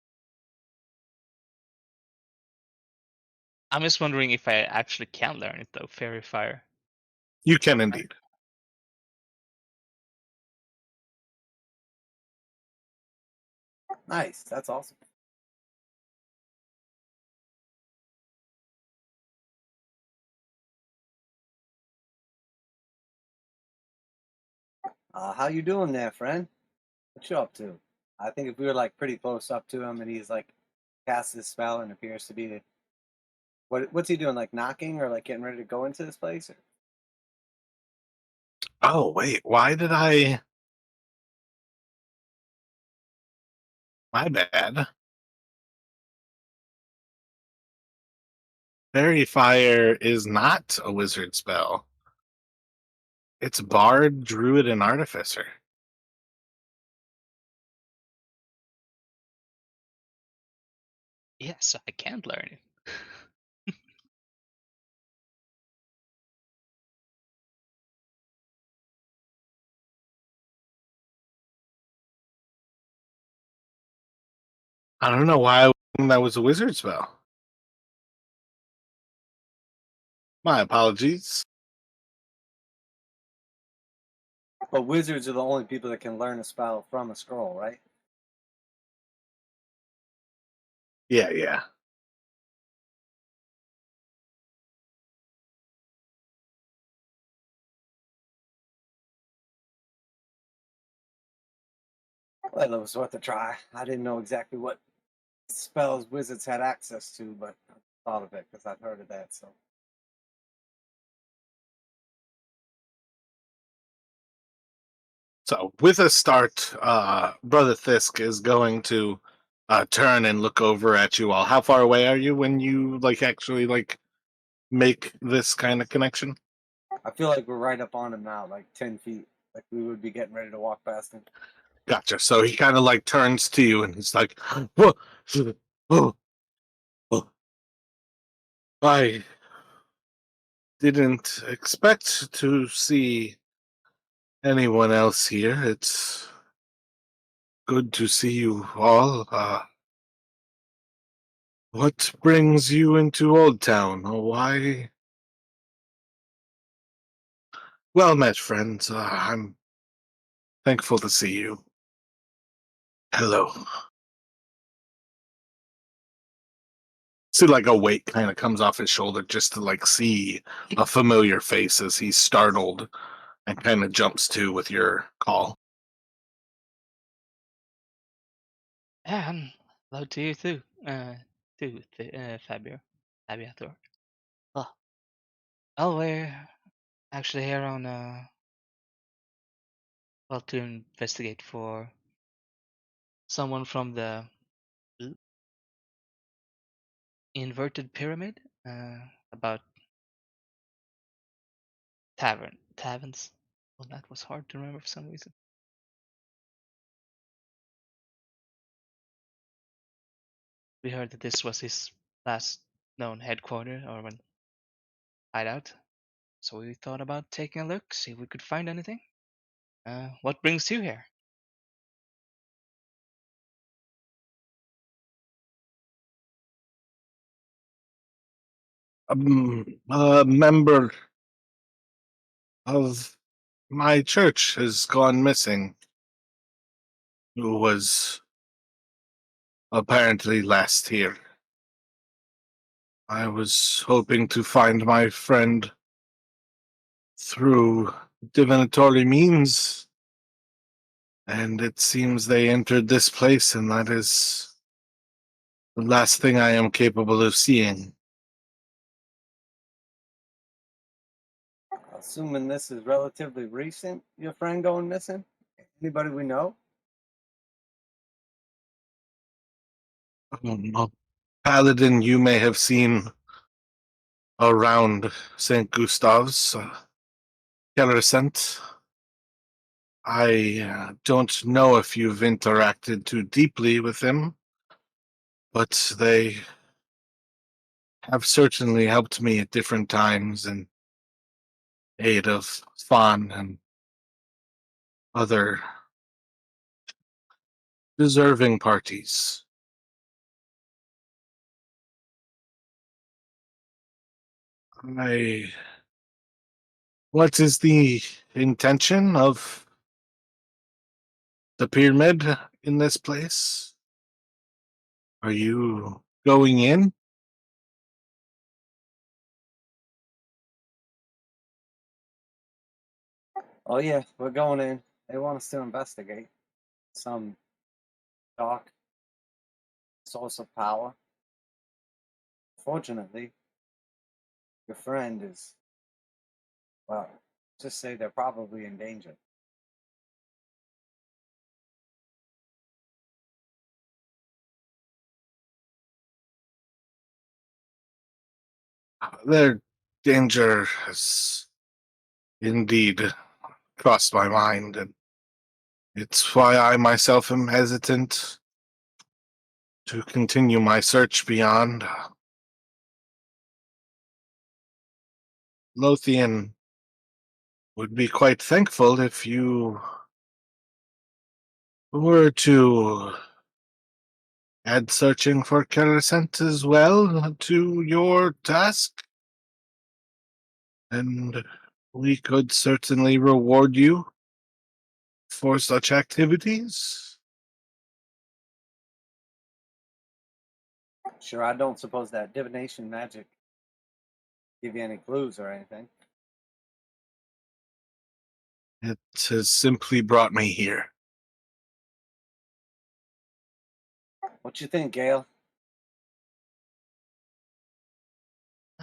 I'm just wondering if I actually can learn it though, Fairy Fire. You can indeed. Nice. That's awesome. How you doing there, friend? What you up to? I think if we were like pretty close up to him and he's like cast this spell and appears to be what's he doing? Like knocking or like getting ready to go into this place? Or- Oh, wait, why did I? My bad. Fairy Fire is not a wizard spell. It's Bard, Druid, and Artificer. Yes, I can't learn it. I don't know why I would think that was a wizard spell. My apologies. But wizards are the only people that can learn a spell from a scroll, right? Yeah. Well, it was worth a try. I didn't know exactly what spells wizards had access to, but I thought of it because I'd heard of that. So So with a start, Brother Thisk is going to turn and look over at you all. How far away are you when you like actually like make this kind of connection? I feel like we're right up on him now, like 10 feet. Like we would be getting ready to walk past him. Gotcha. So he kind of like turns to you and he's like, "What? Oh, oh, I didn't expect to see anyone else here. It's good to see you all. What brings you into Old Town? Why? Well met, friends. I'm thankful to see you. Hello." See, like a weight kind of comes off his shoulder just to like see a familiar face as he's startled and kind of jumps to with your call. And hello to you too. Fabio. Fabiator. Oh, well, we're actually here on well, to investigate for someone from the l- inverted pyramid. About taverns. Well, that was hard to remember for some reason. We heard that this was his last known headquarters or when hideout. So we thought about taking a look, see if we could find anything. What brings you here? A member of my church has gone missing, who was apparently last here. I was hoping to find my friend through divinatory means, and it seems they entered this place, and that is the last thing I am capable of seeing. Assuming this is relatively recent, your friend going missing? Anybody we know? A paladin you may have seen around St. Gustav's, Kellersent. I don't know if you've interacted too deeply with him, but they have certainly helped me at different times in aid of Fawn and other deserving parties. I. What is the intention of the pyramid in this place? Are you going in? Oh yeah, we're going in. They want us to investigate some dark source of power. Fortunately, your friend is, well, just say they're probably in danger. Their danger has indeed crossed my mind, and it's why I myself am hesitant to continue my search beyond. Lothian would be quite thankful if you were to add searching for Kerosent as well to your task, and we could certainly reward you for such activities. Sure, I don't suppose that divination magic give you any clues or anything. It has simply brought me here. What you think, Gale?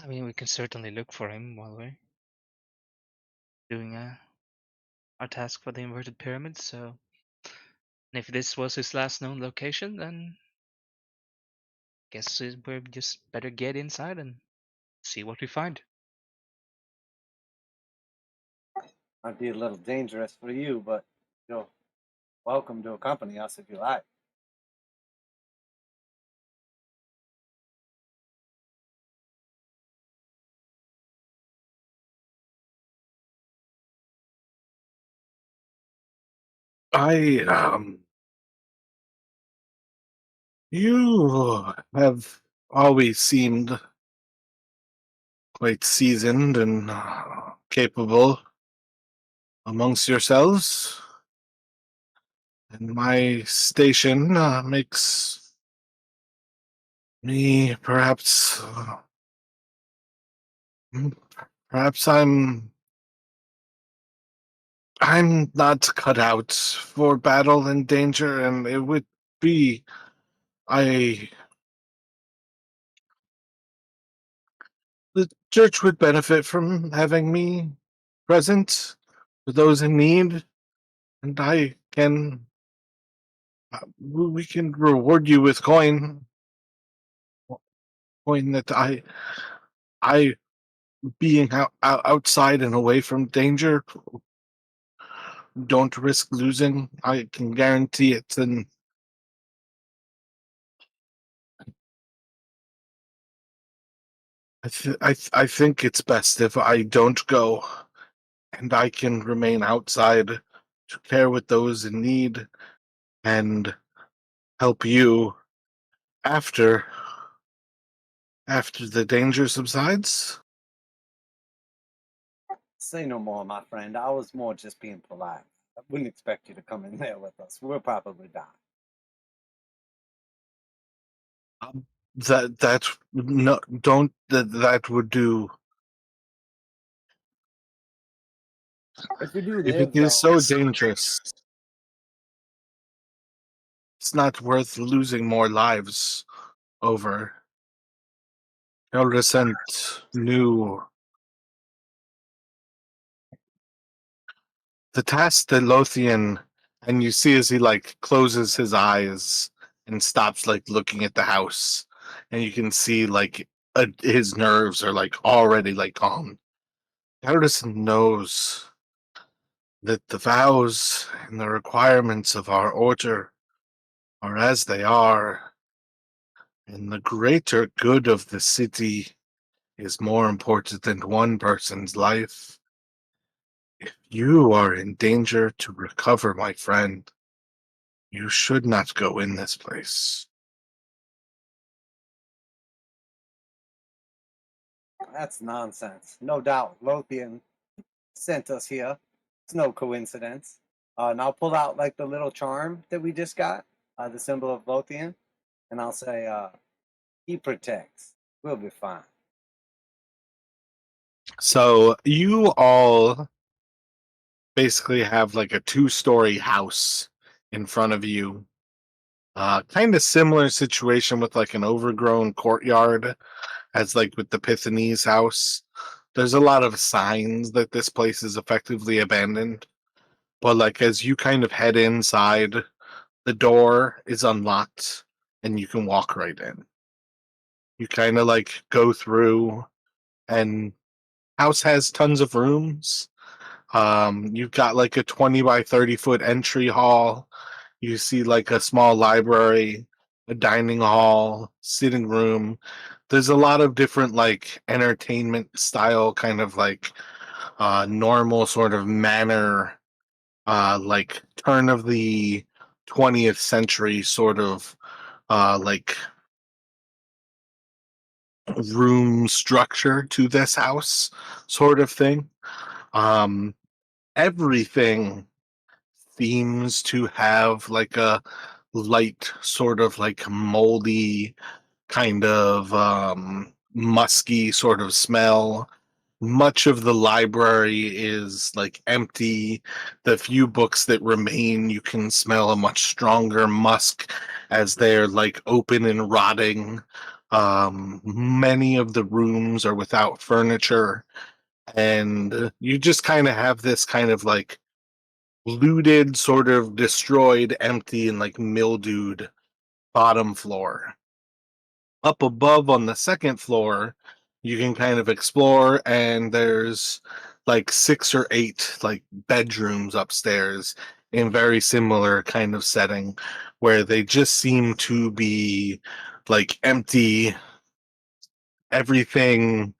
I mean, we can certainly look for him while we're doing our task for the inverted pyramid. So, and if this was his last known location, then guess we're just better get inside and see what we find. Might be a little dangerous for you, but you're welcome to accompany us if you like. I you have always seemed quite seasoned and capable amongst yourselves, and my station makes me mm, perhaps I'm not cut out for battle and danger, and it would be I the church would benefit from having me present for those in need, and we can reward you with coin that I being outside and away from danger don't risk losing. I can guarantee it, and I think it's best if I don't go, and I can remain outside to care with those in need and help you after the danger subsides. Say no more, my friend. I was more just being polite. I wouldn't expect you to come in there with us. We'll probably die. That no don't that would do. If we do If it live, is though, so dangerous, it's not worth losing more lives over. Elrescent knew the task that Lothian, and you see as he like closes his eyes and stops like looking at the house, and you can see like his nerves are like already like calm. Elrescent knows that the vows and the requirements of our order are as they are, and the greater good of the city is more important than one person's life. If you are in danger to recover, my friend, you should not go in this place. that's nonsense. No doubt, Lothian sent us here. It's no coincidence. And I'll pull out like the little charm that we just got, the symbol of Lothian, and I'll say, he protects. We'll be fine. So you all basically have like a two-story house in front of you. Kind of similar situation with like an overgrown courtyard as like with the Pythonese house. There's a lot of signs that this place is effectively abandoned. But like as you kind of head inside, the door is unlocked and you can walk right in. You kind of like go through, and house has tons of rooms. You've got like a 20 by 30-foot entry hall. You see like a small library, a dining hall, sitting room. There's a lot of different like entertainment style kind of like normal sort of manor, like turn of the 20th century sort of like room structure to this house sort of thing. Um, Everything seems to have like a light sort of like moldy kind of musky sort of smell. Much of the library is like empty. The few books that remain, you can smell a much stronger musk as they're like open and rotting. Many of the rooms are without furniture, and you just kind of have this kind of like looted, sort of destroyed, empty, and like mildewed bottom floor. Up above on the second floor, you can kind of explore, and there's like 6 or 8 like bedrooms upstairs in very similar kind of setting where they just seem to be like empty. Everything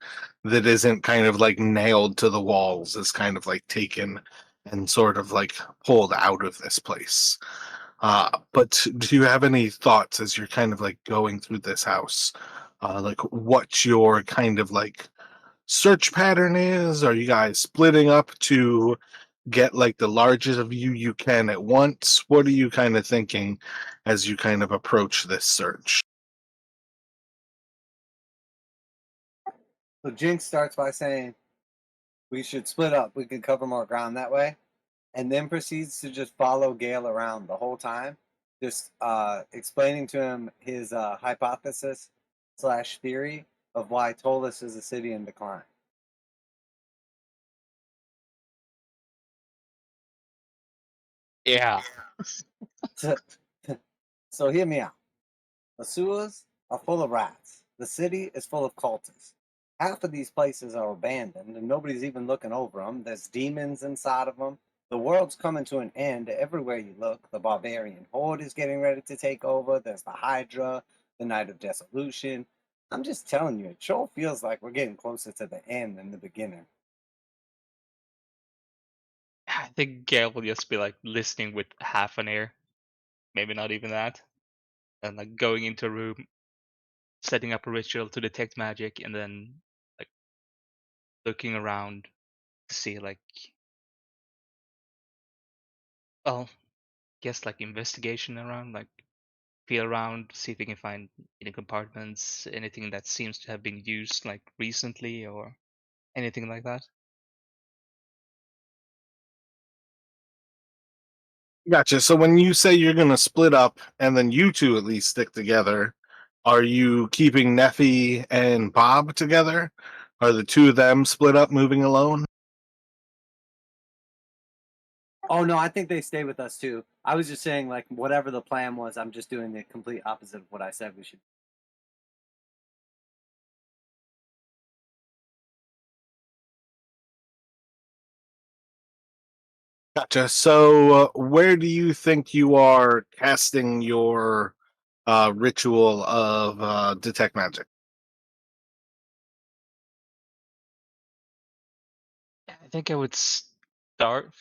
that isn't kind of like nailed to the walls is kind of like taken and sort of like pulled out of this place. But do you have any thoughts as you're kind of like going through this house? Like what your kind of like search pattern is? Are you guys splitting up to get like the largest of you can at once? What are you kind of thinking as you kind of approach this search? So Jinx starts by saying, we should split up. We can cover more ground that way. And then proceeds to just follow Gale around the whole time, just explaining to him his hypothesis slash theory of why Ptolus is a city in decline. Yeah. So, so hear me out. The sewers are full of rats. The city is full of cultists. Half of these places are abandoned and nobody's even looking over them. There's demons inside of them. The world's coming to an end everywhere you look. The barbarian horde is getting ready to take over. There's the Hydra, the Night of Dissolution. I'm just telling you, it sure feels like we're getting closer to the end than the beginning. I think Gale will just be like listening with half an ear, maybe not even that, and like going into a room, setting up a ritual to detect magic, and then like looking around to see like, well, guess like investigation around, like feel around, see if we can find any compartments, anything that seems to have been used like recently or anything like that. Gotcha. So when you say you're going to split up and then you two at least stick together, are you keeping Neffy and Bob together? Are the two of them split up, moving alone? Oh no, I think they stay with us too. I was just saying, like, whatever the plan was, I'm just doing the complete opposite of what I said we should. Gotcha. So where do you think you are casting your ritual of detect magic? I think I would start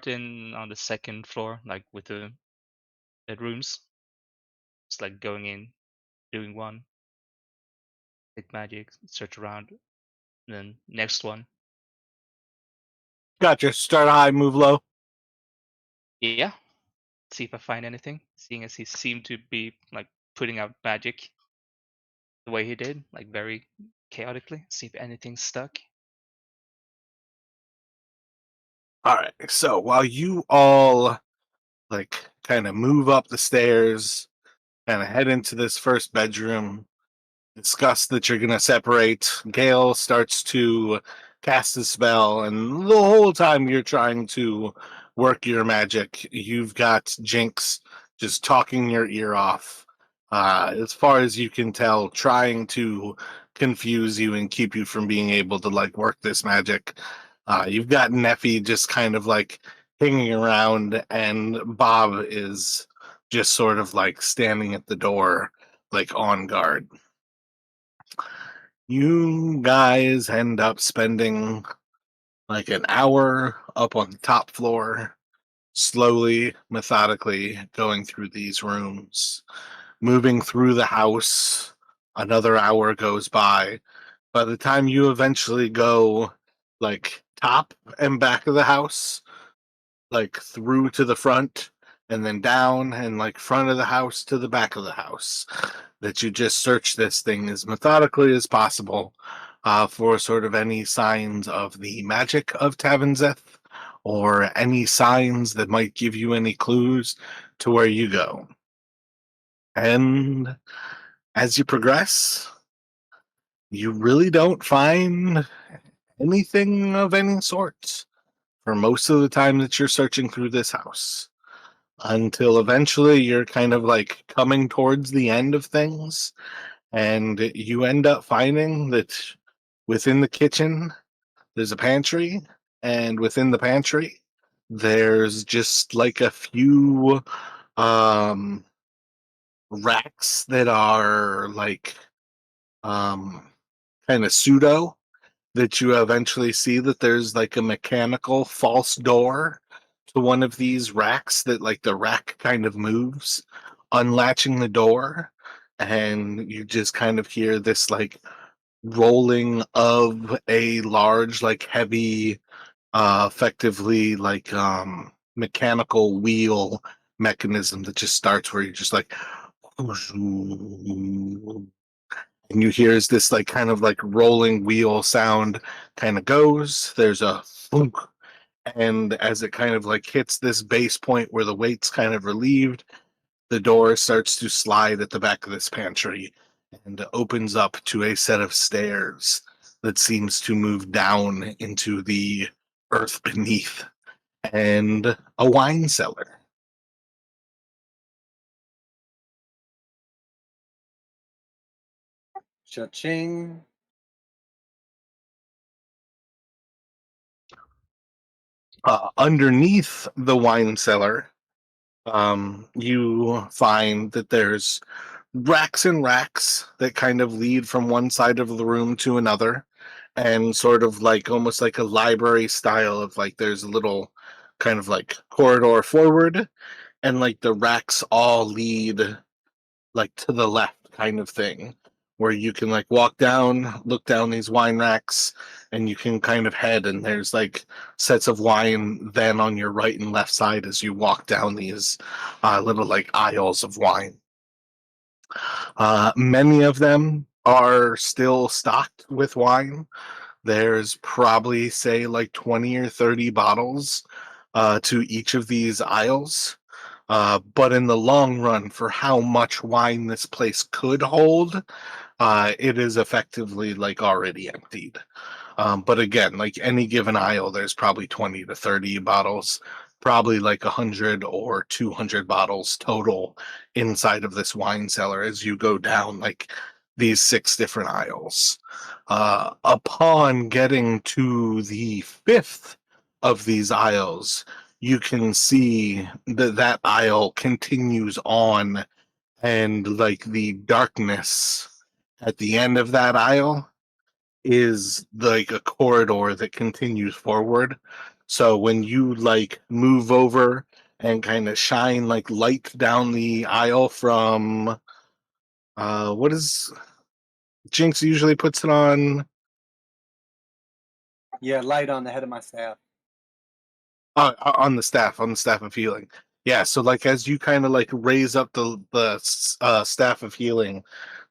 in on the second floor, like with the bedrooms. It's like going in, doing one, take magic, search around, and then next one. Gotcha. Start high, move low. Yeah, see if I find anything. Seeing as he seemed to be like putting out magic the way he did, like very chaotically. See if anything stuck. All right. So while you all like kind of move up the stairs, kind of head into this first bedroom, discuss that you're going to separate, Gale starts to cast a spell, and the whole time you're trying to work your magic, you've got Jinx just talking your ear off. As far as you can tell, trying to confuse you and keep you from being able to like work this magic. You've got Neffy just kind of like hanging around, and Bob is just sort of like standing at the door, like on guard. You guys end up spending like an hour up on the top floor, slowly, methodically going through these rooms, moving through the house. Another hour goes by. By the time you eventually go like top and back of the house, like through to the front and then down and like front of the house to the back of the house, that you just search this thing as methodically as possible for sort of any signs of the magic of Tavanzeth or any signs that might give you any clues to where you go. And as you progress, you really don't find anything of any sort for most of the time that you're searching through this house, until eventually you're kind of like coming towards the end of things, and you end up finding that within the kitchen there's a pantry, and within the pantry there's just like a few um racks that are like um kind of pseudo, that you eventually see that there's like a mechanical false door to one of these racks, that like the rack kind of moves, unlatching the door, and you just kind of hear this like rolling of a large like heavy effectively like mechanical wheel mechanism that just starts, where you're just like and you hear as this like kind of like rolling wheel sound kind of goes, there's a thunk, and as it kind of like hits this base point where the weight's kind of relieved, the door starts to slide at the back of this pantry and opens up to a set of stairs that seems to move down into the earth beneath, and a wine cellar. Cha-ching. Underneath the wine cellar, you find that there's racks and racks that kind of lead from one side of the room to another, and sort of like almost like a library style of like there's a little kind of like corridor forward, and like the racks all lead like to the left kind of thing, where you can like walk down, look down these wine racks, and you can kind of head, and there's like sets of wine then on your right and left side as you walk down these little like aisles of wine. Many of them are still stocked with wine. There's probably say like 20 or 30 bottles to each of these aisles. But in the long run, for how much wine this place could hold, it is effectively like already emptied. But again, like any given aisle, there's probably 20 to 30 bottles, probably like 100 or 200 bottles total inside of this wine cellar as you go down like these 6 different aisles. Upon getting to the fifth of these aisles, you can see that that aisle continues on, and like the darkness at the end of that aisle is like a corridor that continues forward. So when you like move over and kind of shine like light down the aisle from what is Jinx usually puts it on Yeah, light on the head of my staff. on the staff of healing. Yeah, so like as you kind of like raise up the staff of healing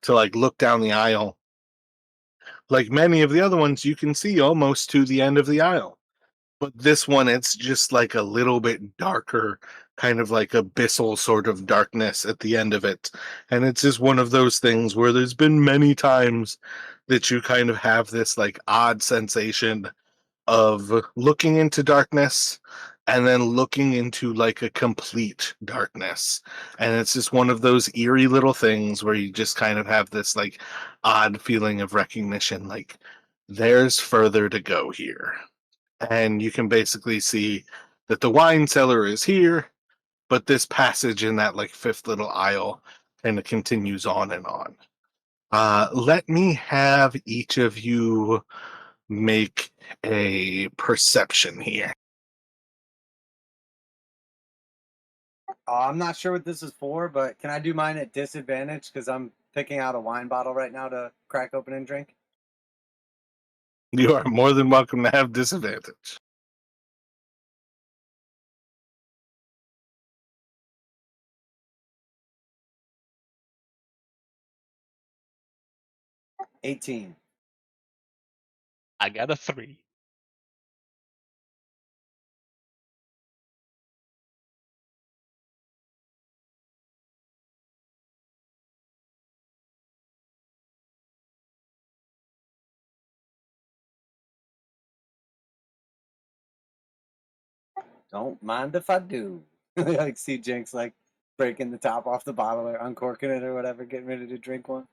to like look down the aisle, like many of the other ones, you can see almost to the end of the aisle. But this one, it's just like a little bit darker, kind of like abyssal sort of darkness at the end of it. And it's just one of those things where there's been many times that you kind of have this like odd sensation of looking into darkness and then looking into like a complete darkness. And it's just one of those eerie little things where you just kind of have this like odd feeling of recognition, like there's further to go here. And you can basically see that the wine cellar is here, but this passage in that like fifth little aisle kind of continues on and on. Let me have each of you make a perception here. I'm not sure what this is for, but can I do mine at disadvantage because I'm picking out a wine bottle right now to crack open and drink? You are more than welcome to have disadvantage. $18. I got a 3. Don't mind if I do. Like see Jinx like breaking the top off the bottle or uncorking it or whatever, getting ready to drink one.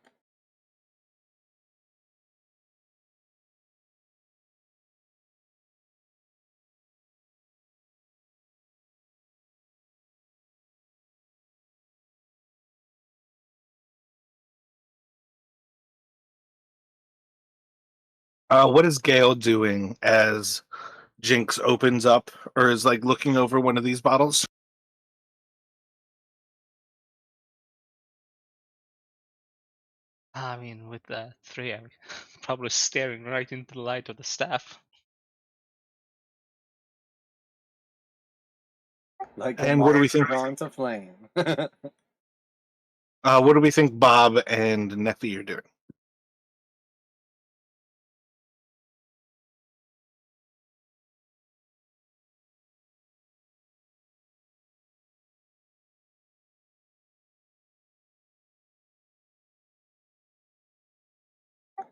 What is Gale doing as Jinx opens up or is like looking over one of these bottles? I mean, with the 3, I'm probably staring right into the light of the staff. Like a And what do we moth think? drawn to flame. What do we think Bob and Neffy are doing?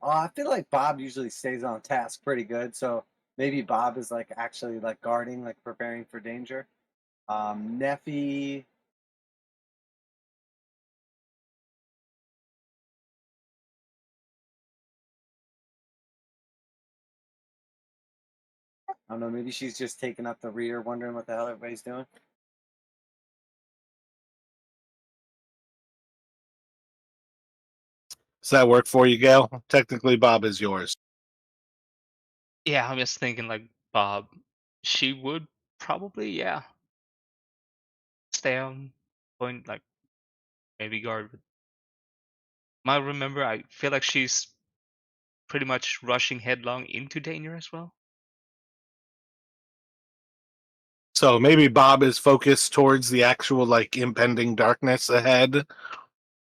I feel like Bob usually stays on task pretty good, so maybe Bob is like actually like guarding, like preparing for danger. Neffy, I don't know, maybe she's just taking up the rear, wondering what the hell everybody's doing. Does that work for you, Gale? Technically, Bob is yours. Yeah, I'm just thinking like Bob. She would probably, yeah, stay on point, like maybe guard. I remember, I feel like she's pretty much rushing headlong into danger as well. So maybe Bob is focused towards the actual like impending darkness ahead.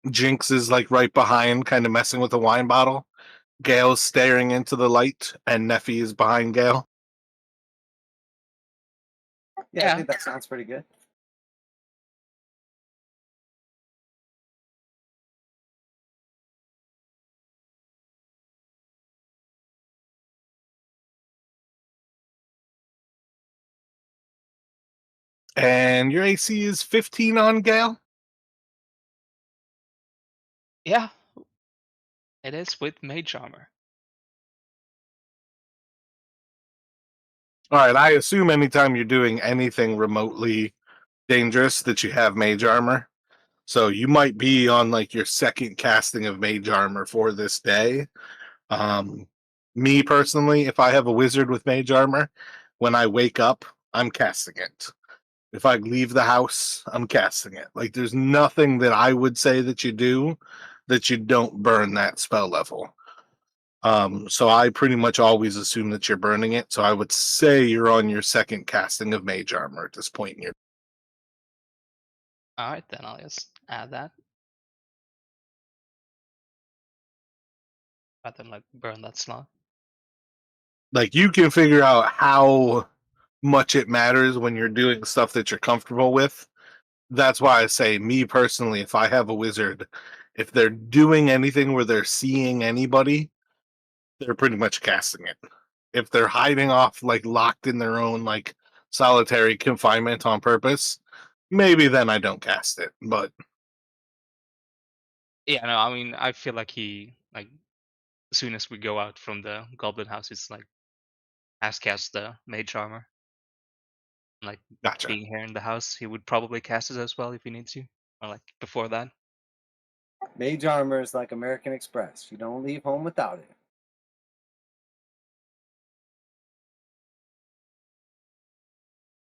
Jinx is like right behind, kind of messing with the wine bottle. Gale's staring into the light, and Neffy is behind Gale. Yeah, I Yeah. think that sounds pretty good. And your AC is 15 on Gale? Yeah, it is with mage armor. All right, I assume anytime you're doing anything remotely dangerous that you have mage armor. So you might be on like your second casting of mage armor for this day. Um, Me personally, if I have a wizard with mage armor, when I wake up, I'm casting it. If I leave the house, I'm casting it. Like there's nothing that I would say that you do that you don't burn that spell level. So I pretty much always assume that you're burning it. So I would say you're on your second casting of mage armor at this point in your. All right, then I'll just add that rather than like burn that slot. Like you can figure out how much it matters when you're doing stuff that you're comfortable with. That's why I say, me personally, if I have a wizard, if they're doing anything where they're seeing anybody, they're pretty much casting it. If they're hiding off, like locked in their own like solitary confinement on purpose, maybe then I don't cast it. But Yeah, no, I mean, I feel like he like as soon as we go out from the Goblin House, it's like has cast the Mage Armor. Like gotcha. being here in the house, he would probably cast it as well if he needs to, or like before that. Mage armor is like American Express. You don't leave home without it.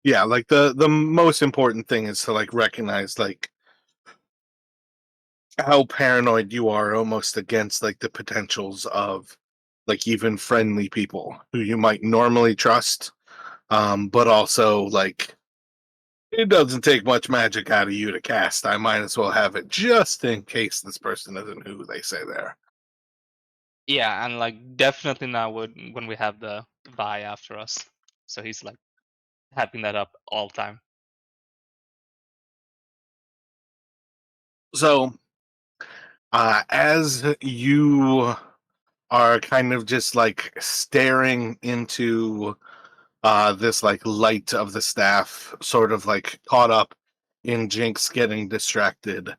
Yeah, like the most important thing is to like recognize like how paranoid you are almost against like the potentials of like even friendly people who you might normally trust, but also like it doesn't take much magic out of you to cast. I might as well have it just in case this person isn't who they say they are. Yeah, and like definitely now when we have the Vi after us, so he's like having that up all time. So as you are kind of just like staring into this like light of the staff, sort of like caught up in Jinx getting distracted,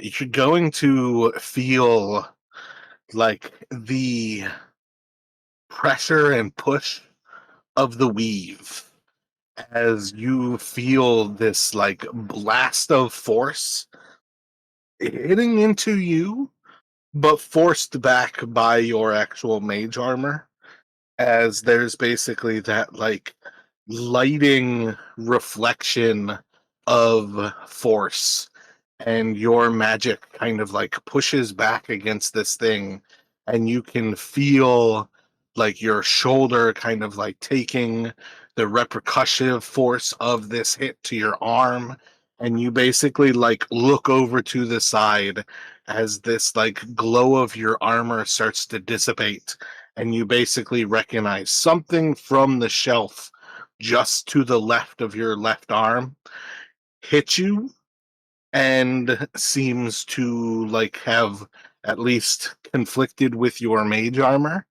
you're going to feel like the pressure and push of the weave as you feel this like blast of force hitting into you, but forced back by your actual mage armor, as there's basically that like lighting reflection of force, and your magic kind of like pushes back against this thing, and you can feel like your shoulder kind of like taking the repercussion force of this hit to your arm, and you basically like look over to the side as this like glow of your armor starts to dissipate, and you basically recognize something from the shelf just to the left of your left arm hit you, and seems to like have at least conflicted with your mage armor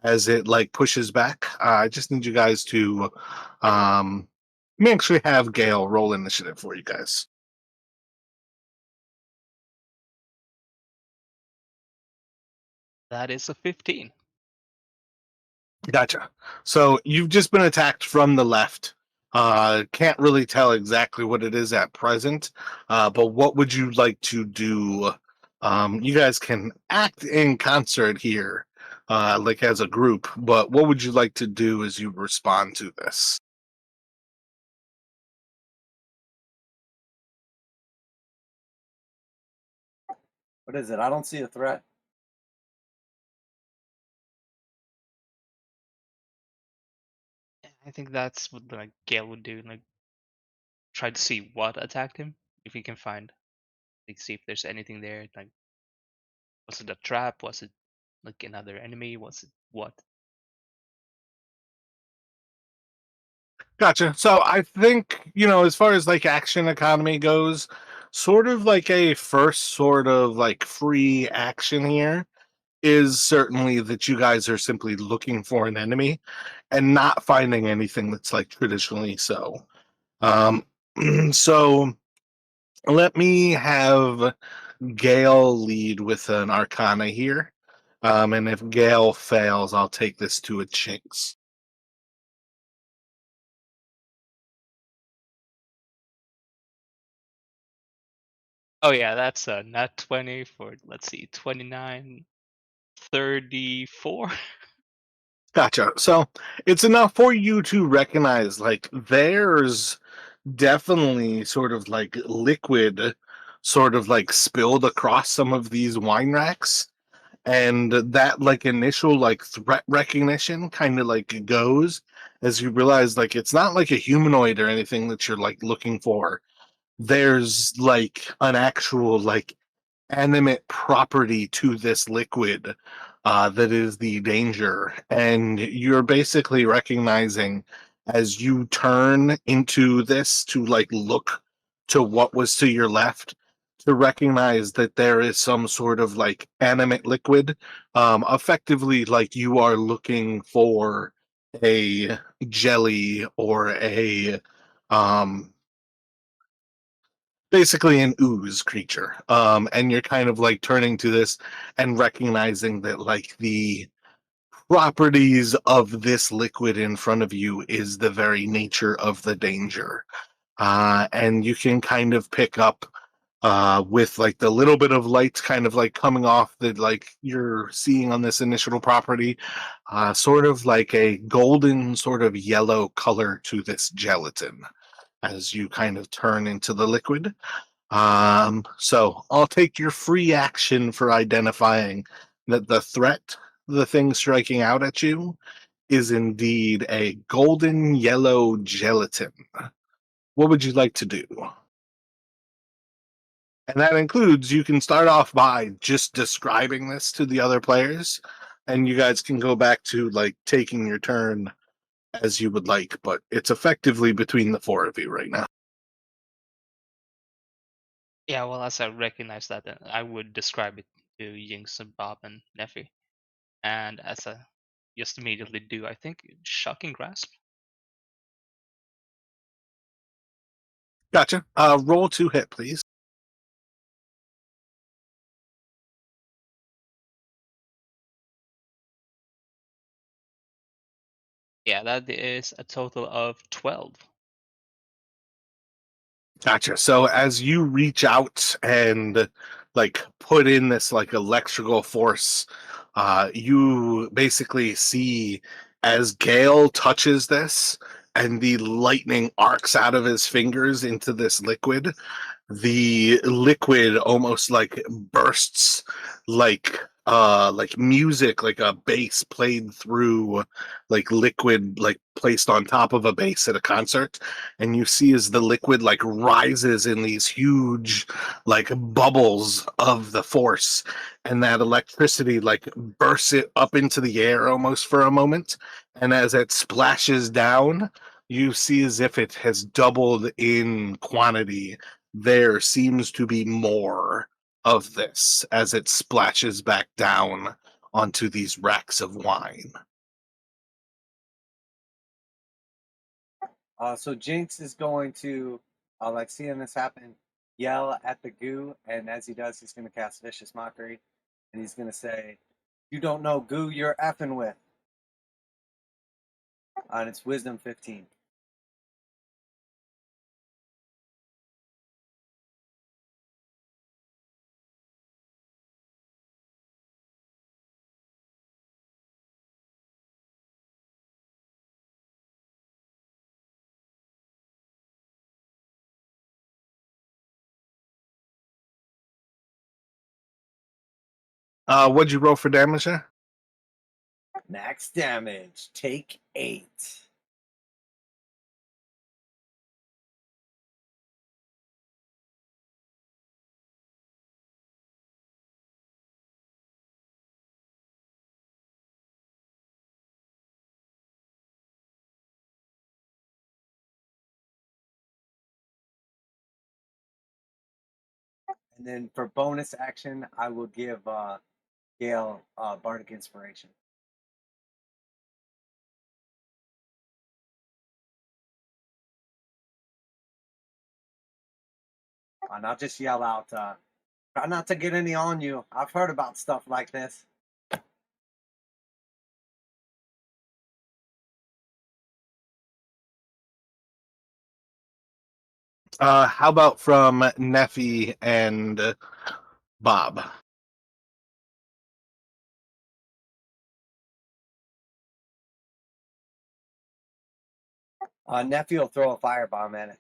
as it like pushes back. I just need you guys to let me actually have Gale roll initiative for you guys. That is a 15. Gotcha. So you've just been attacked from the left. Can't really tell exactly what it is at present, but what would you like to do? You guys can act in concert here, like as a group, but what would you like to do as you respond to this? What is it? I don't see a threat. I think that's what like Gale would do, like try to see what attacked him, if he can find, like see if there's anything there. Like, was it a trap? Was it like another enemy? Was it what? Gotcha. So I think, as far as like action economy goes, sort of like a first sort of like free action here is certainly that you guys are simply looking for an enemy and not finding anything that's like traditionally so. Um, so let me have Gale lead with an Arcana here. And if Gale fails, I'll take this to a Chinks. Oh yeah, that's a nat 20 for, let's see, 29, 34. Gotcha. So it's enough for you to recognize like there's definitely sort of like liquid sort of like spilled across some of these wine racks, and that like initial like threat recognition kind of like goes as you realize like it's not like a humanoid or anything that you're like looking for. There's like an actual like animate property to this liquid that is the danger, and you're basically recognizing as you turn into this to like look to what was to your left, to recognize that there is some sort of like animate liquid, effectively like you are looking for a jelly or a um basically an ooze creature, and you're kind of like turning to this and recognizing that like the properties of this liquid in front of you is the very nature of the danger. And you can kind of pick up with like the little bit of light kind of like coming off that like you're seeing on this initial property, sort of like a golden sort of yellow color to this gelatin as you kind of turn into the liquid. So I'll take your free action for identifying that the threat, the thing striking out at you, is indeed a golden yellow gelatin. What would you like to do? And that includes, you can start off by just describing this to the other players, and you guys can go back to like taking your turn as you would like, but it's effectively between the four of you right now. Yeah, well, as I recognize that, then I would describe it to Jinx and Bob and Neffy. And as I just immediately do, I think shocking grasp. Gotcha. Roll to hit, please. Yeah, that is a total of 12. Gotcha. So as you reach out and like put in this like electrical force, you basically see as Gale touches this and the lightning arcs out of his fingers into this liquid, the liquid almost like bursts like music, like a bass played through like liquid like placed on top of a bass at a concert, and you see as the liquid like rises in these huge like bubbles of the force, and that electricity like bursts it up into the air almost for a moment, and as it splashes down, you see as if it has doubled in quantity. There seems to be more of this as it splashes back down onto these racks of wine. So Jinx is going to, like seeing this happen, yell at the goo, and as he does, he's going to cast Vicious Mockery, and he's going to say, "You don't know goo you're effing with," and it's Wisdom 15. What'd you roll for damage there? Max damage. Take 8. And then for bonus action, I will give Gale Bardic Inspiration. And I'll just yell out, "Try not to get any on you. I've heard about stuff like this." How about from Neffy and Bob? Nephew will throw a firebomb at it.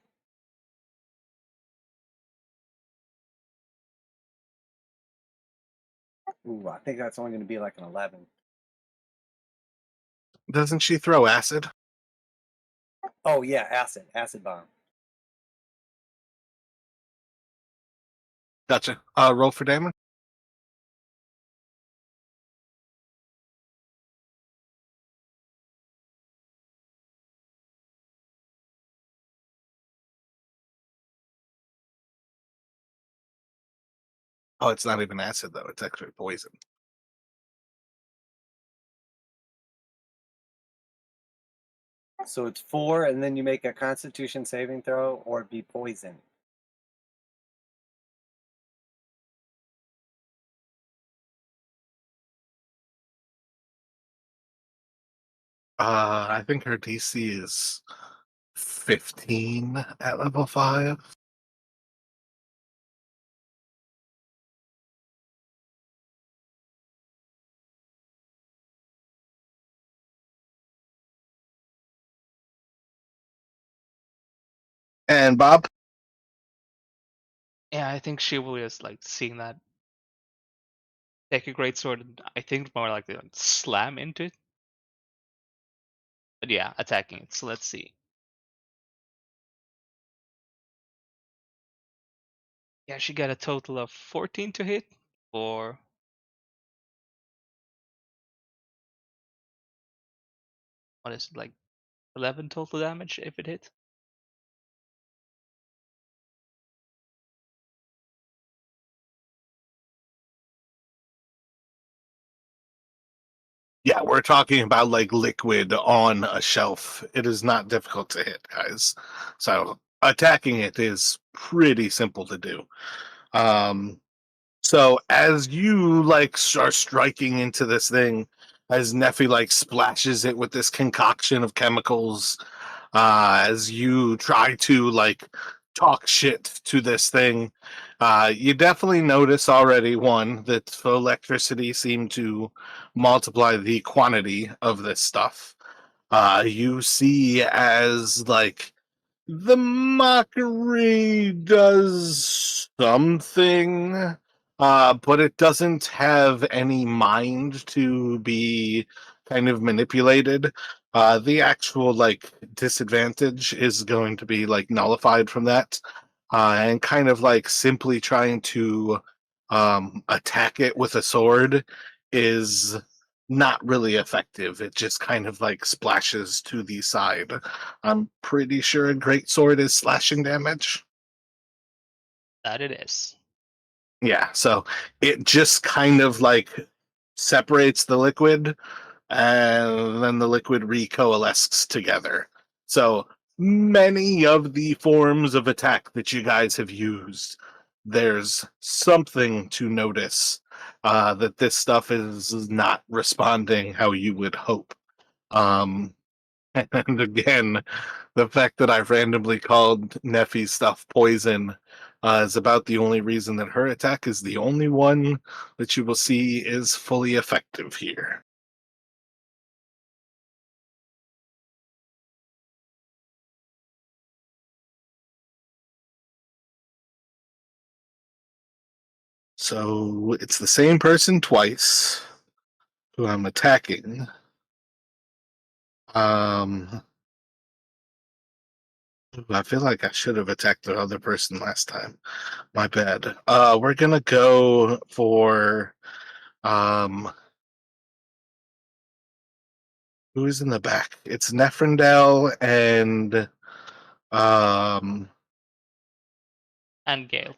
Ooh, I think that's only going to be like an 11. Doesn't she throw acid? Oh yeah, acid bomb. Gotcha. Roll for damage. Oh, it's not even acid though. It's actually poison. So it's 4, and then you make a Constitution saving throw or be poisoned. I think her DC is 15 at level 5. And Bob? Yeah, I think she will just like seeing that take a great sword and I think more like slam into it. But yeah, attacking it. So let's see. Yeah, she got a total of 14 to hit, or what is it, like 11 total damage if it hit? Yeah, we're talking about like liquid on a shelf. It is not difficult to hit, guys. So attacking it is pretty simple to do. Um, so as you like start striking into this thing, as Neffy like splashes it with this concoction of chemicals, as you try to like talk shit to this thing, you definitely notice already one that electricity seemed to multiply the quantity of this stuff. You see as like the mockery does something, but it doesn't have any mind to be kind of manipulated. The actual like disadvantage is going to be like nullified from that, and kind of like simply trying to attack it with a sword is not really effective. It just kind of like splashes to the side. I'm pretty sure a great sword is slashing damage. That it is. Yeah, so it just kind of like separates the liquid and then the liquid recoalesces together. So many of the forms of attack that you guys have used, there's something to notice that this stuff is not responding how you would hope. Um, and again, the fact that I randomly called Neffy's stuff poison is about the only reason that her attack is the only one that you will see is fully effective here. So it's the same person twice who I'm attacking. Um, I feel like I should have attacked the other person last time. My bad. We're gonna go for um, who is in the back? It's Nefrendel and um, And Gale.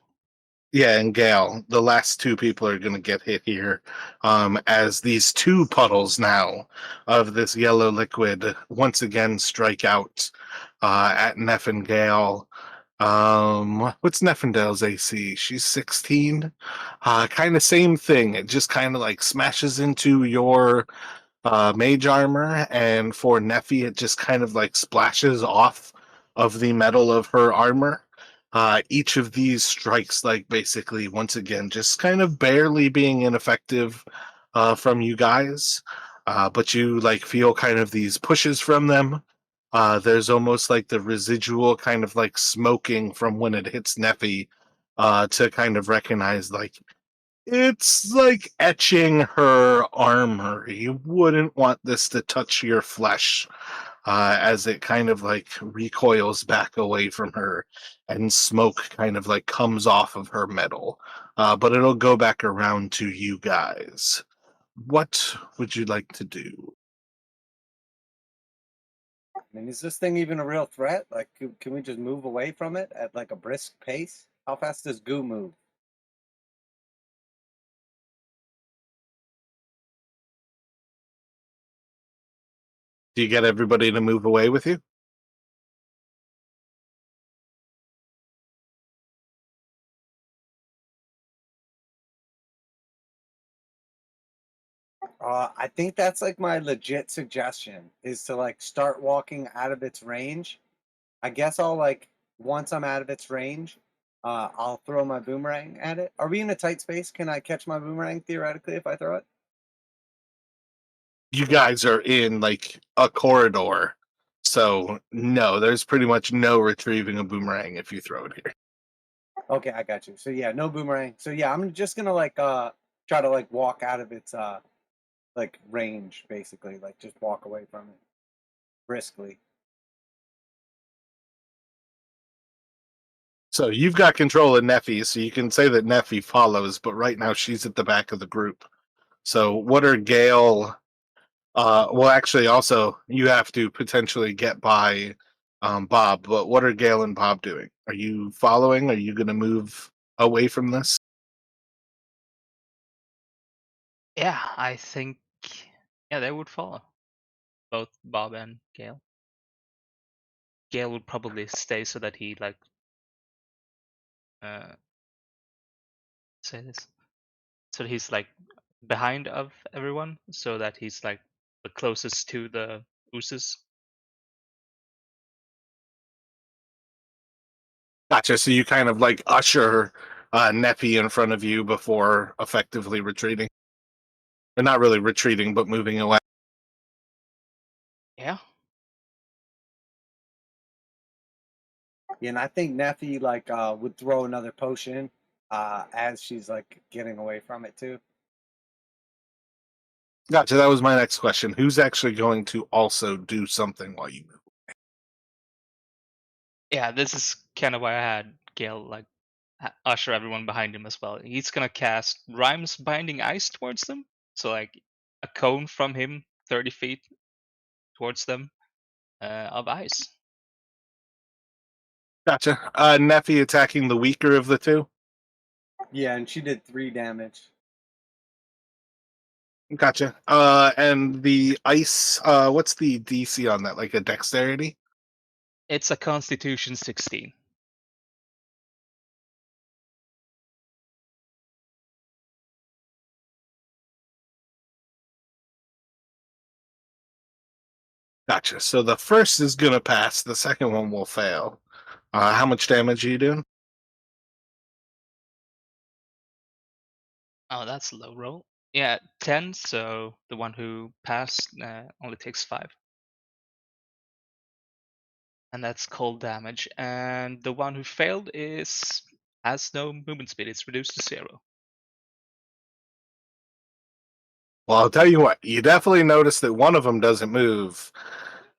yeah, and Gale. The last two people are gonna get hit here, as these two puddles now of this yellow liquid once again strike out at Neff and Gale. What's Neffendel's AC? She's 16. Kind of same thing. It just kind of like smashes into your mage armor, and for Neffy, it just kind of like splashes off of the metal of her armor. Each of these strikes, like basically, once again, just kind of barely being ineffective from you guys. But you like feel kind of these pushes from them. There's almost like the residual kind of like smoking from when it hits Neffy to kind of recognize like it's like etching her armor. You wouldn't want this to touch your flesh as it kind of like recoils back away from her and smoke kind of like comes off of her metal. But it'll go back around to you guys. What would you like to do? I mean, is this thing even a real threat? Like, can we just move away from it at like a brisk pace? How fast does goo move? Do you get everybody to move away with you? I think that's like my legit suggestion is to like start walking out of its range. I guess I'll like once I'm out of its range, I'll throw my boomerang at it. Are we in a tight space? Can I catch my boomerang theoretically if I throw it? You guys are in like a corridor. So no, there's pretty much no retrieving a boomerang if you throw it here. Okay, I got you. So yeah, no boomerang. So yeah, I'm just gonna like try to like walk out of its like range basically, like just walk away from it briskly. So you've got control of Neffy, so you can say that Neffy follows, but right now she's at the back of the group. So what are Gale? Well, actually, also you have to potentially get by Bob. But what are Gale and Bob doing? Are you following? Are you going to move away from this? Yeah, I think yeah they would follow both Bob and Gale. Gale would probably stay so that he like uh say this so that he's like behind of everyone so that he's like the closest to the oozes. Gotcha. So you kind of like usher Neffy in front of you before effectively retreating. Or not really retreating, but moving away. Yeah. Yeah, and I think Neffy like would throw another potion as she's like getting away from it too. Gotcha. That was my next question. Who's actually going to also do something while you move? Yeah, this is kind of why I had Gale like usher everyone behind him as well. He's gonna cast Rhymes Binding Ice towards them. So like a cone from him 30 feet towards them of ice. Gotcha. Neffy attacking the weaker of the two. Yeah, and she did 3 damage. Gotcha. And the ice, what's the DC on that? Like a dexterity? It's a Constitution 16. Gotcha. So the first is gonna pass, the second one will fail. How much damage are you doing? Oh, that's a low roll. Yeah, 10. So the one who passed only takes 5. And that's cold damage. And the one who failed is has no movement speed. It's reduced to 0. Well, I'll tell you what, you definitely notice that one of them doesn't move.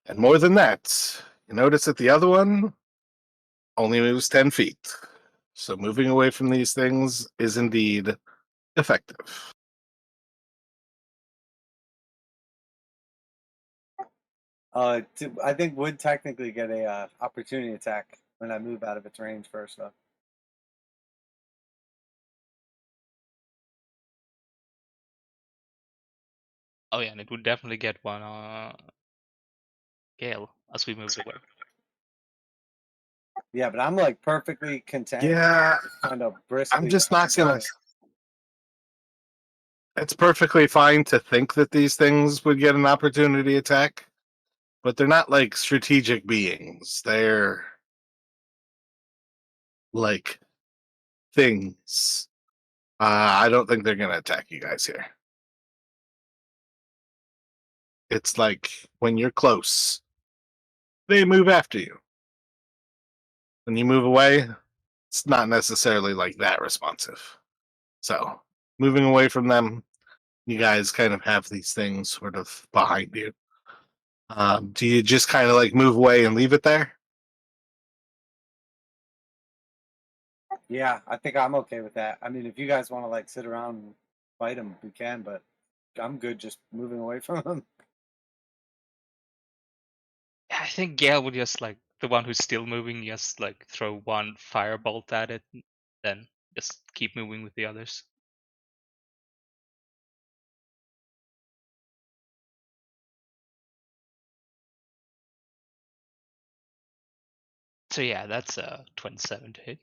And more than that, you notice that the other one only moves 10 feet. So moving away from these things is indeed effective. I think would technically get a opportunity attack when I move out of its range first though. Oh yeah, and it would definitely get one Gale as we move away. Yeah, but I'm like perfectly content. Yeah, Kind of briskly. I'm just not gonna. It's perfectly fine to think that these things would get an opportunity attack, but they're not like strategic beings. They're like things. I don't think they're gonna attack you guys here. It's like when you're close, they move after you. When you move away, it's not necessarily like that responsive. So moving away from them, you guys kind of have these things sort of behind you. Do you just kind of like move away and leave it there? Yeah, I think I'm okay with that. I mean, if you guys want to like sit around and fight him, we can, but I'm good just moving away from him. Yeah, I think Gale would just like the one who's still moving, just like throw one firebolt at it, then just keep moving with the others. So yeah, that's 27 to hit.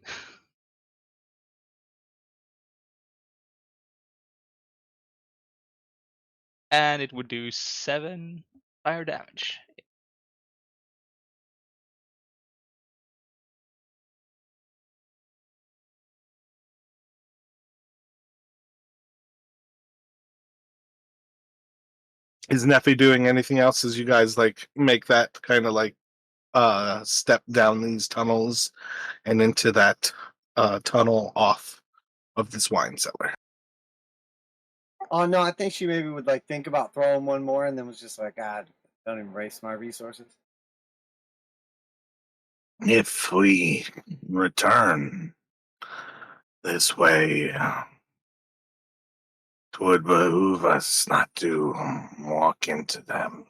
And it would do 7 fire damage. Is Neffy doing anything else as you guys like make that kind of like step down these tunnels and into that tunnel off of this wine cellar? Oh no, I think she maybe would like think about throwing one more, and then was just like, God, don't even waste my resources. If we return this way, it would behoove us not to walk into them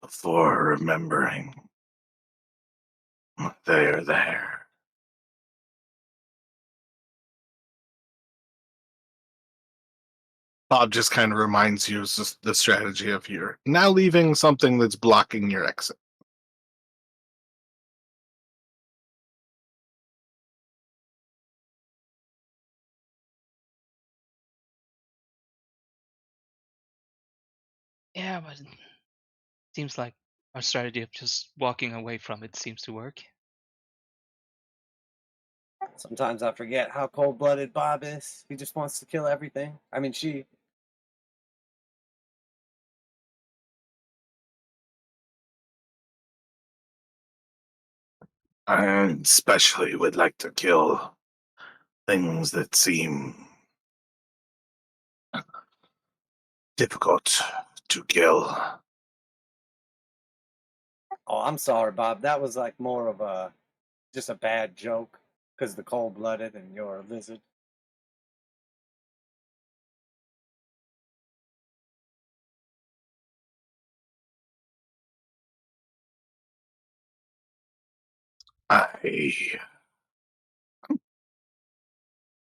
before remembering they are there. Bob just kind of reminds you of the strategy of you're now leaving something that's blocking your exit. Yeah, but it seems like our strategy of just walking away from it seems to work. Sometimes I forget how cold-blooded Bob is. He just wants to kill everything. I mean, she. I especially would like to kill things that seem difficult to kill. Oh, I'm sorry, Bob. That was like more of a just a bad joke because the cold-blooded and you're a lizard. I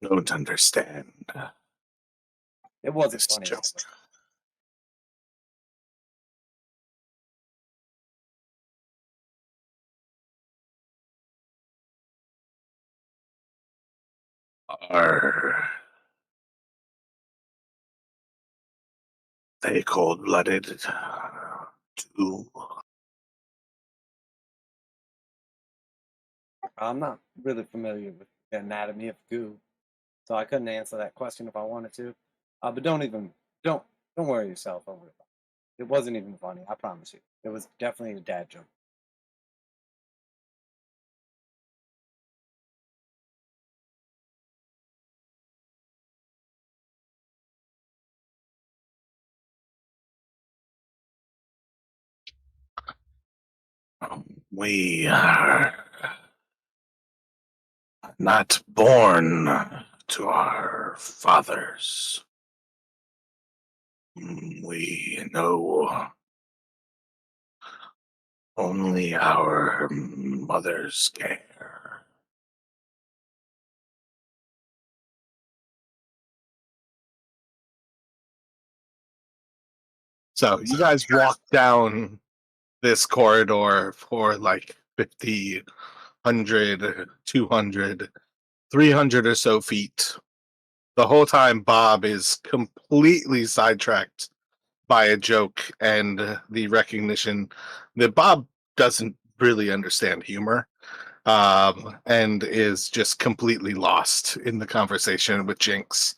don't understand It wasn't this funny. joke. Are they cold-blooded too? I'm not really familiar with the anatomy of goo, so I couldn't answer that question if I wanted to. But don't don't worry yourself over it. It wasn't even funny. I promise you. It was definitely a dad joke. We are not born to our fathers. We know only our mother's care. So you guys walk down this corridor for like 50, 100, 200, 300 or so feet. The whole time, Bob is completely sidetracked by a joke and the recognition that Bob doesn't really understand humor, and is just completely lost in the conversation with Jinx.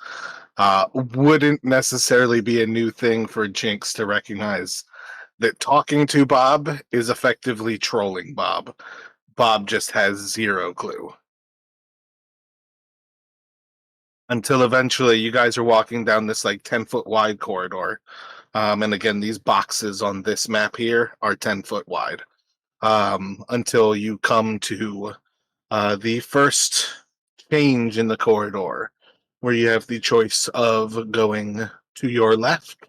Wouldn't necessarily be a new thing for Jinx to recognize that talking to Bob is effectively trolling Bob. Bob just has zero clue. Until eventually you guys are walking down this like 10-foot wide corridor. And again, these boxes on this map here are 10-foot wide. Until you come to the first change in the corridor, where you have the choice of going to your left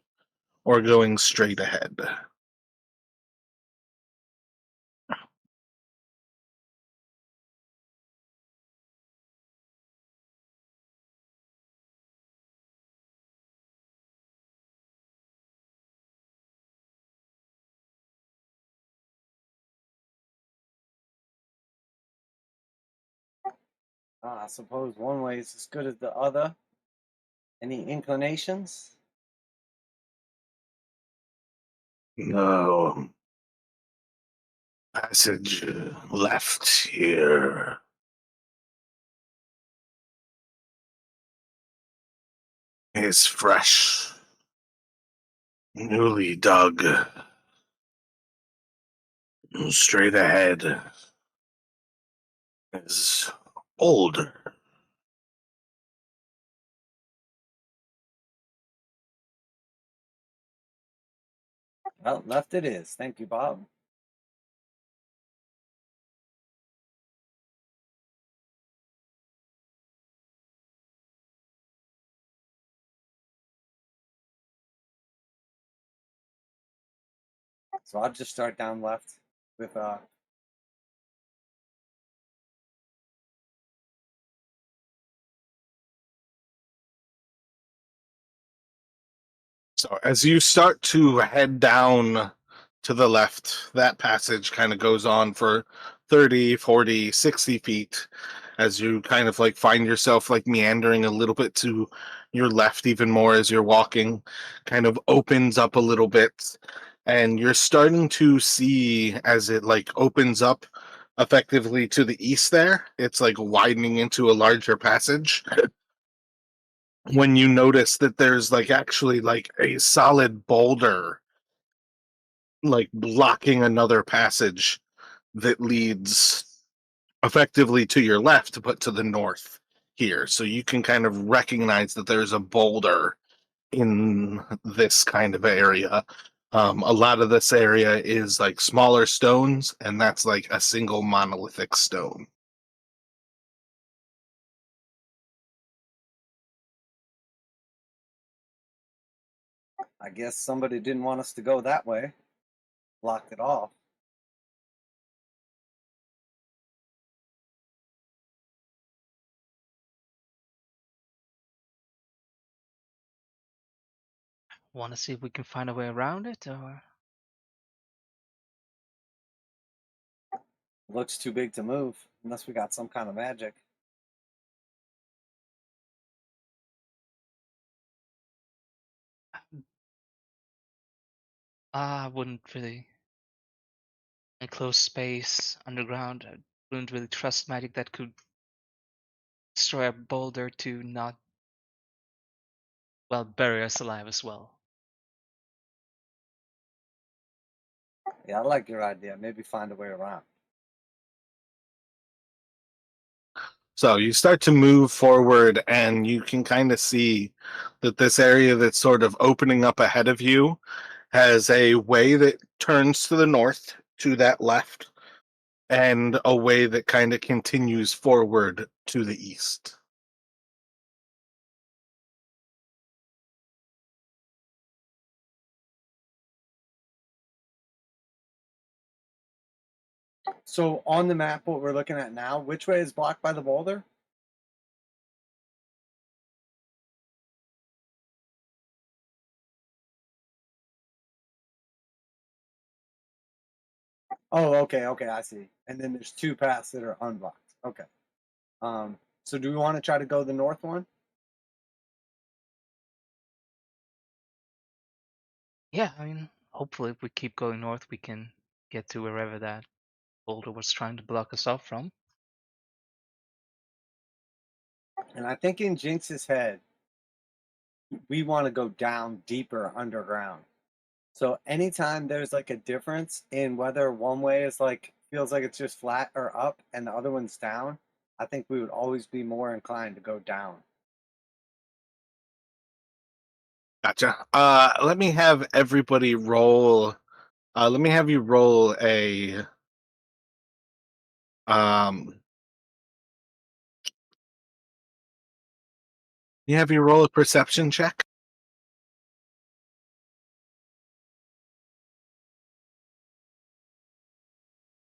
or going straight ahead. I suppose one way is as good as the other. Any inclinations? No passage left here is fresh, newly dug. Straight ahead is older. Well, left it is. Thank you, Bob. So I'll just start down left with So as you start to head down to the left, that passage kind of goes on for 30, 40, 60 feet as you kind of like find yourself like meandering a little bit to your left even more as you're walking, kind of opens up a little bit, and you're starting to see as it like opens up effectively to the east there, it's like widening into a larger passage when you notice that there's like actually like a solid boulder like blocking another passage that leads effectively to your left but to the north here, so you can kind of recognize that there's a boulder in this kind of area. A lot of this area is like smaller stones, and that's like a single monolithic stone. I guess somebody didn't want us to go that way. Blocked it off. Want to see if we can find a way around it, or Looks too big to move, unless we got some kind of magic. I wouldn't really enclose space underground. I wouldn't really trust magic that could destroy a boulder to not, well, bury us alive as well. Yeah, I like your idea. Maybe find a way around. So you start to move forward, and you can kind of see that this area that's sort of opening up ahead of you has a way that turns to the north to that left, and a way that kind of continues forward to the east. So on the map, what we're looking at now, which way is blocked by the boulder? Oh, okay, I see. And then there's two paths that are unblocked. Okay. So do we want to try to go the north one? Yeah, I mean, hopefully, if we keep going north, we can get to wherever that boulder was trying to block us off from. And I think in Jinx's head, we want to go down deeper underground. So anytime there's like a difference in whether one way is like feels like it's just flat or up and the other one's down, I think we would always be more inclined to go down. Gotcha. Let me have everybody roll. Let me have you roll a um. You have you roll a perception check.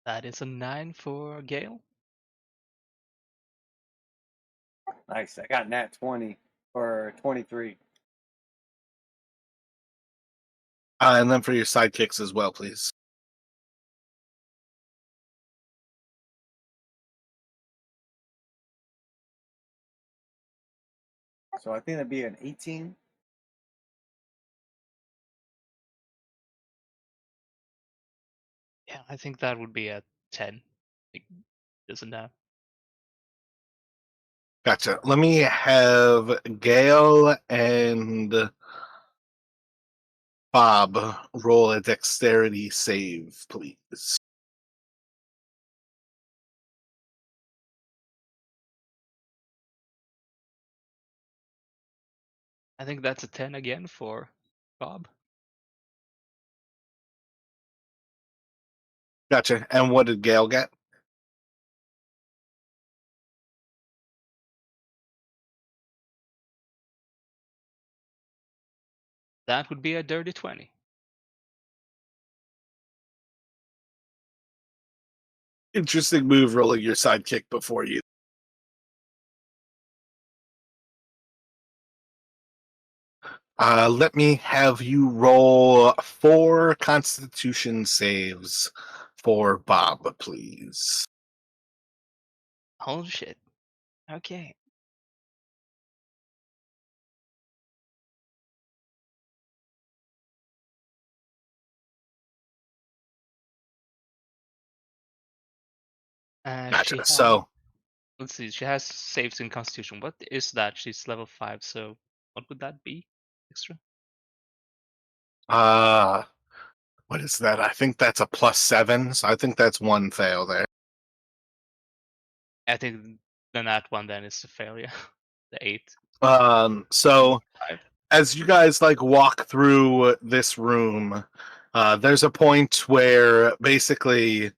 That is a 9 for Gale. Nice. I got nat 20 or 23. And then for your sidekicks as well, please. So I think that'd be an 18. Yeah, I think that would be a 10. Like, doesn't that? Gotcha. Let me have Gail and Bob roll a dexterity save, please. I think that's a 10 again for Bob. Gotcha. And what did Gail get? That would be a dirty 20. Interesting move rolling your sidekick before you. Let me have you roll 4 Constitution saves for Bob, please. Holy shit. Okay. She Gotcha. has, So, let's see, she has saves in Constitution. What is that? She's level 5, so what would that be? Extra? what is that? I think that's a +7, so I think that's 1 fail there. I think then that one then is a failure. The 8. So 5. as you guys like walk through this room, there's a point where basically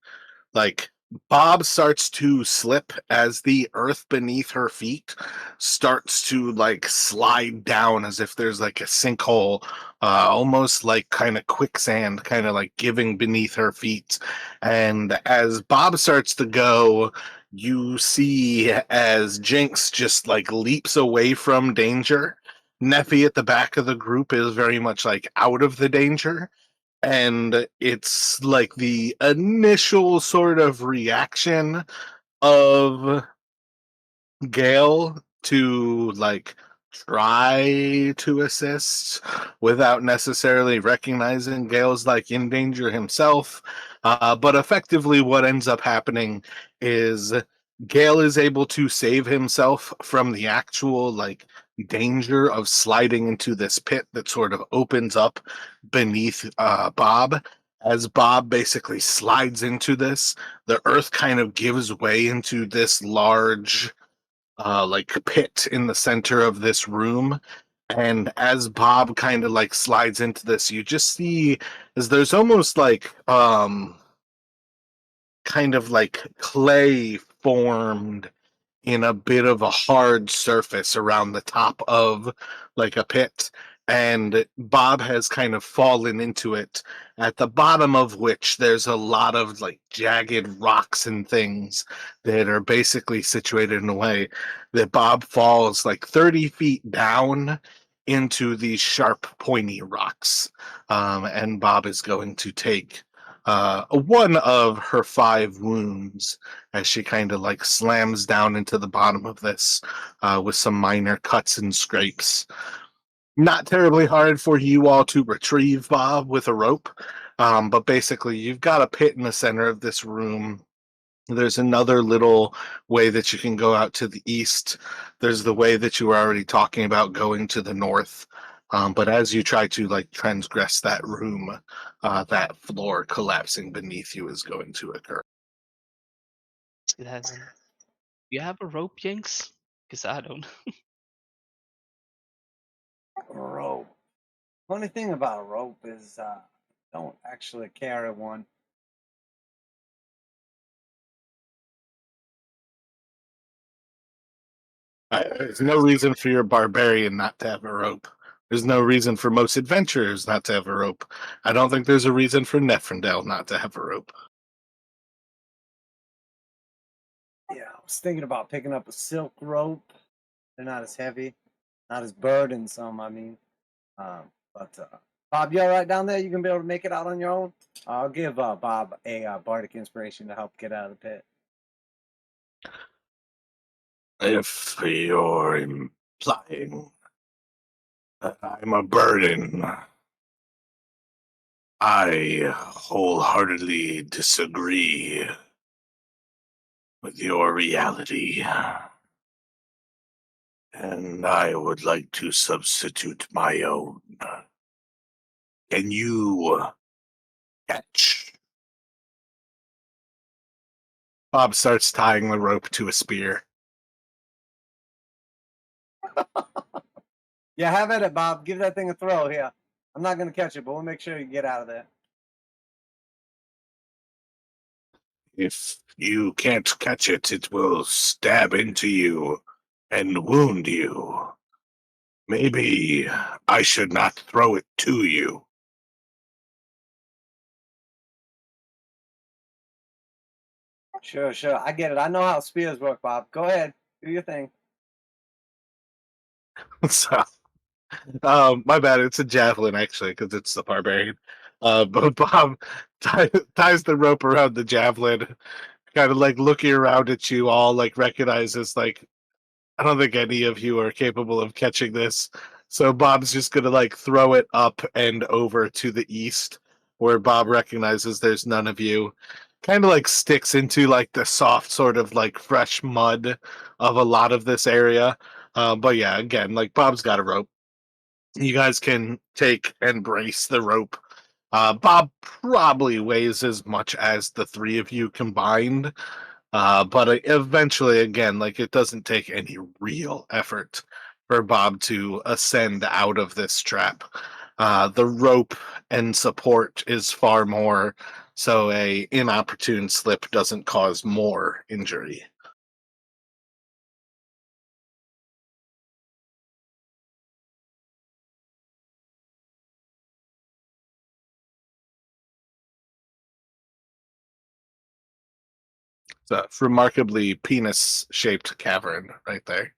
like Bob starts to slip as the earth beneath her feet starts to like slide down as if there's like a sinkhole, almost like kind of quicksand, kind of like giving beneath her feet. And as Bob starts to go, you see as Jinx just like leaps away from danger. Neffy at the back of the group is very much like out of the danger, and it's like the initial sort of reaction of Gale to like try to assist without necessarily recognizing Gale's like in danger himself. But effectively, what ends up happening is Gale is able to save himself from the actual like danger of sliding into this pit that sort of opens up beneath Bob. As Bob basically slides into this, the earth kind of gives way into this large like pit in the center of this room. And as Bob kind of like slides into this, you just see as there's almost like kind of like clay formed in a bit of a hard surface around the top of like a pit, and Bob has kind of fallen into it, at the bottom of which there's a lot of like jagged rocks and things that are basically situated in a way that Bob falls like 30 feet down into these sharp pointy rocks. And Bob is going to take one of her 5 wounds as she kind of like slams down into the bottom of this with some minor cuts and scrapes. Not terribly hard for you all to retrieve Bob with a rope, but basically you've got a pit in the center of this room. There's another little way that you can go out to the east. There's the way that you were already talking about going to the north. But as you try to like transgress that room, that floor collapsing beneath you is going to occur. It has. Do you have a rope, Jinx? Because I don't. Rope. Funny thing about a rope is don't actually carry one. There's no reason for your barbarian not to have a rope. There's no reason for most adventurers not to have a rope. I don't think there's a reason for Nefrendel not to have a rope. Yeah, I was thinking about picking up a silk rope. They're not as heavy, not as burdensome. I mean, but Bob, you all right down there? You gonna be able to make it out on your own? I'll give Bob a bardic inspiration to help get out of the pit. If you're implying that I'm a burden. I wholeheartedly disagree with your reality, and I would like to substitute my own. Can you catch? Bob starts tying the rope to a spear. Yeah, have at it, Bob. Give that thing a throw here. I'm not going to catch it, but we'll make sure you get out of there. If you can't catch it, it will stab into you and wound you. Maybe I should not throw it to you. Sure, sure. I get it. I know how spears work, Bob. Go ahead. Do your thing. So, my bad. It's a javelin, actually, because it's the barbarian. But Bob ties the rope around the javelin, kind of like looking around at you all, like recognizes, like, I don't think any of you are capable of catching this. So Bob's just gonna like throw it up and over to the east, where Bob recognizes there's none of you. Kind of like sticks into like the soft sort of like fresh mud of a lot of this area. But yeah, again, like Bob's got a rope. You guys can take and brace the rope. Bob probably weighs as much as the three of you combined. But eventually, again, like it doesn't take any real effort for Bob to ascend out of this trap. The rope and support is far more, so a inopportune slip doesn't cause more injury. It's a remarkably penis-shaped cavern right there.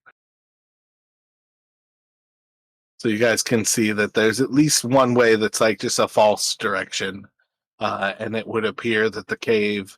So you guys can see that there's at least one way that's like just a false direction. And it would appear that the cave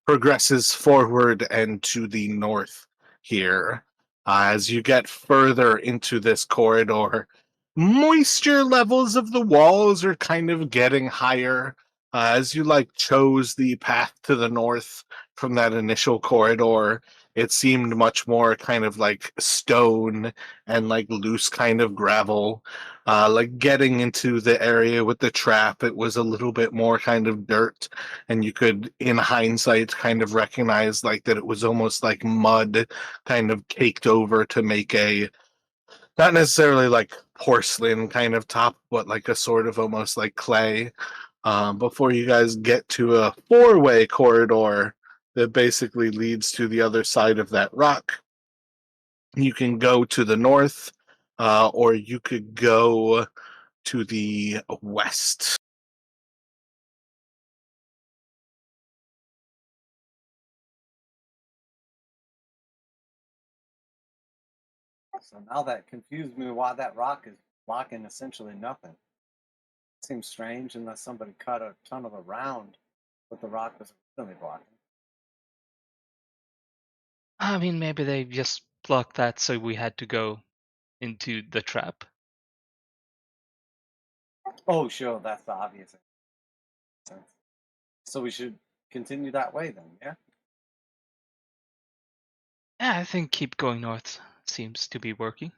progresses forward and to the north here. As you get further into this corridor, moisture levels of the walls are kind of getting higher. As you like chose the path to the north from that initial corridor, it seemed much more kind of like stone and like loose kind of gravel. Like getting into the area with the trap, it was a little bit more kind of dirt, and you could, in hindsight, kind of recognize like that it was almost like mud kind of caked over to make a not necessarily like porcelain kind of top, but like a sort of almost like clay. Before you guys get to a four-way corridor that basically leads to the other side of that rock. You can go to the north, or you could go to the west. So now that confused me why that rock is blocking essentially nothing. Seems strange unless somebody cut a tunnel around what the rock was originally blocking. I mean, maybe they just blocked that so we had to go into the trap. Oh, sure, that's the obvious answer. So we should continue that way then, yeah? Yeah, I think keep going north seems to be working.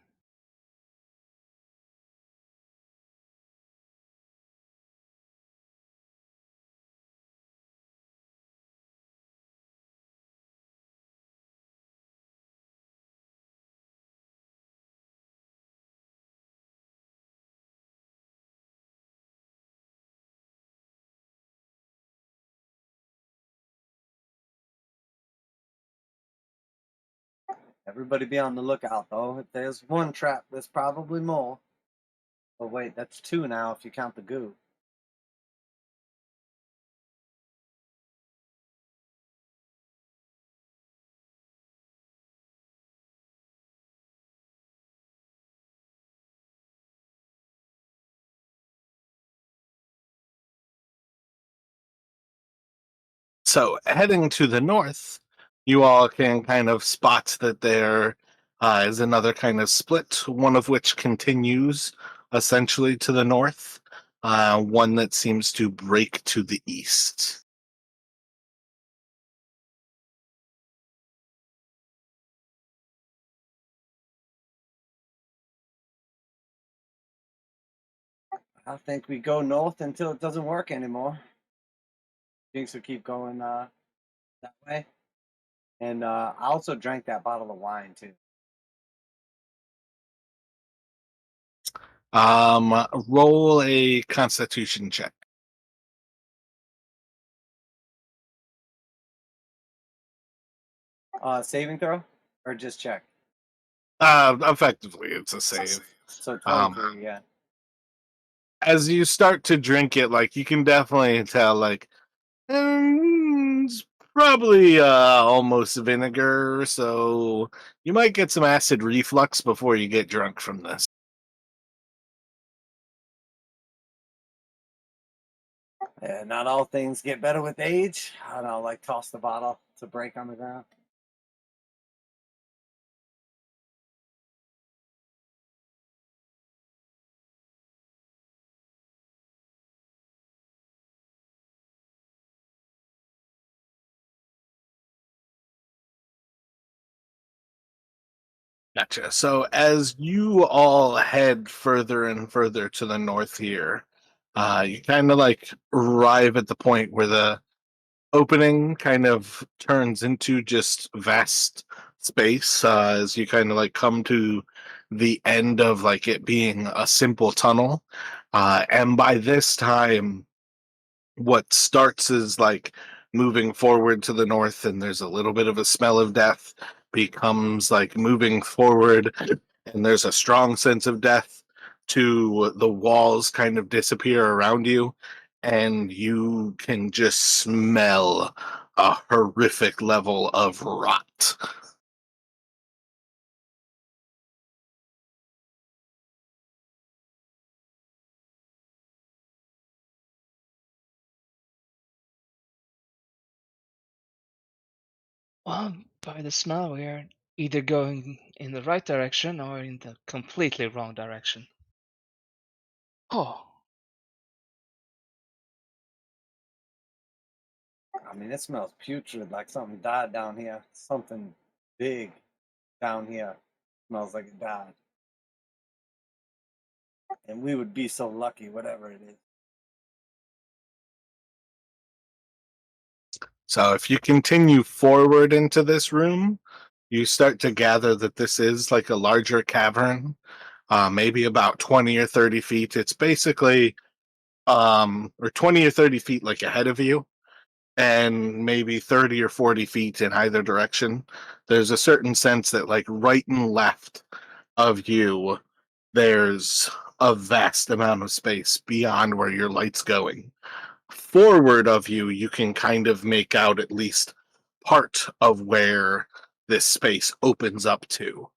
Everybody be on the lookout though. If there's one trap, there's probably more. Oh wait, that's two now if you count the goo. So heading to the north, you all can kind of spot that there is another kind of split, one of which continues essentially to the north, one that seems to break to the east. I think we go north until it doesn't work anymore. Jinx will keep going that way. And I also drank that bottle of wine too. Roll a Constitution check. Saving throw or just check? Effectively, it's a save. So 23, yeah. As you start to drink it, like you can definitely tell, like it's probably almost vinegar, so you might get some acid reflux before you get drunk from this. Yeah, not all things get better with age. I don't know, like toss the bottle to break on the ground. Gotcha. So as you all head further and further to the north here, you kind of like arrive at the point where the opening kind of turns into just vast space, as you kind of like come to the end of like it being a simple tunnel. And by this time, what starts is like moving forward to the north, and there's a little bit of a smell of death, becomes like moving forward, and there's a strong sense of death, to the walls kind of disappear around you, and you can just smell a horrific level of rot. Well, by the smell, we are either going in the right direction or in the completely wrong direction. Oh, I mean, it smells putrid, like something died down here. Something big down here smells like it died. And we would be so lucky, whatever it is. So if you continue forward into this room, you start to gather that this is like a larger cavern, maybe about 20 or 30 feet. It's basically or 20 or 30 feet like ahead of you, and maybe 30 or 40 feet in either direction. There's a certain sense that like right and left of you, there's a vast amount of space beyond where your light's going. Forward of you, you can kind of make out at least part of where this space opens up to.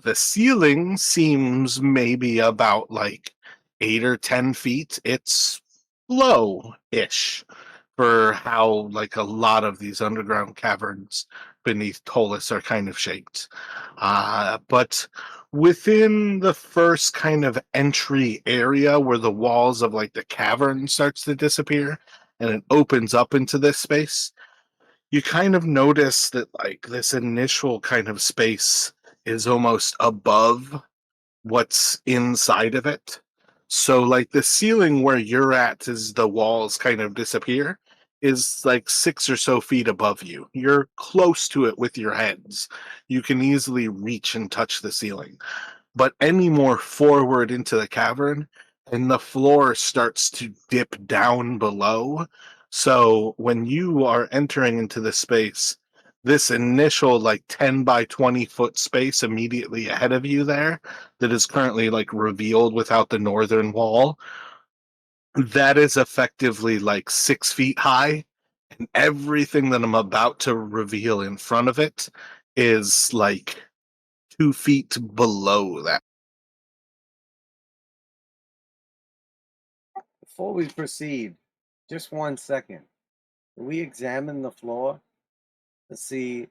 The ceiling seems maybe about like 8 or 10 feet. It's low-ish for how like a lot of these underground caverns beneath Ptolus are kind of shaped. But within the first kind of entry area where the walls of like the cavern starts to disappear and it opens up into this space, you kind of notice that like this initial kind of space is almost above what's inside of it. So like the ceiling where you're at, as the walls kind of disappear, is like 6 or so feet above you. You're close to it with your heads. You can easily reach and touch the ceiling. But any more forward into the cavern, and the floor starts to dip down below. So when you are entering into the space, this initial like 10 by 20 foot space immediately ahead of you there, that is currently like revealed without the northern wall, that is effectively like 6 feet high, and everything that I'm about to reveal in front of it is like 2 feet below that. Before we proceed, just 1 second. Can we examine the floor to see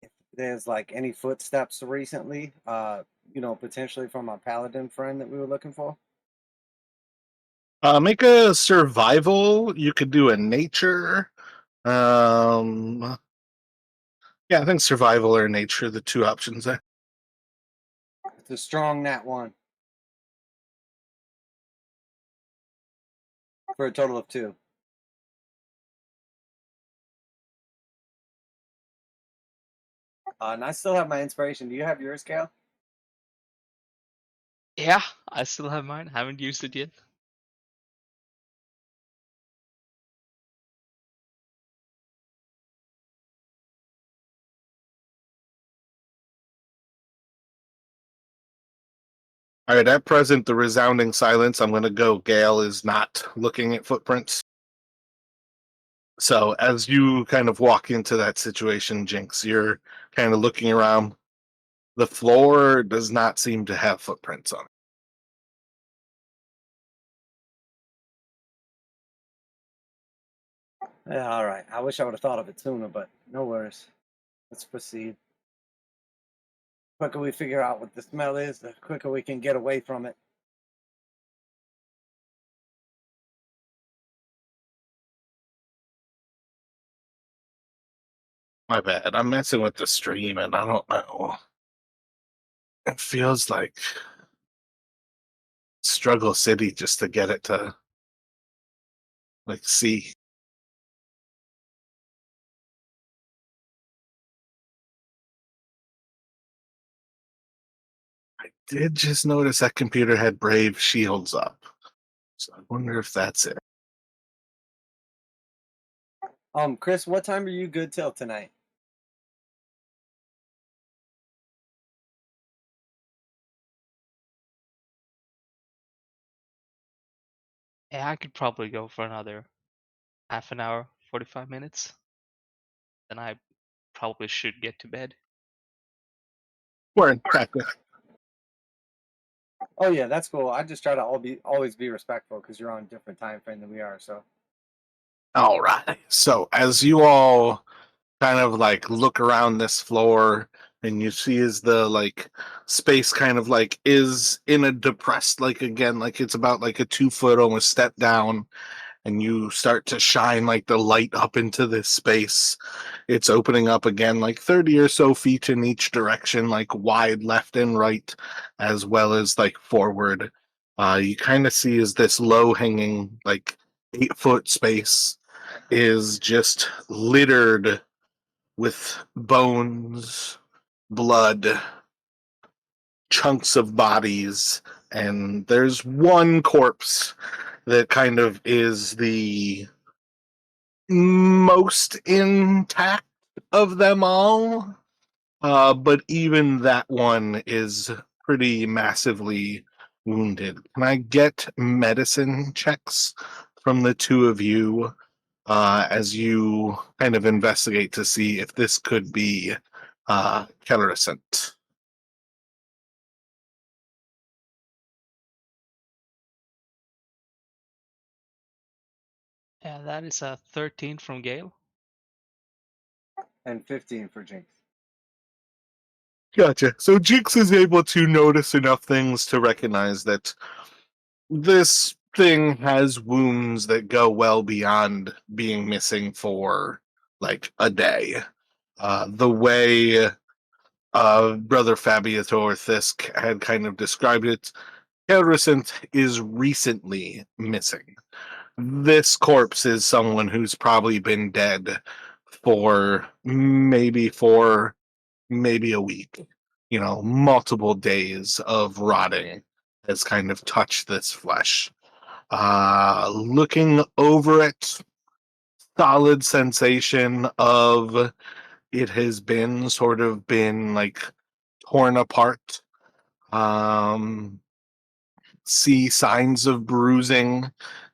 if there's like any footsteps recently, potentially from our paladin friend that we were looking for. Make a survival. You could do a nature. Yeah, I think survival or nature are the two options there. It's a strong nat 1 for a total of 2. And I still have my inspiration. Do you have yours, Cal? Yeah, I still have mine. Haven't used it yet. All right, at present, the resounding silence. I'm going to go. Gale is not looking at footprints. So as you kind of walk into that situation, Jinx, you're kind of looking around. The floor does not seem to have footprints on it. Yeah, all right. I wish I would have thought of it sooner, but no worries. Let's proceed. The quicker we figure out what the smell is, the quicker we can get away from it. My bad. I'm messing with the stream, and I don't know. It feels like Struggle City just to get it to see. I did just notice that computer had Brave Shields up, so I wonder if that's it. Chris, what time are you good till tonight? Yeah, I could probably go for another half an hour, 45 minutes. Then I probably should get to bed. We're in practice. Oh yeah, that's cool. I just try to always be respectful because you're on a different time frame than we are. So All right. So as you all kind of look around this floor, and you see as the space kind of is in a depressed, again, it's about a 2 foot almost step down, and you start to shine the light up into this space. It's opening up again 30 or so feet in each direction, wide left and right, as well as forward. You kind of see as this low hanging 8 foot space is just littered with bones, blood, chunks of bodies, and there's one corpse that kind of is the most intact of them all. But even that one is pretty massively wounded. Can I get medicine checks from the two of you as you kind of investigate to see if this could be Kellericent? Yeah, that is a 13 from Gale. and 15 for Jinx. Gotcha. So Jinx is able to notice enough things to recognize that this thing has wounds that go well beyond being missing for a day. The way Brother Fabiator Thisk had kind of described it, Kellericent is recently missing. This corpse is someone who's probably been dead for maybe a week. Multiple days of rotting has kind of touched this flesh. Looking over it, solid sensation of it has been sort of been torn apart. See signs of bruising,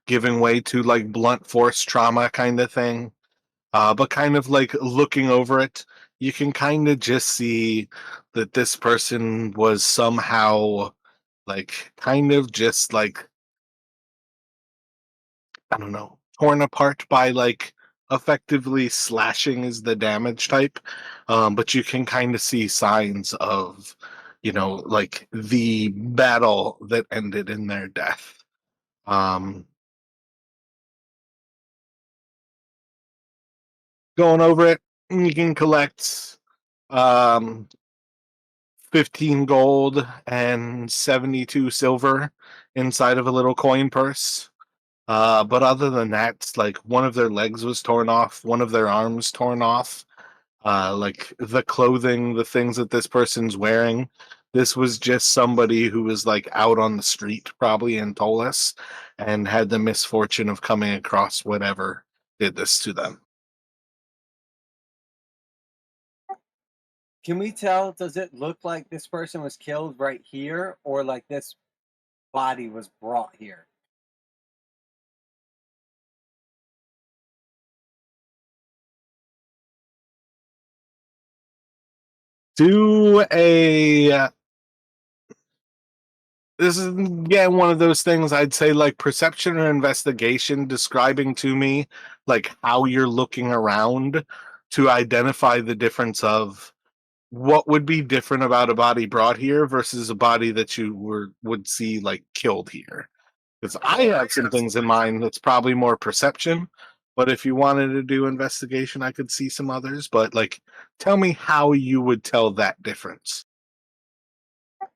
giving way to blunt force trauma kind of thing. But kind of looking over it, you can kind of just see that this person was somehow kind of just I don't know, torn apart by effectively slashing is the damage type, but you can kind of see signs of, like the battle that ended in their death. Going over it, you can collect um, 15 gold and 72 silver inside of a little coin purse. But other than that, like one of their legs was torn off, one of their arms torn off. Like the clothing, the things that this person's wearing. This was just somebody who was like out on the street, probably in Ptolus, and had the misfortune of coming across whatever did this to them. Can we tell? Does it look like this person was killed right here, or like this body was brought here? Do a This is again one of those things I'd say like perception or investigation, describing to me like how you're looking around to identify the difference of what would be different about a body brought here versus a body that you would see like killed here. Because I have some things in mind that's probably more perception, but if you wanted to do investigation, I could see some others. But like, tell me how you would tell that difference.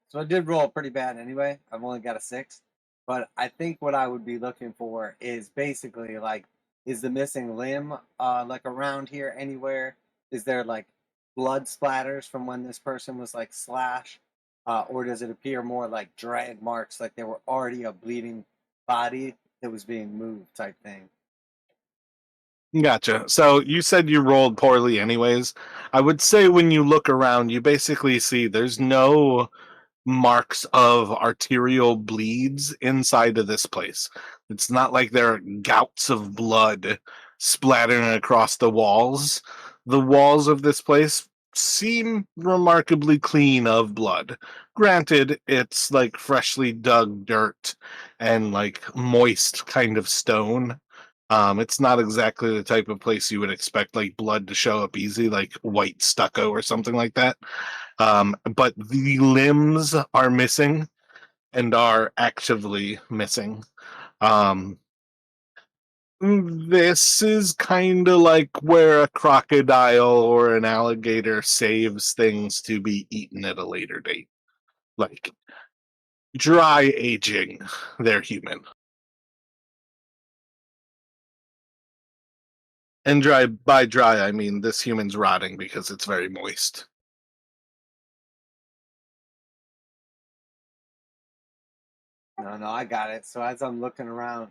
So I did roll pretty bad anyway. I've only got a 6. But I think what I would be looking for is basically like, is the missing limb like around here anywhere? Is there like blood splatters from when this person was like slashed? Or does it appear more like drag marks, like there were already a bleeding body that was being moved type thing? Gotcha. So you said you rolled poorly, anyways. I would say when you look around, you basically see there's no marks of arterial bleeds inside of this place. It's not like there are gouts of blood splattering across the walls. The walls of this place seem remarkably clean of blood. Granted, it's like freshly dug dirt and like moist kind of stone. It's not exactly the type of place you would expect like blood to show up easy, like white stucco or something like that. But the limbs are missing and are actively missing. Um, this is kind of like where a crocodile or an alligator saves things to be eaten at a later date. Like dry aging, they're human. And dry by dry, I mean this human's rotting because it's very moist. No, I got it. So as I'm looking around,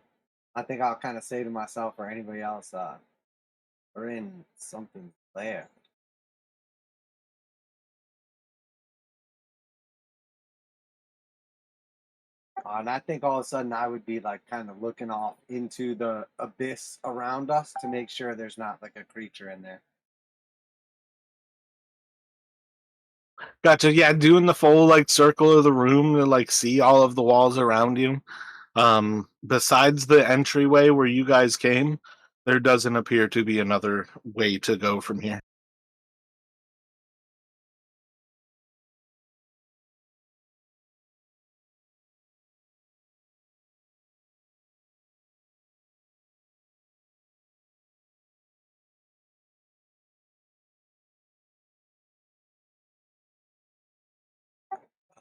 I think I'll kind of say to myself or anybody else, we're in something there. And I think all of a sudden I would be like kind of looking off into the abyss around us to make sure there's not like a creature in there. Gotcha. Yeah, doing the full like circle of the room to like see all of the walls around you. Besides the entryway where you guys came, there doesn't appear to be another way to go from here.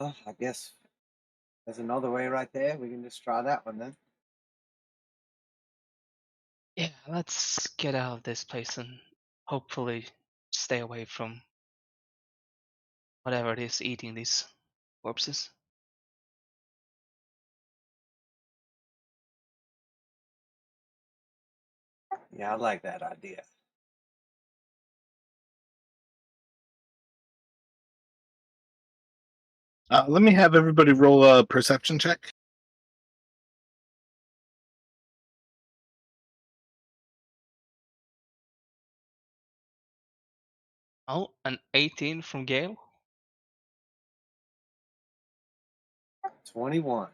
I guess there's another way right there. We can just try that one then. Yeah, let's get out of this place and hopefully stay away from whatever it is eating these corpses. Yeah, I like that idea. Let me have everybody roll a perception check. Oh, an 18 from Gale? 21.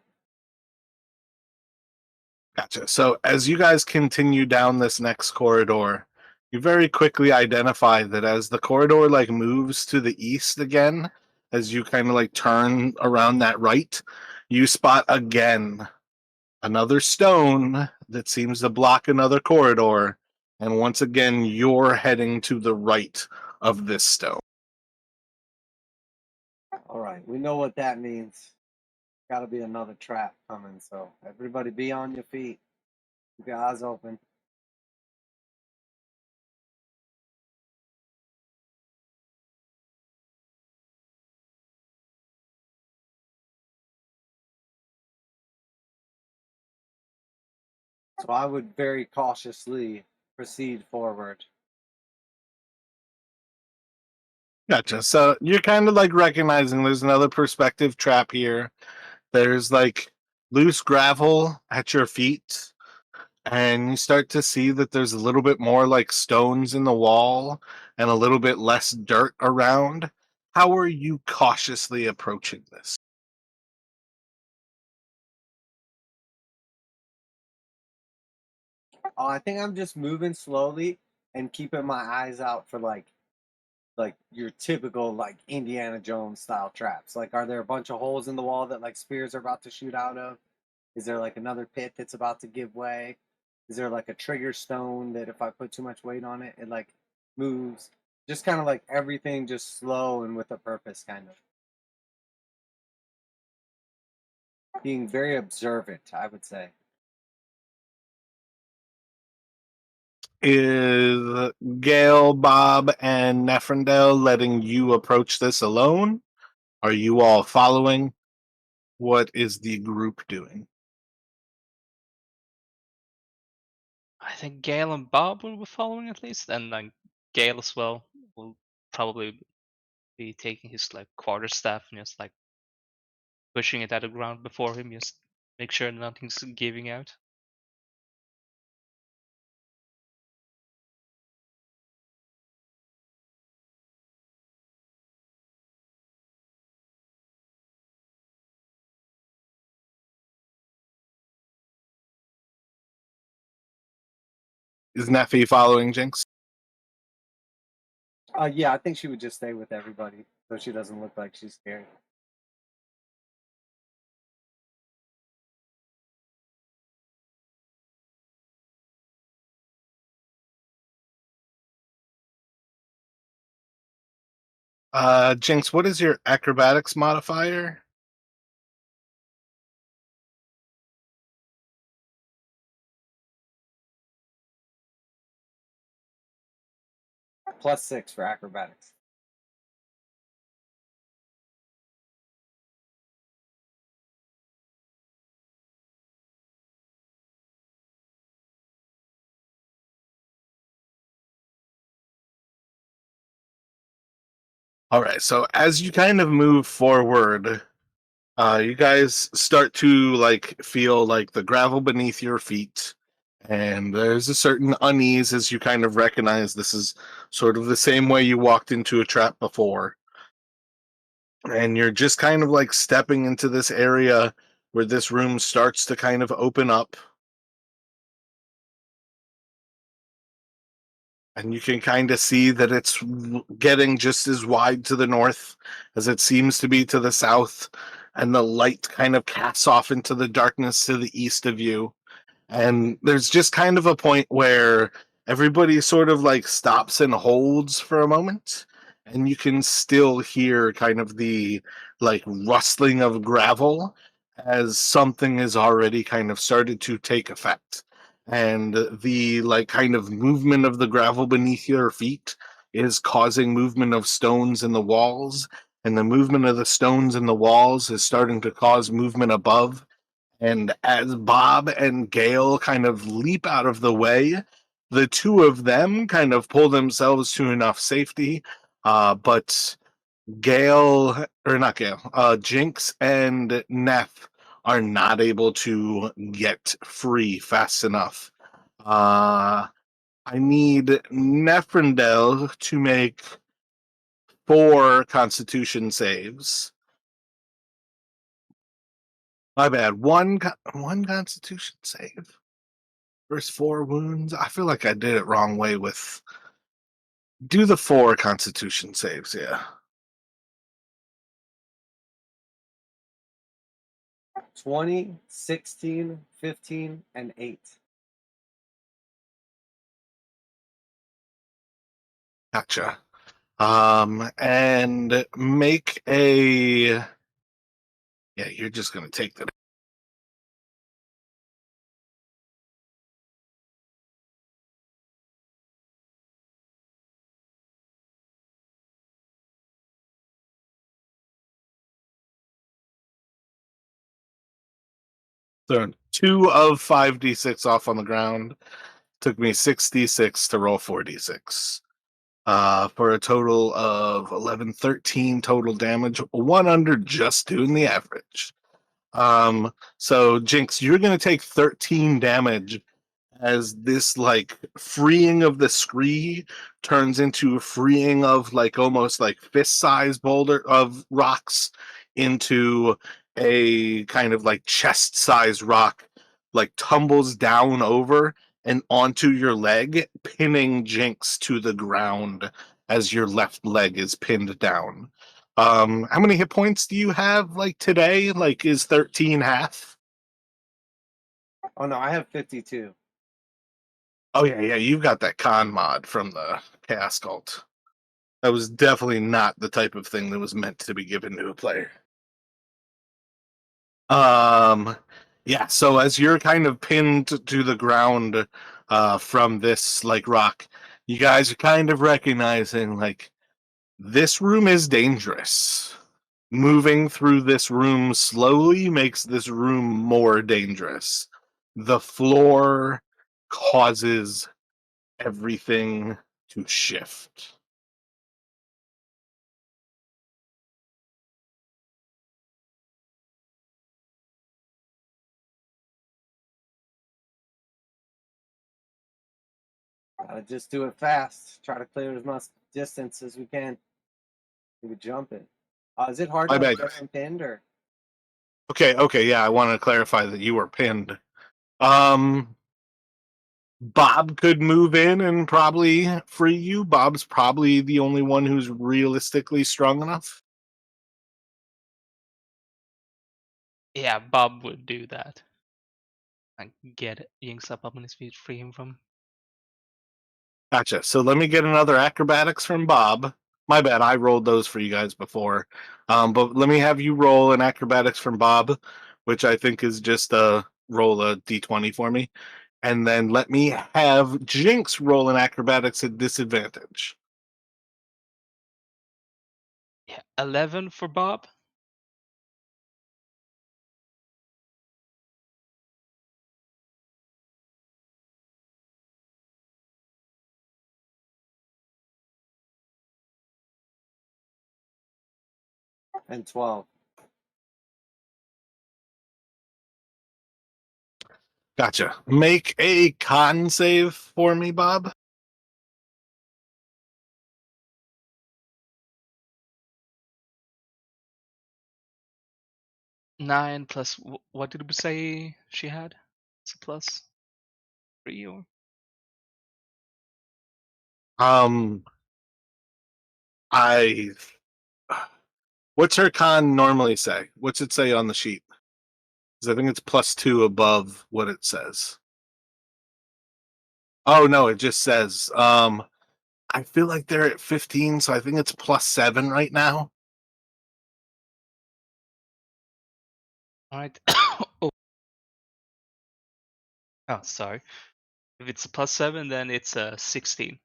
Gotcha. So as you guys continue down this next corridor, You very quickly identify that as the corridor like moves to the east again, as you kind of like turn around that right, you spot again another stone that seems to block another corridor, and once again you're heading to the right of this stone. All right, we know what that means. Got to be another trap coming, so everybody be on your feet. Keep your eyes open. So I would very cautiously proceed forward. Gotcha. So you're kind of like recognizing there's another perspective trap here. There's like loose gravel at your feet, and you start to see that there's a little bit more like stones in the wall and a little bit less dirt around. How are you cautiously approaching this? Oh, I think I'm just moving slowly and keeping my eyes out for like your typical like Indiana Jones style traps. Like, are there a bunch of holes in the wall that like spears are about to shoot out of? Is there like another pit that's about to give way? Is there like a trigger stone that if I put too much weight on it, it like moves? Just kind of like everything just slow and with a purpose, kind of. Being very observant, I would say. Is Gail, Bob, and Nefrendel letting you approach this alone? Are you all following? What is the group doing? I think Gale and Bob will be following at least, and then Gale as well will probably be taking his like quarterstaff and just like pushing it at the ground before him, just make sure nothing's giving out. Is Neffy following Jinx? Yeah, I think she would just stay with everybody so she doesn't look like she's scared. Jinx, what is your acrobatics modifier? +6 for acrobatics. All right, so as you kind of move forward, you guys start to like feel like the gravel beneath your feet, and there's a certain unease as you kind of recognize this is sort of the same way you walked into a trap before. And you're just kind of like stepping into this area where this room starts to kind of open up. And you can kind of see that it's getting just as wide to the north as it seems to be to the south. And the light kind of casts off into the darkness to the east of you. And there's just kind of a point where everybody sort of like stops and holds for a moment. And you can still hear kind of the like rustling of gravel as something has already kind of started to take effect. And the like kind of movement of the gravel beneath your feet is causing movement of stones in the walls. And the movement of the stones in the walls is starting to cause movement above, and as Bob and Gail kind of leap out of the way, the two of them kind of pull themselves to enough safety. But Gail, or not Gail, Jinx and Neff are not able to get free fast enough. I need Nefrendel to make 4 Constitution saves. My bad. One Constitution save. First 4 wounds. I feel like I did it wrong way with Do the 4 Constitution saves, yeah. 20, 16, 15, and 8. Gotcha. And make a. Yeah, you're just gonna take that. So 2 of 5d6 off on the ground. Took me 6d6 to roll 4d6. For a total of 11, 13 total damage, 1 under just doing the average. So Jinx, you're gonna take 13 damage as this like freeing of the scree turns into a freeing of like almost like fist-sized boulder of rocks into a kind of like chest-sized rock, like tumbles down over and onto your leg, pinning Jinx to the ground as your left leg is pinned down. How many hit points do you have like today? Like is 13 half? Oh no, I have 52. Oh yeah, you've got that con mod from the Chaos Cult. That was definitely not the type of thing that was meant to be given to a player. Um yeah, so as you're kind of pinned to the ground from this like rock, you guys are kind of recognizing like this room is dangerous. Moving through this room slowly makes this room more dangerous. The floor causes everything to shift. Gotta just do it fast. Try to clear as much distance as we can. We jump it. Is it hard My to bad. get him pinned or? Okay, yeah, I want to clarify that you were pinned. Um, Bob could move in and probably free you. Bob's probably the only one who's realistically strong enough. Yeah, Bob would do that. Like get Yinks up on his feet, free him from. Gotcha. So let me get another acrobatics from Bob. My bad, I rolled those for you guys before. But let me have you roll an acrobatics from Bob, which I think is just roll a d20 for me. And then let me have Jinx roll an acrobatics at disadvantage. Yeah, 11 for Bob. And 12. Gotcha. Make a con save for me, Bob. 9 plus what did we say she had? It's a plus 3 or Um, I. What's her con normally say? What's it say on the sheet? Because I think it's +2 above what it says. Oh no, it just says. I feel like they're at 15, so I think it's +7 right now. all right. Oh. Oh, sorry. If it's a +7, then it's a 16.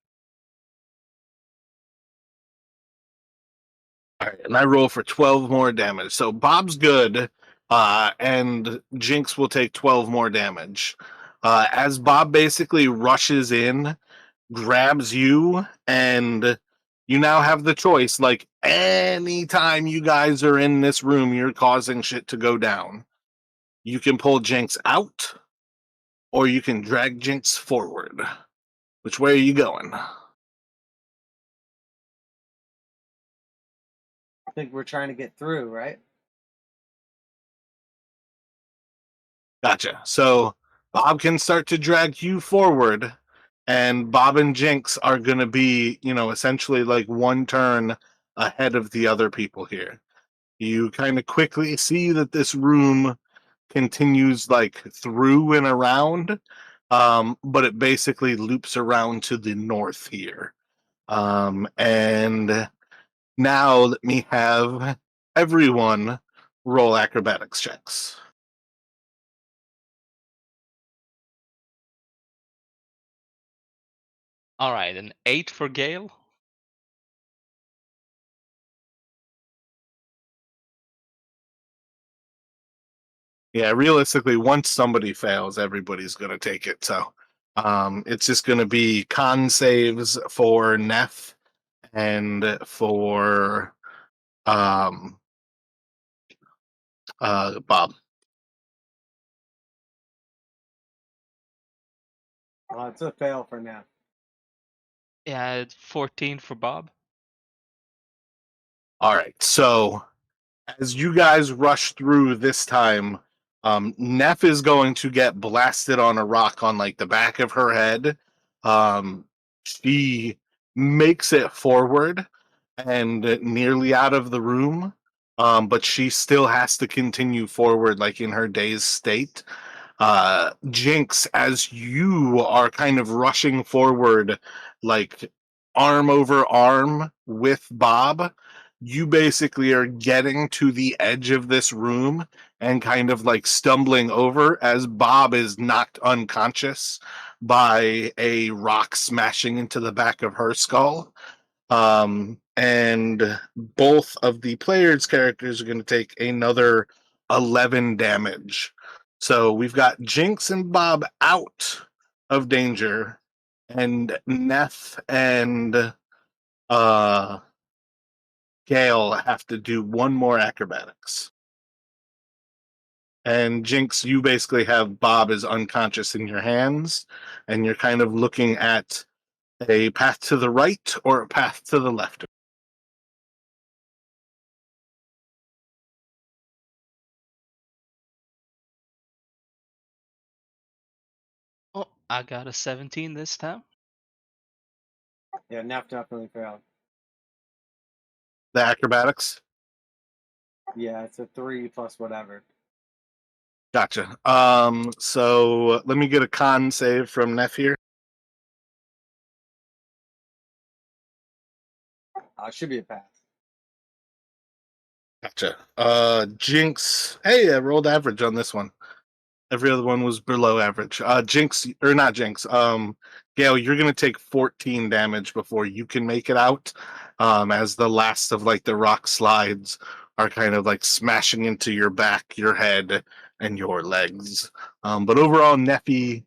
All right, and I roll for 12 more damage. So Bob's good, and Jinx will take 12 more damage. As Bob basically rushes in, grabs you, and you now have the choice. Like, anytime you guys are in this room, you're causing shit to go down. You can pull Jinx out, or you can drag Jinx forward. Which way are you going? I think we're trying to get through, right? Gotcha. So Bob can start to drag you forward, and Bob and Jinx are going to be, essentially like one turn ahead of the other people here. You kind of quickly see that this room continues like through and around, but it basically loops around to the north here. And now let me have everyone roll acrobatics checks. All right, an 8 for Gale. Yeah, realistically, once somebody fails, everybody's going to take it. So it's just going to be con saves for Neff and for Bob. It's a fail for now. Yeah, it's 14 for Bob. All right. So as you guys rush through this time, Neff is going to get blasted on a rock on like the back of her head. She makes it forward and nearly out of the room, but she still has to continue forward like in her dazed state. Jinx, as you are kind of rushing forward, like arm over arm with Bob, you basically are getting to the edge of this room and kind of like stumbling over as Bob is knocked unconscious by a rock smashing into the back of her skull. And both of the players' characters are going to take another 11 damage. So we've got Jinx and Bob out of danger, and Neff and Gale have to do one more acrobatics. And Jinx, you basically have Bob is unconscious in your hands, and you're kind of looking at a path to the right or a path to the left. Oh, I got a 17 this time. Yeah, Neff definitely failed. The acrobatics? Yeah, it's a 3 plus whatever. Gotcha. So let me get a con save from Neff here. Should be a pass. Gotcha. Jinx. Hey, I rolled average on this one. Every other one was below average. Jinx, or not Jinx. Gale, you're gonna take 14 damage before you can make it out. As the last of like the rock slides are kind of like smashing into your back, your head, and your legs. But overall, Neffy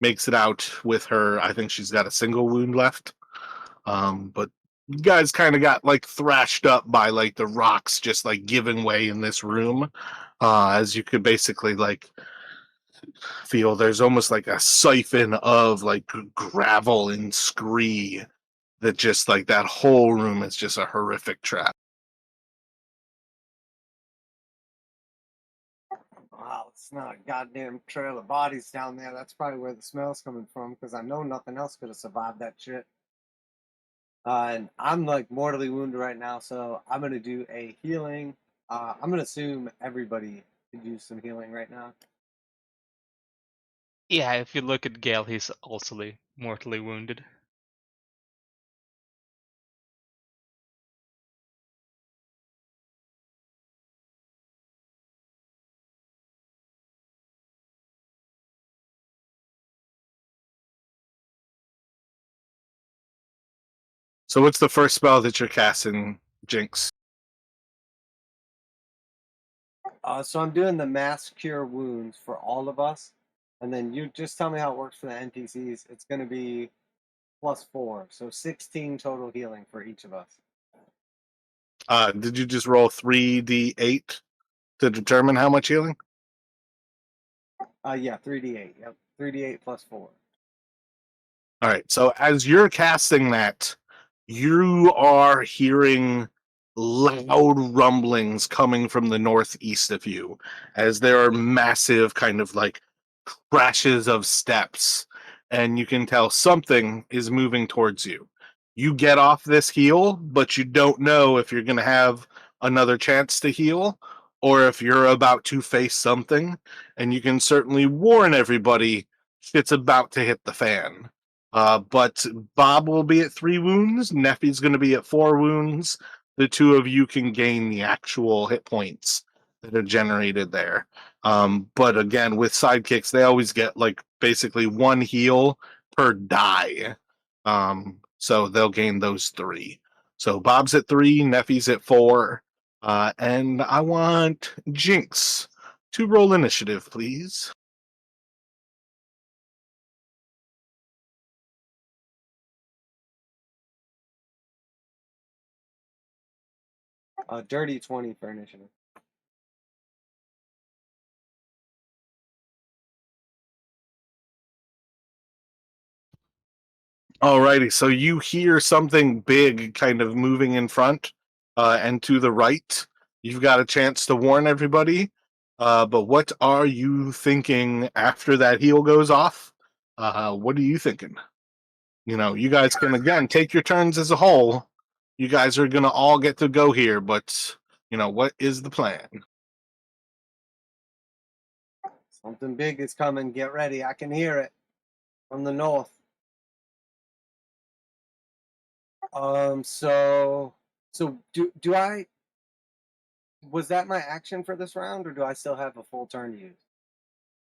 makes it out with her. I think she's got a single wound left. But you guys kind of got like thrashed up by like the rocks just like giving way in this room. As you could basically like feel there's almost like a siphon of like gravel and scree that just like that whole room is just a horrific trap. Wow, it's not a goddamn trail of bodies down there. That's probably where the smell's coming from, because I know nothing else could have survived that shit. And I'm like mortally wounded right now, so I'm gonna do a healing. I'm gonna assume everybody could use some healing right now. Yeah, if you look at Gale, he's also mortally wounded. So what's the first spell that you're casting, Jinx? So I'm doing the mass cure wounds for all of us, and then you just tell me how it works for the NPCs. It's gonna be +4, so 16 total healing for each of us. Did you just roll 3d8 to determine how much healing? Yeah, 3d8. Yep, 3d8 +4. All right. So as you're casting that, you are hearing loud rumblings coming from the northeast of you as there are massive kind of like crashes of steps and you can tell something is moving towards you. You get off this heal, but you don't know if you're going to have another chance to heal or if you're about to face something. And you can certainly warn everybody it's about to hit the fan. But Bob will be at 3 wounds. Neffy's going to be at 4 wounds. The two of you can gain the actual hit points that are generated there. But again, with sidekicks, they always get like basically 1 heal per die. So they'll gain those 3. So Bob's at 3, Neffy's at 4. And I want Jinx to roll initiative, please. Dirty 20 for initiative. Alrighty, so you hear something big kind of moving in front and to the right. You've got a chance to warn everybody. But what are you thinking after that heal goes off? What are you thinking? You know, you guys can again take your turns as a whole. You guys are gonna all get to go here, but you know, what is the plan? Something big is coming. Get ready. I can hear it from the north. So do I, was that my action for this round, or do I still have a full turn to use?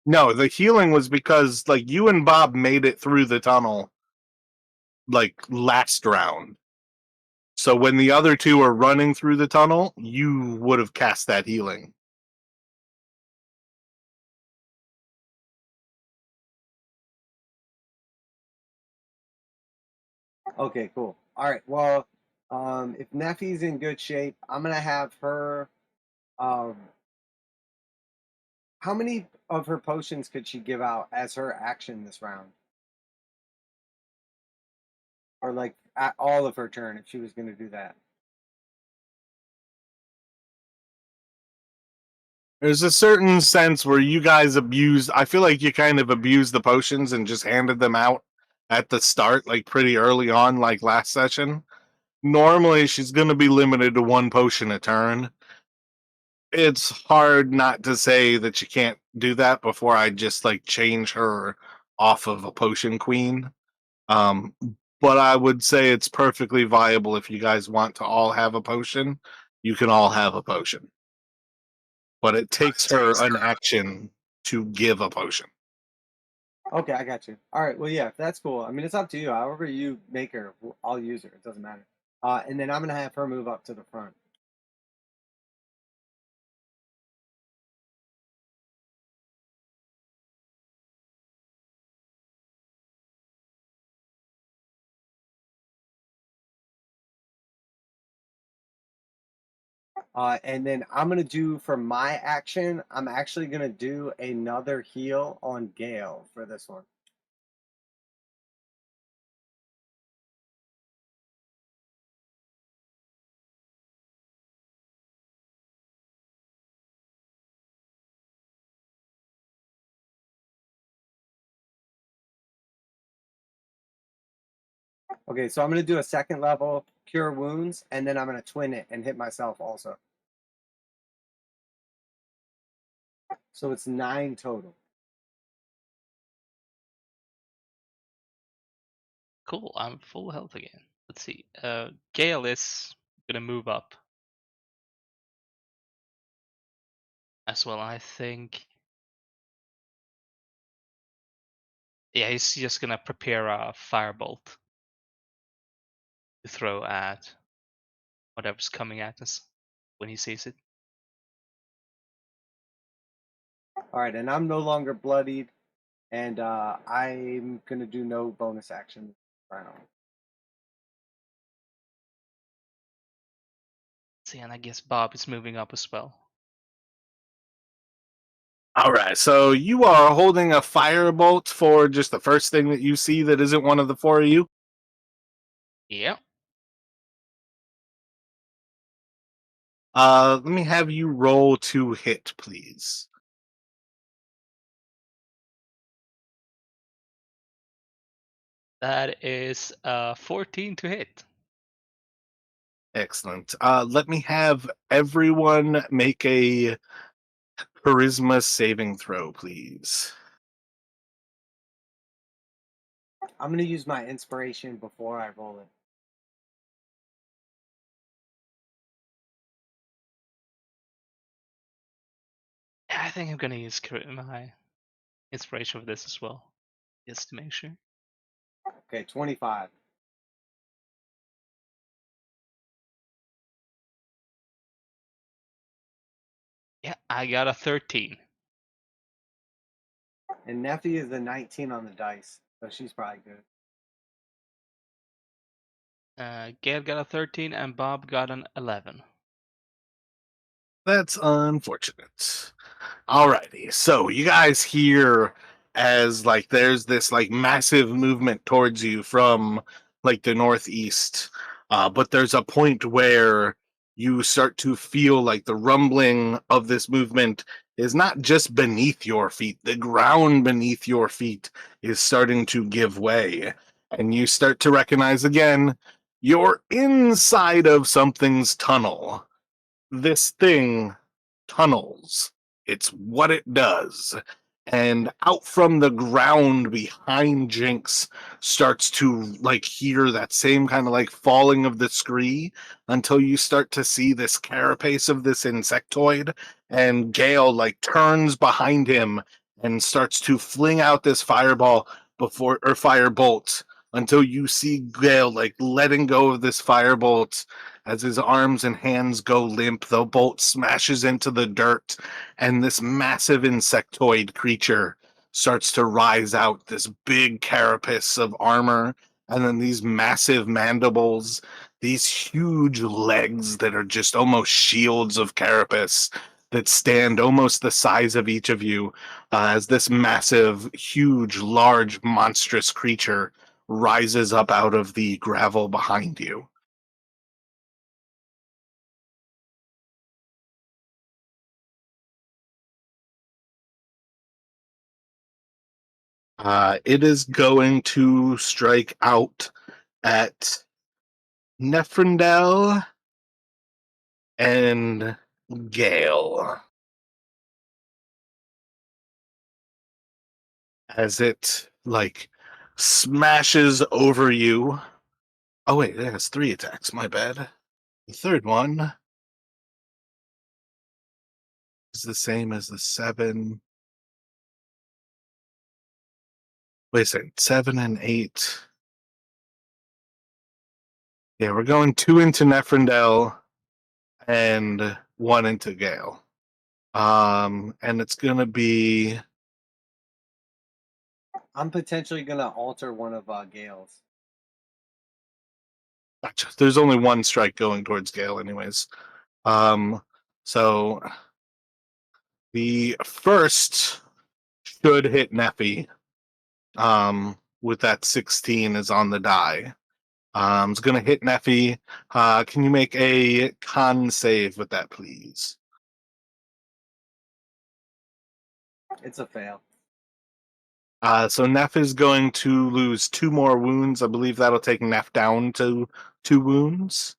No, the healing was because like you and Bob made it through the tunnel like last round. So when the other two are running through the tunnel, you would have cast that healing. Okay, cool. All right. Well, if Neffy's in good shape, I'm gonna have her. Um, how many of her potions could she give out as her action this round, or like at all of her turn if she was gonna do that? There's a certain sense where you guys abused. I feel like you kind of abused the potions and just handed them out at the start, like pretty early on, like last session. Normally, she's going to be limited to 1 potion a turn. It's hard not to say that you can't do that before I just like change her off of a potion queen. Um, but I would say it's perfectly viable if you guys want to all have a potion. You can all have a potion. But it takes her an action to give a potion. Okay, I got you. All right. Well, yeah, that's cool. I mean, it's up to you. However you make her, I'll use her. It doesn't matter. And then I'm gonna have her move up to the front. And then I'm gonna do for my action. I'm actually gonna do another heal on Gale for this one. Okay, so I'm gonna do a second level cure wounds, and then I'm gonna twin it and hit myself also. So it's 9 total. Cool. I'm full health again. Let's see. Gale is gonna move up as well, I think. Yeah, he's just gonna prepare a firebolt to throw at whatever's coming at us when he sees it. All right, and I'm no longer bloodied, and I'm gonna do no bonus action round. See, and I guess Bob is moving up as well. All right, so you are holding a firebolt for just the first thing that you see that isn't one of the 4 of you. Yeah. Let me have you roll to hit, please. That is 14 to hit. Excellent. Let me have everyone make a charisma saving throw, please. I'm gonna use my inspiration before I roll it. Yeah, I think I'm gonna use my inspiration for this as well, just to make sure. Okay, 25. Yeah, I got a 13. And Neffy is a 19 on the dice, so she's probably good. Gail got a 13 and Bob got an 11. That's unfortunate. Alrighty, so you guys hear as like there's this like massive movement towards you from like the northeast, but there's a point where you start to feel like the rumbling of this movement is not just beneath your feet, the ground beneath your feet is starting to give way, and you start to recognize again you're inside of something's tunnel. This thing tunnels. It's what it does. And out from the ground behind Jinx starts to like hear that same kind of like falling of the scree until you start to see this carapace of this insectoid, and Gale like turns behind him and starts to fling out this fireball before or firebolt until you see Gale like letting go of this firebolt. As his arms and hands go limp, the bolt smashes into the dirt, and this massive insectoid creature starts to rise out, this big carapace of armor, and then these massive mandibles, these huge legs that are just almost shields of carapace that stand almost the size of each of you, as this massive, huge, large, monstrous creature rises up out of the gravel behind you. It is going to strike out at Nephrindel and Gale as it like smashes over you. Oh wait, it has 3 attacks. My bad. The third one is the same as the 7. Wait a second, 7 and 8. Yeah, we're going 2 into Nephrindel and 1 into Gale. And it's gonna be I'm potentially gonna alter one of Gale's. gotcha. There's only 1 strike going towards Gale, anyways. So the first should hit Neffy. With that 16 is on the die. It's gonna hit Neffy. Can you make a con save with that, please? It's a fail. So Neff is going to lose 2 more wounds. I believe that'll take Neff down to 2 wounds.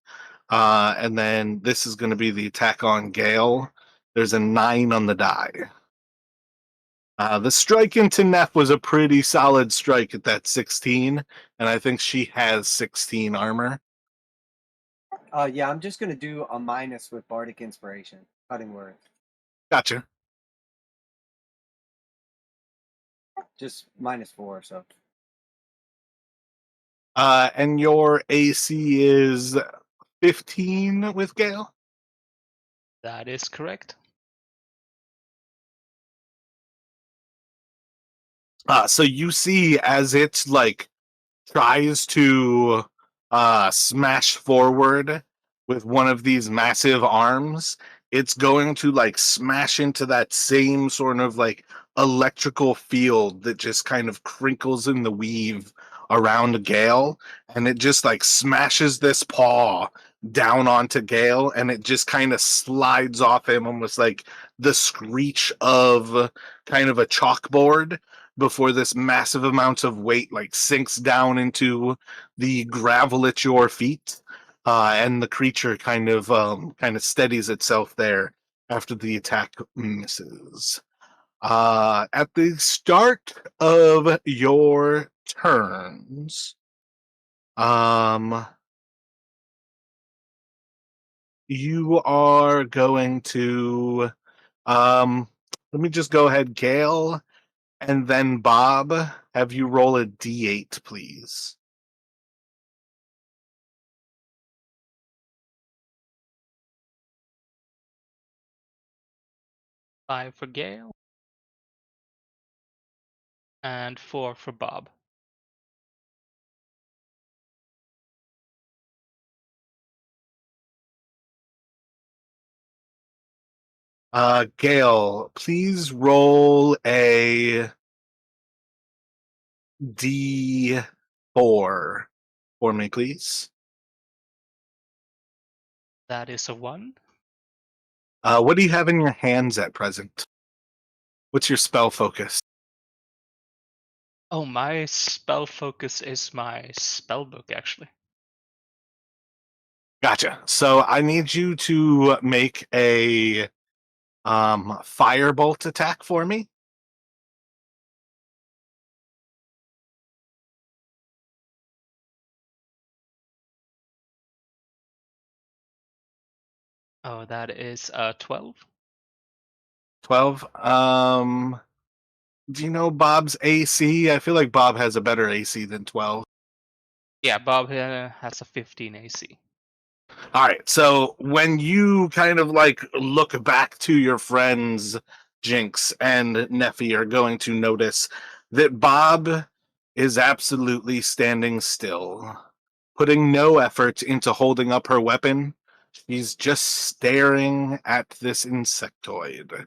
And then this is going to be the attack on Gale. There's a 9 on the die. The strike into Neff was a pretty solid strike at that 16, and I think she has 16 armor. Yeah, I'm just gonna do a minus with Bardic Inspiration, cutting words. Gotcha. Just -4, so. And your AC is 15 with Gale? That is correct. So you see as it's like tries to smash forward with one of these massive arms, it's going to like smash into that same sort of like electrical field that just kind of crinkles in the weave around Gale, and it just like smashes this paw down onto Gale, and it just kind of slides off him almost like the screech of kind of a chalkboard, before this massive amount of weight like sinks down into the gravel at your feet, and the creature kind of steadies itself there after the attack misses. At the start of your turns, um, you are going to let me just go ahead, Gale, and then Bob. Have you roll a d8, please? 5 for Gale and 4 for Bob. Gale, please roll a d4 for me, please. That is a 1. What do you have in your hands at present? What's your spell focus? Oh, my spell focus is my spell book, actually. Gotcha. So I need you to make a firebolt attack for me. Oh, that is 12. 12. Do you know Bob's AC? I feel like Bob has a better AC than 12. Yeah, Bob has a 15 AC. All right. So when you kind of like look back to your friends, Jinx and Neffy are going to notice that Bob is absolutely standing still, putting no effort into holding up her weapon. She's just staring at this insectoid.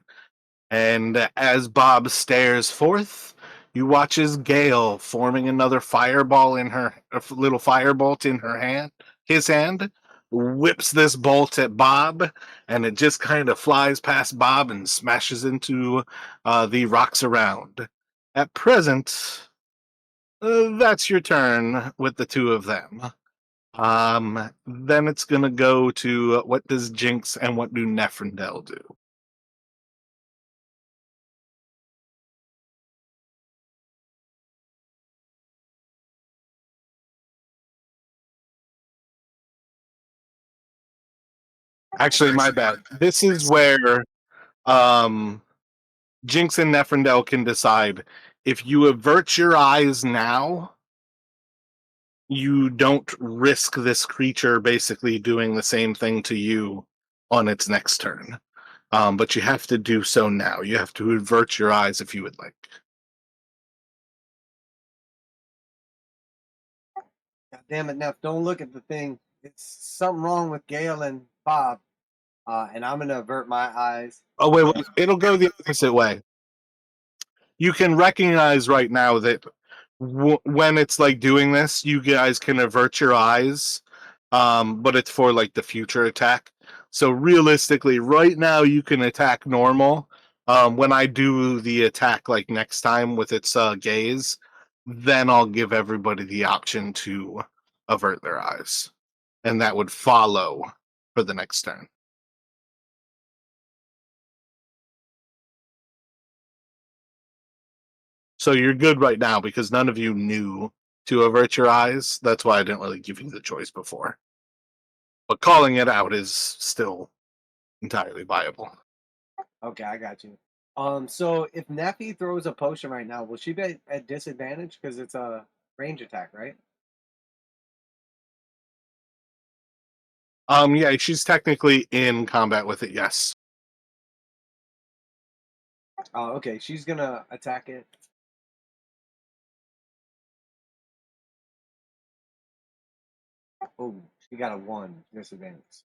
And as Bob stares forth, you watch as Gale forming another fireball in her little firebolt in her hand, his hand, whips this bolt at Bob, and it just kind of flies past Bob and smashes into the rocks around. At present, that's your turn with the two of them. Then it's gonna go to what does Jinx and what do Neferndel do? Actually, my bad. This is where um, Jinx and Neferndel can decide. If you avert your eyes now, you don't risk this creature basically doing the same thing to you on its next turn. But you have to do so now. You have to avert your eyes if you would like. God damn it, Neff, don't look at the thing. It's something wrong with Gale and Bob. And I'm gonna avert my eyes. Oh, wait, it'll go the opposite way. You can recognize right now that when it's like doing this, you guys can avert your eyes, but it's for like the future attack. So realistically, right now you can attack normal. When I do the attack like next time with its gaze, then I'll give everybody the option to avert their eyes, and that would follow for the next turn. So you're good right now because none of you knew to avert your eyes. That's why I didn't really give you the choice before. But calling it out is still entirely viable. Okay, I got you. So if Neffy throws a potion right now, will she be at disadvantage because it's a range attack, right? Yeah, she's technically in combat with it, yes. Okay, she's gonna attack it. Oh, she got a 1 disadvantage.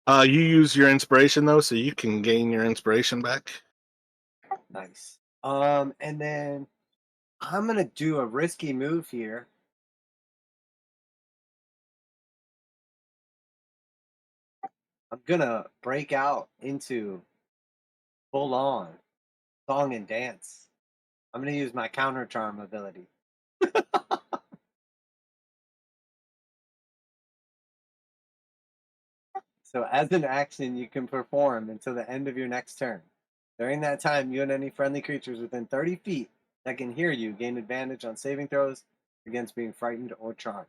You use your inspiration though, so you can gain your inspiration back. Nice. And then I'm gonna do a risky move here. I'm gonna break out into full on Song and dance. I'm gonna use my counter charm ability. So as an action you can perform until the end of your next turn. During that time, you and any friendly creatures within 30 feet that can hear you gain advantage on saving throws against being frightened or charmed.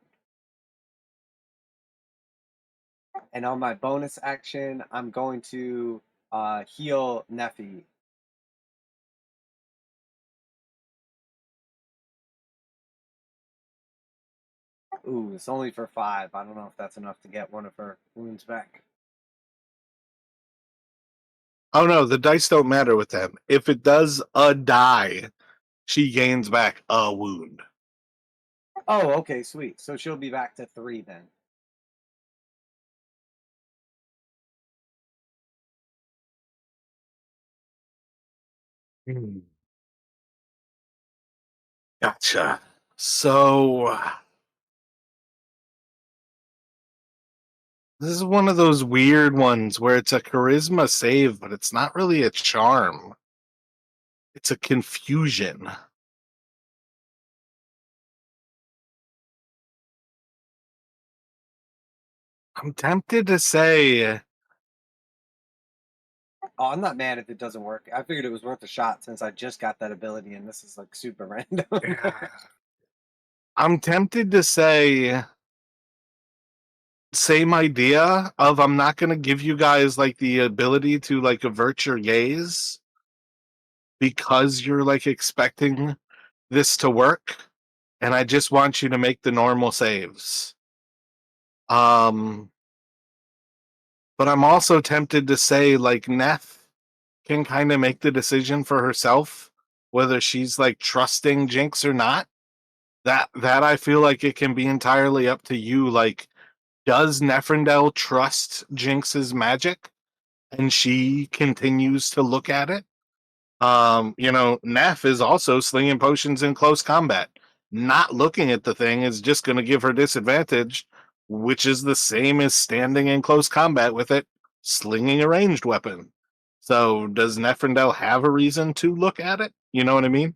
And on my bonus action, I'm going to heal Neffy. Ooh, it's only for 5. I don't know if that's enough to get one of her wounds back. Oh no, the dice don't matter with them. If it does a die, she gains back a wound. Oh, okay, sweet. So she'll be back to 3 then. Gotcha. So this is one of those weird ones where it's a charisma save, but it's not really a charm. It's a confusion. I'm tempted to say, Oh, I'm not mad if it doesn't work. I figured it was worth a shot since I just got that ability and this is like super random. I'm tempted to say same idea of I'm not going to give you guys like the ability to like avert your gaze because you're like expecting this to work, and I just want you to make the normal saves. But I'm also tempted to say like Neff can kind of make the decision for herself whether she's like trusting Jinx or not. That I feel like it can be entirely up to you. Like, does Neferndel trust Jinx's magic, and she continues to look at it? Neff is also slinging potions in close combat. Not looking at the thing is just going to give her disadvantage, which is the same as standing in close combat with it, slinging a ranged weapon. So, does Neferndel have a reason to look at it? You know what I mean?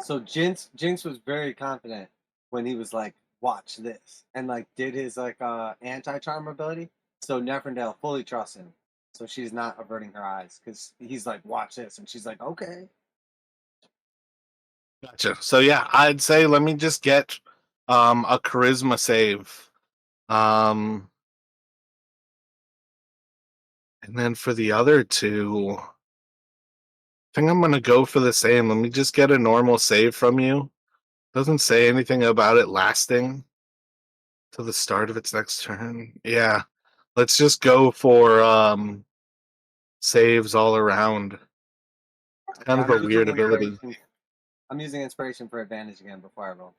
So Jinx was very confident when he was like, "Watch this," and like did his like anti charm ability. So Neferndel fully trusts him. So she's not averting her eyes because he's like, "Watch this," and she's like, "Okay." Gotcha. So yeah, I'd say let me just get a charisma save. Um and then for the other two, I think I'm gonna go for the same. Let me just get a normal save from you. Doesn't say anything about it lasting to the start of its next turn. Yeah. Let's just go for saves all around. Kind Yeah, of a weird ability. I'm using inspiration for advantage again before I roll.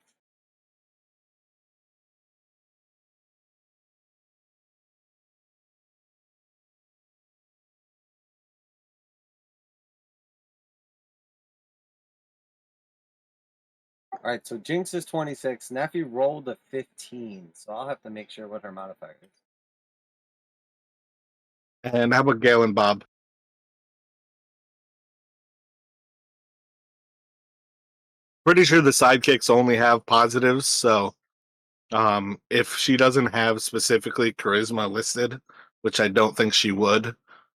All right, so Jinx is 26. Neffy rolled a 15, so I'll have to make sure what her modifier is. And how about Gale and Bob? Pretty sure the sidekicks only have positives, so if she doesn't have specifically charisma listed, which I don't think she would,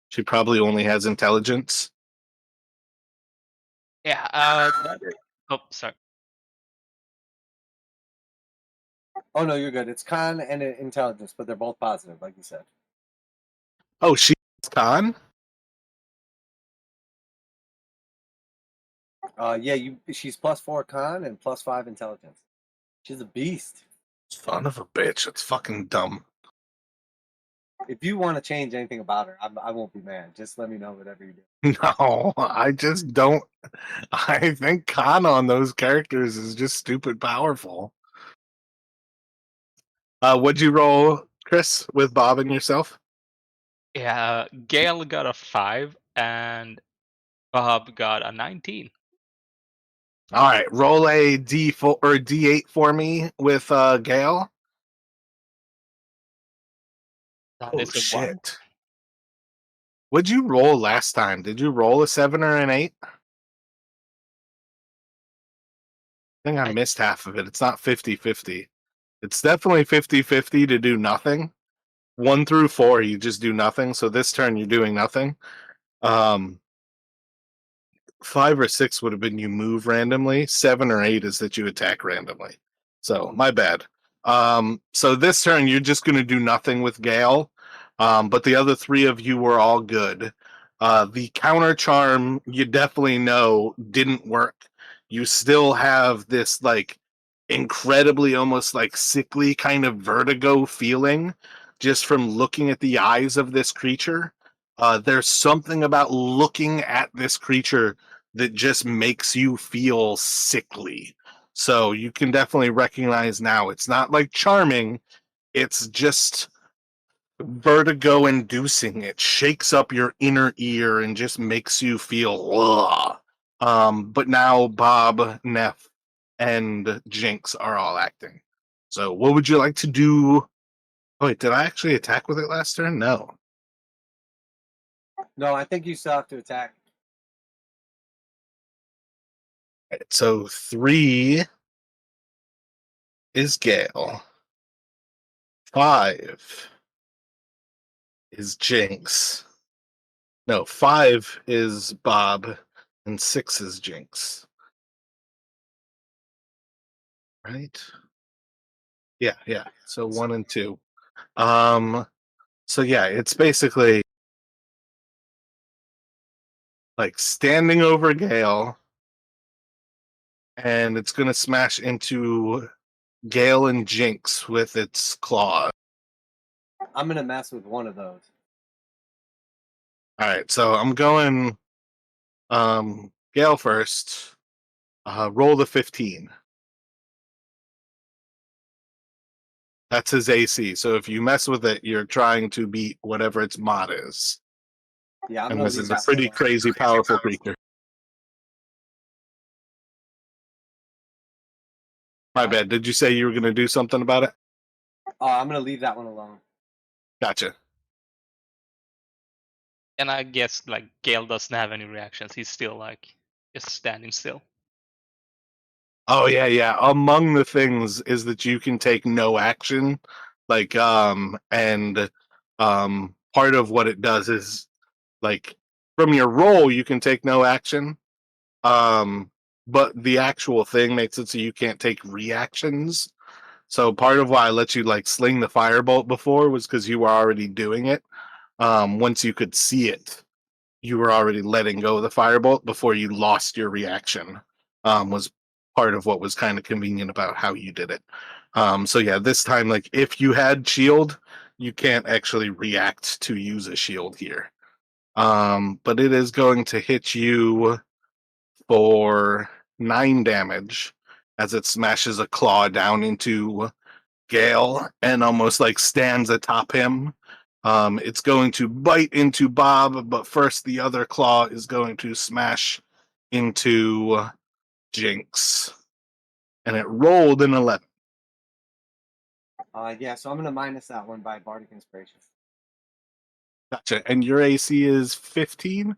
she probably only has intelligence. Yeah. Oh, sorry. Oh no, you're good. It's con and intelligence, but they're both positive, like you said. Oh, she's con? Yeah, she's +4 con and +5 intelligence. She's a beast. Son of a bitch. It's fucking dumb. If you want to change anything about her, I won't be mad. Just let me know whatever you do. No, I just don't. I think con on those characters is just stupid powerful. What'd you roll, Chris, with Bob and yourself? Yeah. Gale got a 5 and Bob got a 19. All right, roll a D4 or D8 for me with Gale. That Oh is a 1. shit! What'd you roll last time? Did you roll a 7 or an 8? think I I- missed half of it. It's not 50-50. It's definitely 50-50 to do nothing. 1 through 4, you just do nothing. So this turn, you're doing nothing. 5 or 6 would have been you move randomly. 7 or 8 is that you attack randomly. So my bad. So this turn, you're just going to do nothing with Gale. But the other 3 of you were all good. The counter charm, you definitely know, didn't work. You still have this like incredibly almost like sickly kind of vertigo feeling just from looking at the eyes of this creature. There's something about looking at this creature that just makes you feel sickly. So you can definitely recognize now it's not like charming, it's just vertigo inducing. It shakes up your inner ear and just makes you feel ugh. But now Bob, Neff, and Jinx are all acting. So what would you like to do? Oh, wait, did I actually attack with it last turn? No. No, I think you still have to attack. Right, so 3 is Gale. 5 is Jinx. No, 5 is Bob, and 6 is Jinx. Right? Yeah. So 1 and 2. So yeah, it's basically like standing over Gale, and it's gonna smash into Gale and Jinx with its claw. I'm gonna mess with one of those. All right, so I'm going Gale first. Roll the 15. That's his AC. So if you mess with it, you're trying to beat whatever its mod is. Yeah, I'm And gonna this leave is a that pretty one. crazy, powerful creature. My bad. Did you say you were going to do something about it? Oh, I'm gonna leave that one alone. Gotcha. And I guess like Gale doesn't have any reactions. He's still like just standing still. Oh yeah. Among the things is that you can take no action, like and part of what it does is like from your roll you can take no action, but the actual thing makes it so you can't take reactions. So part of why I let you like sling the firebolt before was because you were already doing it. Once you could see it, you were already letting go of the firebolt before you lost your reaction. Was part of what was kind of convenient about how you did it. So yeah, this time, like if you had shield, you can't actually react to use a shield here. But it is going to hit you for 9 damage as it smashes a claw down into Gale and almost like stands atop him. It's going to bite into Bob, but first the other claw is going to smash into Jinx. And it rolled an 11. Yeah, so I'm gonna minus that one by Bardic Inspiration. Gotcha. And your AC is 15?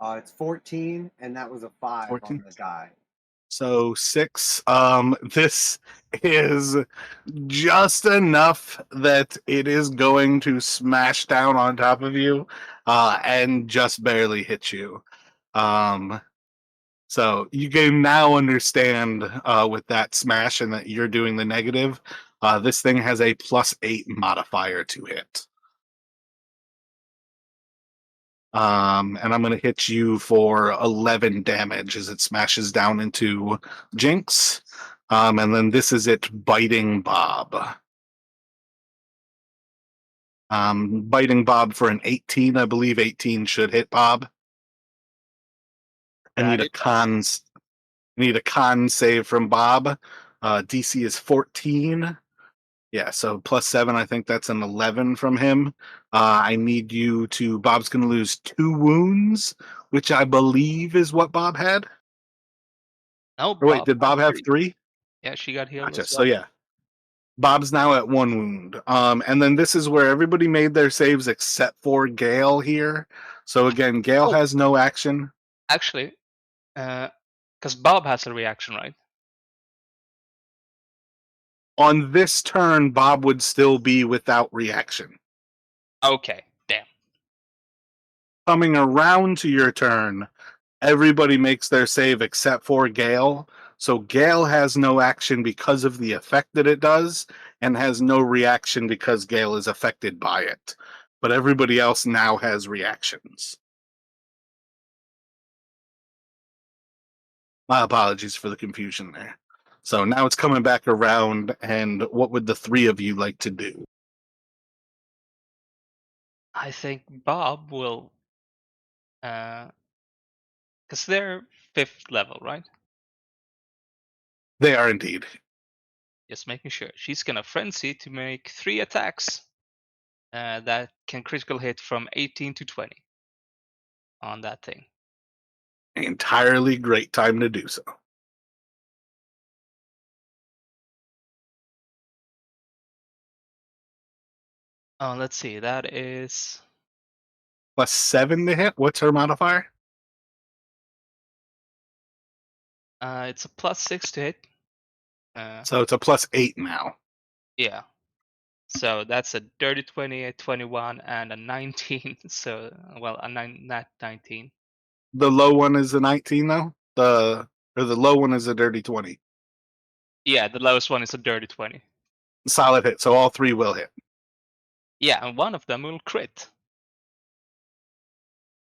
It's 14, and that was a 5 14? on the die. So 6. This is just enough that it is going to smash down on top of you, and just barely hit you. So you can now understand with that smash and that you're doing the negative. This thing has a +8 modifier to hit. And I'm going to hit you for 11 damage as it smashes down into Jinx. And then this is it biting Bob. Biting Bob for an 18. I believe 18 should hit Bob. I need a con save from Bob. DC is 14. Yeah, so +7. I think that's an 11 from him. I need you to. Bob's going to lose 2 wounds, which I believe is what Bob had. No, Or wait, did had Bob have 3? Yeah, she got healed Gotcha. as So well. yeah, Bob's now at 1 wound. And then this is where everybody made their saves except for Gale here. So again, Gale Oh. has no action. Actually, Because Bob has a reaction, right? On this turn, Bob would still be without reaction. Okay, damn. Coming around to your turn, everybody makes their save except for Gale. So Gale has no action because of the effect that it does, and has no reaction because Gale is affected by it. But everybody else now has reactions. My apologies for the confusion there. So now it's coming back around, and what would the three of you like to do? I think Bob will, because they're 5th level, right? They are indeed. Just making sure. She's gonna frenzy to make 3 attacks that can critical hit from 18 to 20 on that thing. Entirely great time to do so. Oh, let's see. That is +7 to hit. What's her modifier? it's a +6 to hit. So it's a +8 now. Yeah. So that's a dirty 20, a 21, and a 19. So, well, a nat 19. The low one is a 19 though. The low one is a dirty 20. Yeah, the lowest one is a dirty 20. Solid hit. So all three will hit. Yeah, and one of them will crit.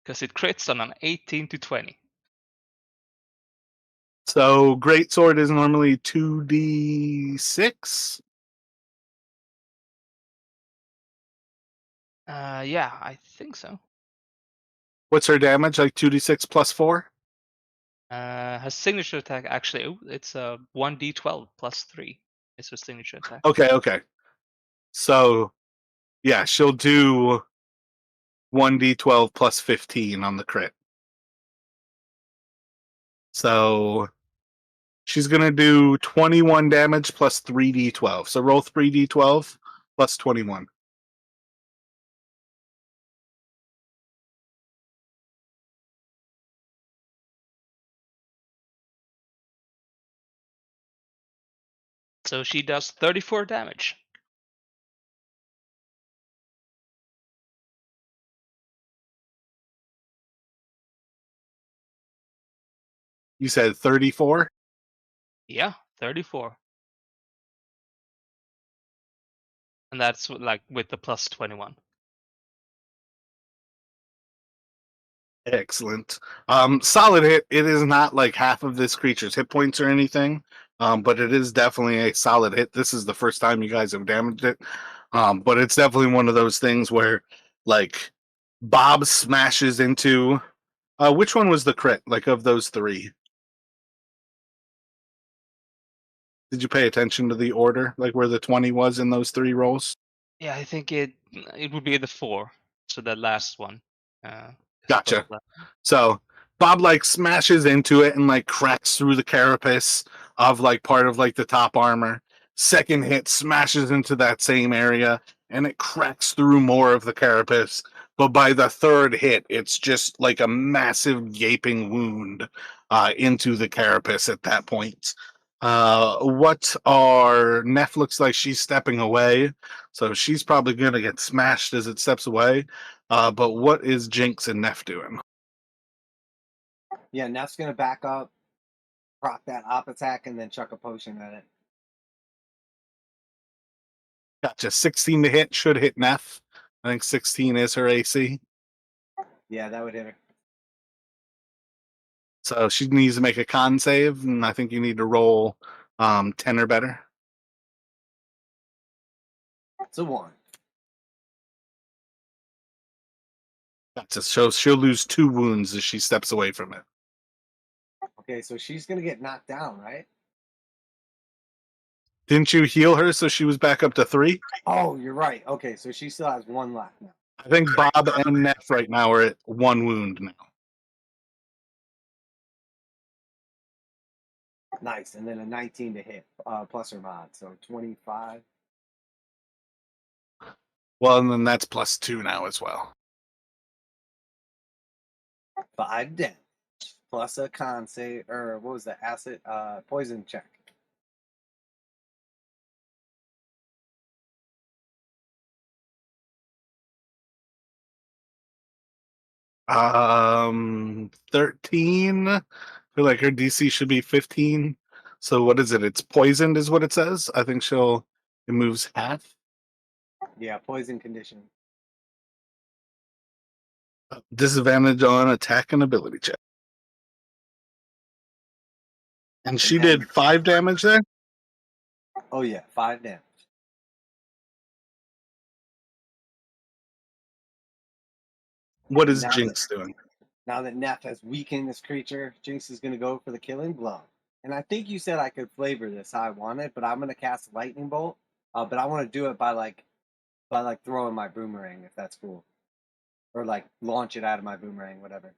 Because it crits on an 18 to 20. So greatsword is normally 2d6. Yeah, I think so. What's her damage? Like 2d6 +4. Her signature attack actually, it's a 1d12 +3. It's her signature attack. Okay. So yeah, she'll do 1d12 +15 on the crit. So she's gonna do 21 damage plus 3d12. So roll 3d12 plus 21. So she does 34 damage. You said 34? Yeah, 34. And that's like with the +21. Excellent. Solid hit. It is not like half of this creature's hit points or anything, but it is definitely a solid hit. This is the first time you guys have damaged it, but it's definitely one of those things where, like, Bob smashes into. Which one was the crit? Like of those three, did you pay attention to the order, like where the 20 was in those three rolls? Yeah, I think it would be the 4. So the last one. Gotcha. So Bob like smashes into it and like cracks through the carapace of like part of like the top armor. Second hit smashes into that same area and it cracks through more of the carapace. But by the third hit, it's just like a massive gaping wound into the carapace at that point. What are Neff looks like she's stepping away, so she's probably gonna get smashed as it steps away. But what is Jinx and Neff doing? Yeah, Neff's gonna back up, proc that op attack, and then chuck a potion at it. Gotcha. 16 to hit should hit Neff. I think 16 is her AC. Yeah, that would hit her. So she needs to make a con save, and I think you need to roll 10 or better. It's a 1. Gotcha. So she'll lose 2 wounds as she steps away from it. Okay, so she's gonna get knocked down, right? Didn't you heal her so she was back up to 3? Oh, you're right. Okay, so she still has 1 left now. I think Bob and Neff right now are at 1 wound now. Nice, and then a 19 to hit, plus her mod, so 25. Well, and then that's +2 now as well. 5 damage, plus a con save, or what was the acid poison check. Um, 13. I feel like her DC should be 15. So what is it? It's poisoned, is what it says. I think it moves half. Yeah, poison condition. Disadvantage on attack and ability check. And she then- did 5 damage there. Oh yeah, 5 damage. What is Now Jinx doing? Now that Neff has weakened this creature, Jinx is going to go for the killing blow. And I think you said I could flavor this how I want it, but I'm going to cast lightning bolt. But I want to do it by throwing my boomerang, if that's cool, or like launch it out of my boomerang, whatever.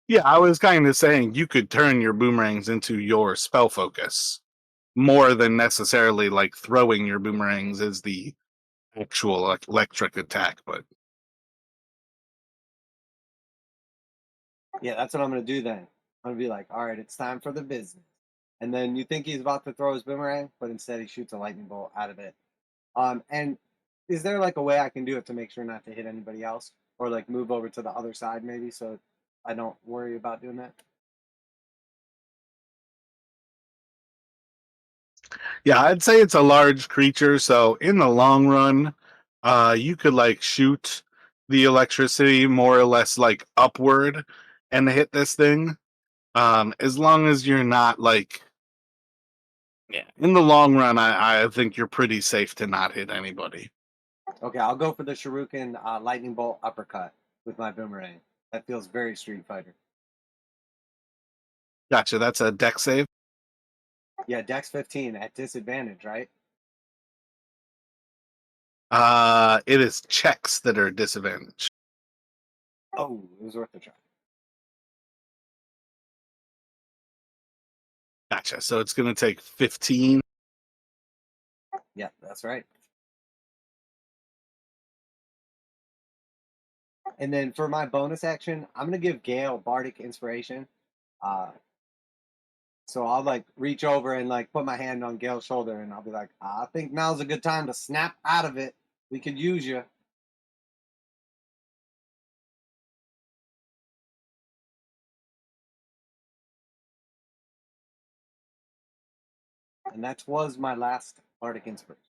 Yeah, I was kind of saying you could turn your boomerangs into your spell focus more than necessarily like throwing your boomerangs as the actual electric attack. But Yeah, that's what I'm going to do then. I'm going to be like, all right, it's time for the business. And then you think he's about to throw his boomerang, but instead he shoots a lightning bolt out of it. And is there like a way I can do it to make sure not to hit anybody else, or like move over to the other side maybe so I don't worry about doing that? yeah, I'd say it's a large creature, so in the long run, you could like shoot the electricity more or less like upward and hit this thing. As long as you're not like, yeah, in the long run, I think you're pretty safe to not hit anybody. Okay, I'll go for the Shuriken lightning bolt uppercut with my boomerang. That feels very Street Fighter. Gotcha. That's a deck save. Yeah, Dex 15 at disadvantage, right? It is checks that are disadvantaged. Oh, it was worth a try. Gotcha. So it's going to take 15. Yeah, that's right. And then for my bonus action, I'm gonna give Gale Bardic Inspiration. Uh, so I'll like reach over and like put my hand on Gale's shoulder, and I'll be like, I think now's a good time to snap out of it. We could use you. And that was my last Bardic Inspiration.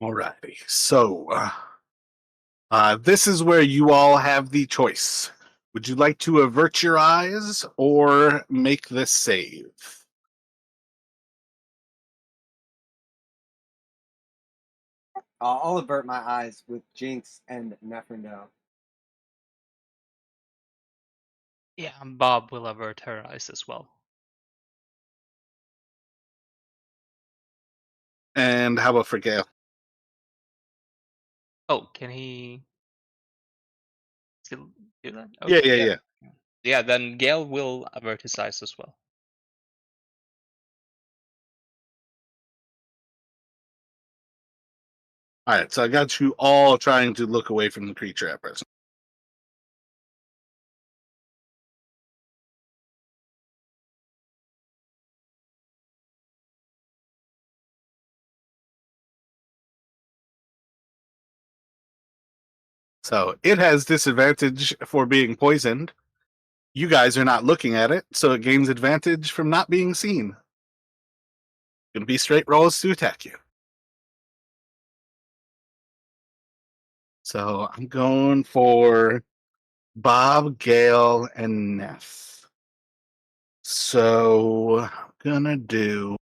Alrighty. So, this is where you all have the choice. Would you like to avert your eyes or make this save? I'll avert my eyes with Jinx and Neferndo. Yeah, and Bob will avert her eyes as well. And how about for Gale? Oh, can he still do that? Yeah, Okay, yeah. Yeah, then Gale will avert his eyes as well. All right, so I got you all trying to look away from the creature at present. So it has disadvantage for being poisoned. You guys are not looking at it, so it gains advantage from not being seen. Gonna be straight rolls to attack you. So I'm going for Bob, Gale, and Neff. So I'm gonna do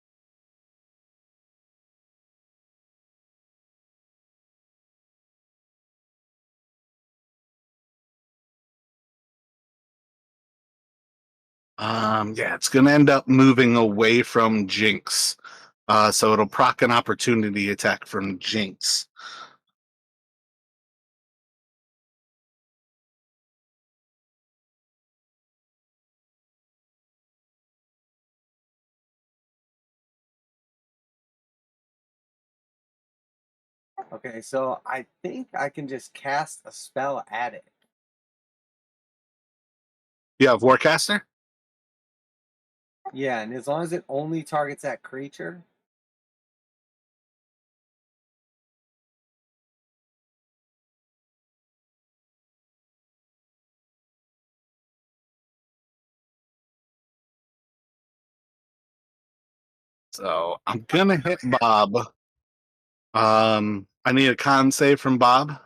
yeah, it's gonna end up moving away from Jinx. So it'll proc an opportunity attack from Jinx. Okay, so I think I can just cast a spell at it. You have Warcaster? Yeah, and as long as it only targets that creature. So I'm gonna hit Bob. I need a con save from Bob.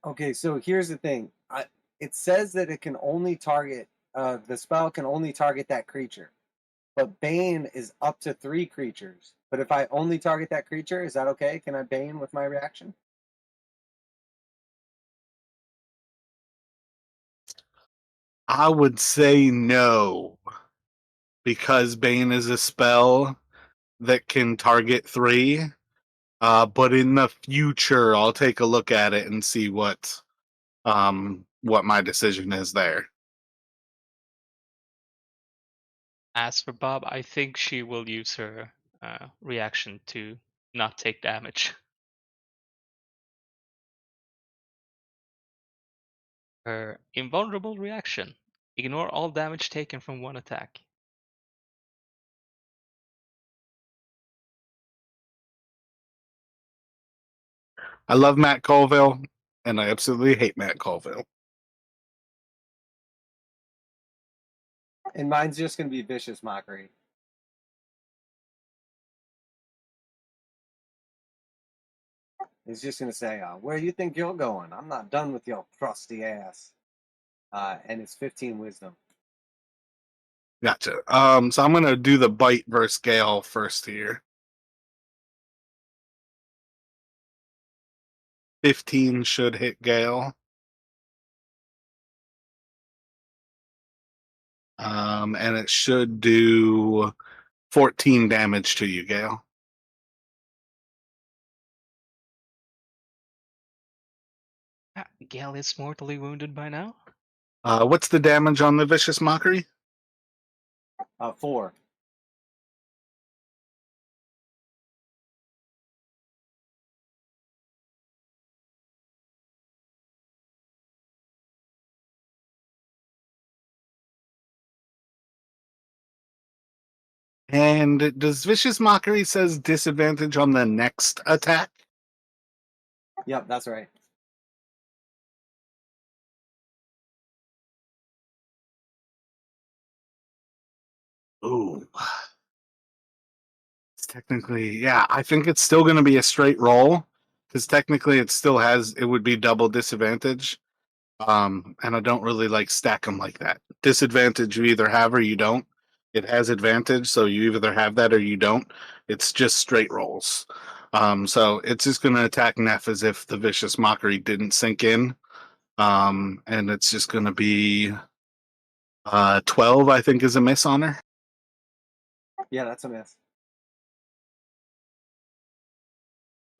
Okay, so here's the thing. It says that it can only target the spell can only target that creature. But Bane is up to 3 creatures. But if I only target that creature, is that okay? Can I Bane with my reaction? I would say no, because Bane is a spell that can target 3. But in the future, I'll take a look at it and see what my decision is there. As for Bob, I think she will use her reaction to not take damage. Her invulnerable reaction. Ignore all damage taken from one attack. I love Matt Colville, and I absolutely hate Matt Colville. And mine's just going to be Vicious Mockery. It's just going to say, where do you think you're going? I'm not done with your crusty ass. And it's 15 Wisdom. Gotcha. So I'm gonna do the bite versus Gale first here. 15 should hit Gale. And it should do 14 damage to you, Gale. Gale is mortally wounded by now. What's the damage on the Vicious Mockery? 4. And does Vicious Mockery says disadvantage on the next attack? Yep, that's right. Ooh. It's technically, yeah, I think it's still going to be a straight roll because technically it would be double disadvantage. And I don't really like stack them like that. Disadvantage you either have or you don't. It has advantage, so you either have that or you don't. It's just straight rolls. So it's just going to attack Neff as if the Vicious Mockery didn't sink in. And it's just going to be 12, I think, is a miss on her. Yeah, that's a miss.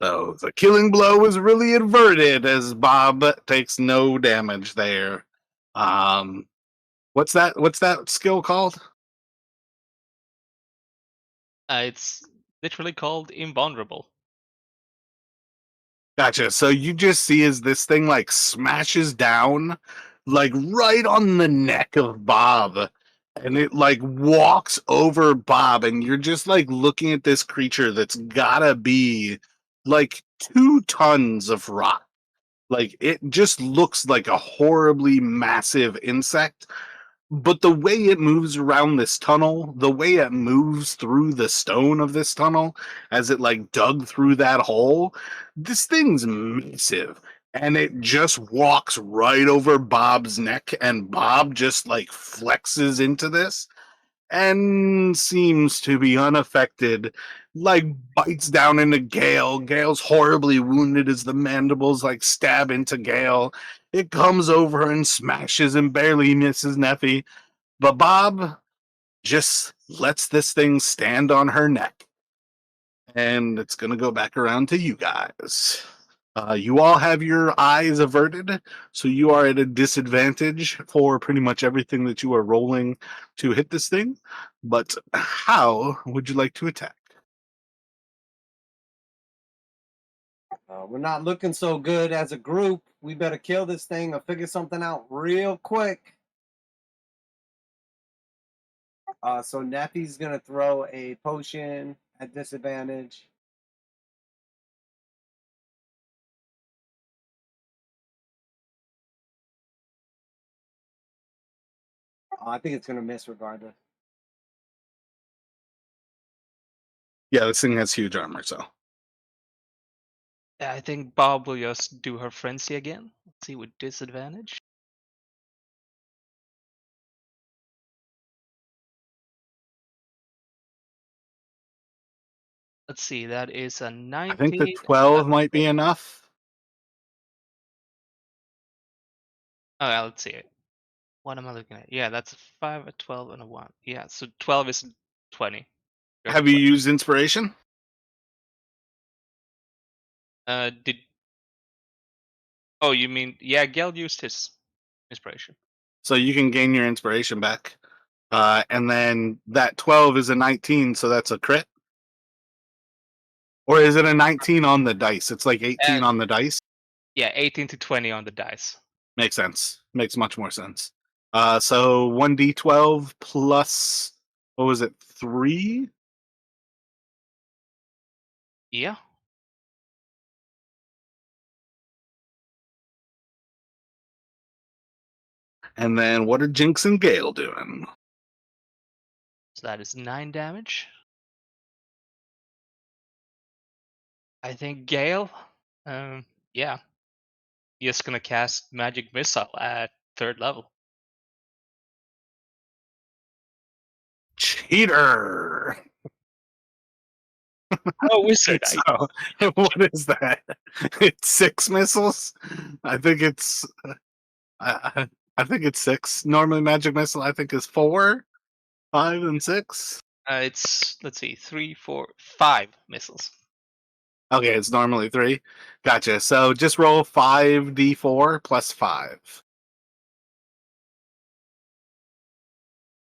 So the killing blow is really inverted as Bob takes no damage there. What's that skill called? It's literally called invulnerable. Gotcha. So you just see as this thing like smashes down, like right on the neck of Bob, and it like walks over Bob, and you're just like looking at this creature that's gotta be like 2 tons of rock. Like it just looks like a horribly massive insect, but the way it moves around this tunnel, the way it moves through the stone of this tunnel as it like dug through that hole, this thing's massive. And it just walks right over Bob's neck, and Bob just like flexes into this and seems to be unaffected. Like bites down into Gale. Gale's horribly wounded as the mandibles like stab into Gale. It comes over and smashes and barely misses Neffy. But Bob just lets this thing stand on her neck. And it's going to go back around to you guys. You all have your eyes averted, so you are at a disadvantage for pretty much everything that you are rolling to hit this thing. But how would you like to attack? We're not looking so good as a group. We better kill this thing or figure something out real quick. So Neffy's gonna throw a potion at disadvantage. I think it's gonna miss regardless. Yeah, this thing has huge armor, so. I think Bob will just do her frenzy again. Let's see, with disadvantage. Let's see, that is a 19. I think the 12 might be enough. Oh, yeah, let's see it. What am I looking at? Yeah, that's a 5, a 12, and a 1. Yeah, so 12 is 20. Have you used inspiration? Did Oh, you mean, yeah, Gel used his inspiration. So you can gain your inspiration back. And then that 12 is a 19, so that's a crit. Or is it a 19 on the dice? It's like 18 on the dice. Yeah, 18 to 20 on the dice. Makes sense. Makes much more sense. So 1d12 plus, what was it, 3? Yeah. And then what are Jinx and Gale doing? So that is 9 damage. I think Gale, yeah, just gonna cast Magic Missile at 3rd level. Cheater! Oh, wizard! So, what is that? It's 6 missiles? I think it's... I think it's 6. Normally magic missile I think is 4, 5, and 6. It's, let's see, 3, 4, 5 missiles. Okay, it's normally 3. Gotcha. So just roll 5d4 plus 5.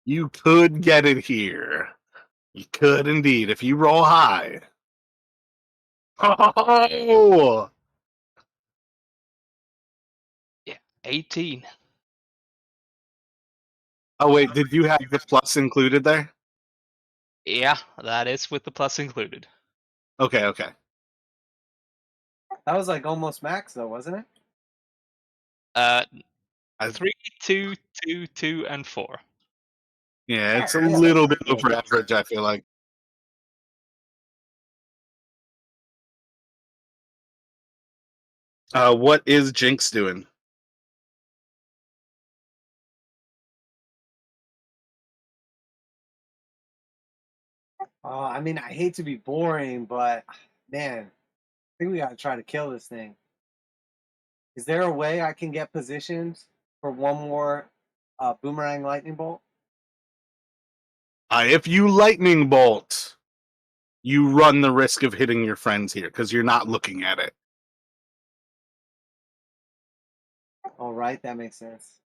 You could get it here. You could indeed if you roll high. Oh! Yeah, 18. Oh wait, did you have the plus included there? Yeah, that is with the plus included. Okay, okay. That was like almost max, though, wasn't it? 3, 2, 2, 2, and 4. Yeah, it's a little bit over average, I feel like. What is Jinx doing? I mean, I hate to be boring, but man, I think we gotta try to kill this thing. Is there a way I can get positioned for one more boomerang lightning bolt? If you lightning bolt, you run the risk of hitting your friends here because you're not looking at it. All right, that makes sense.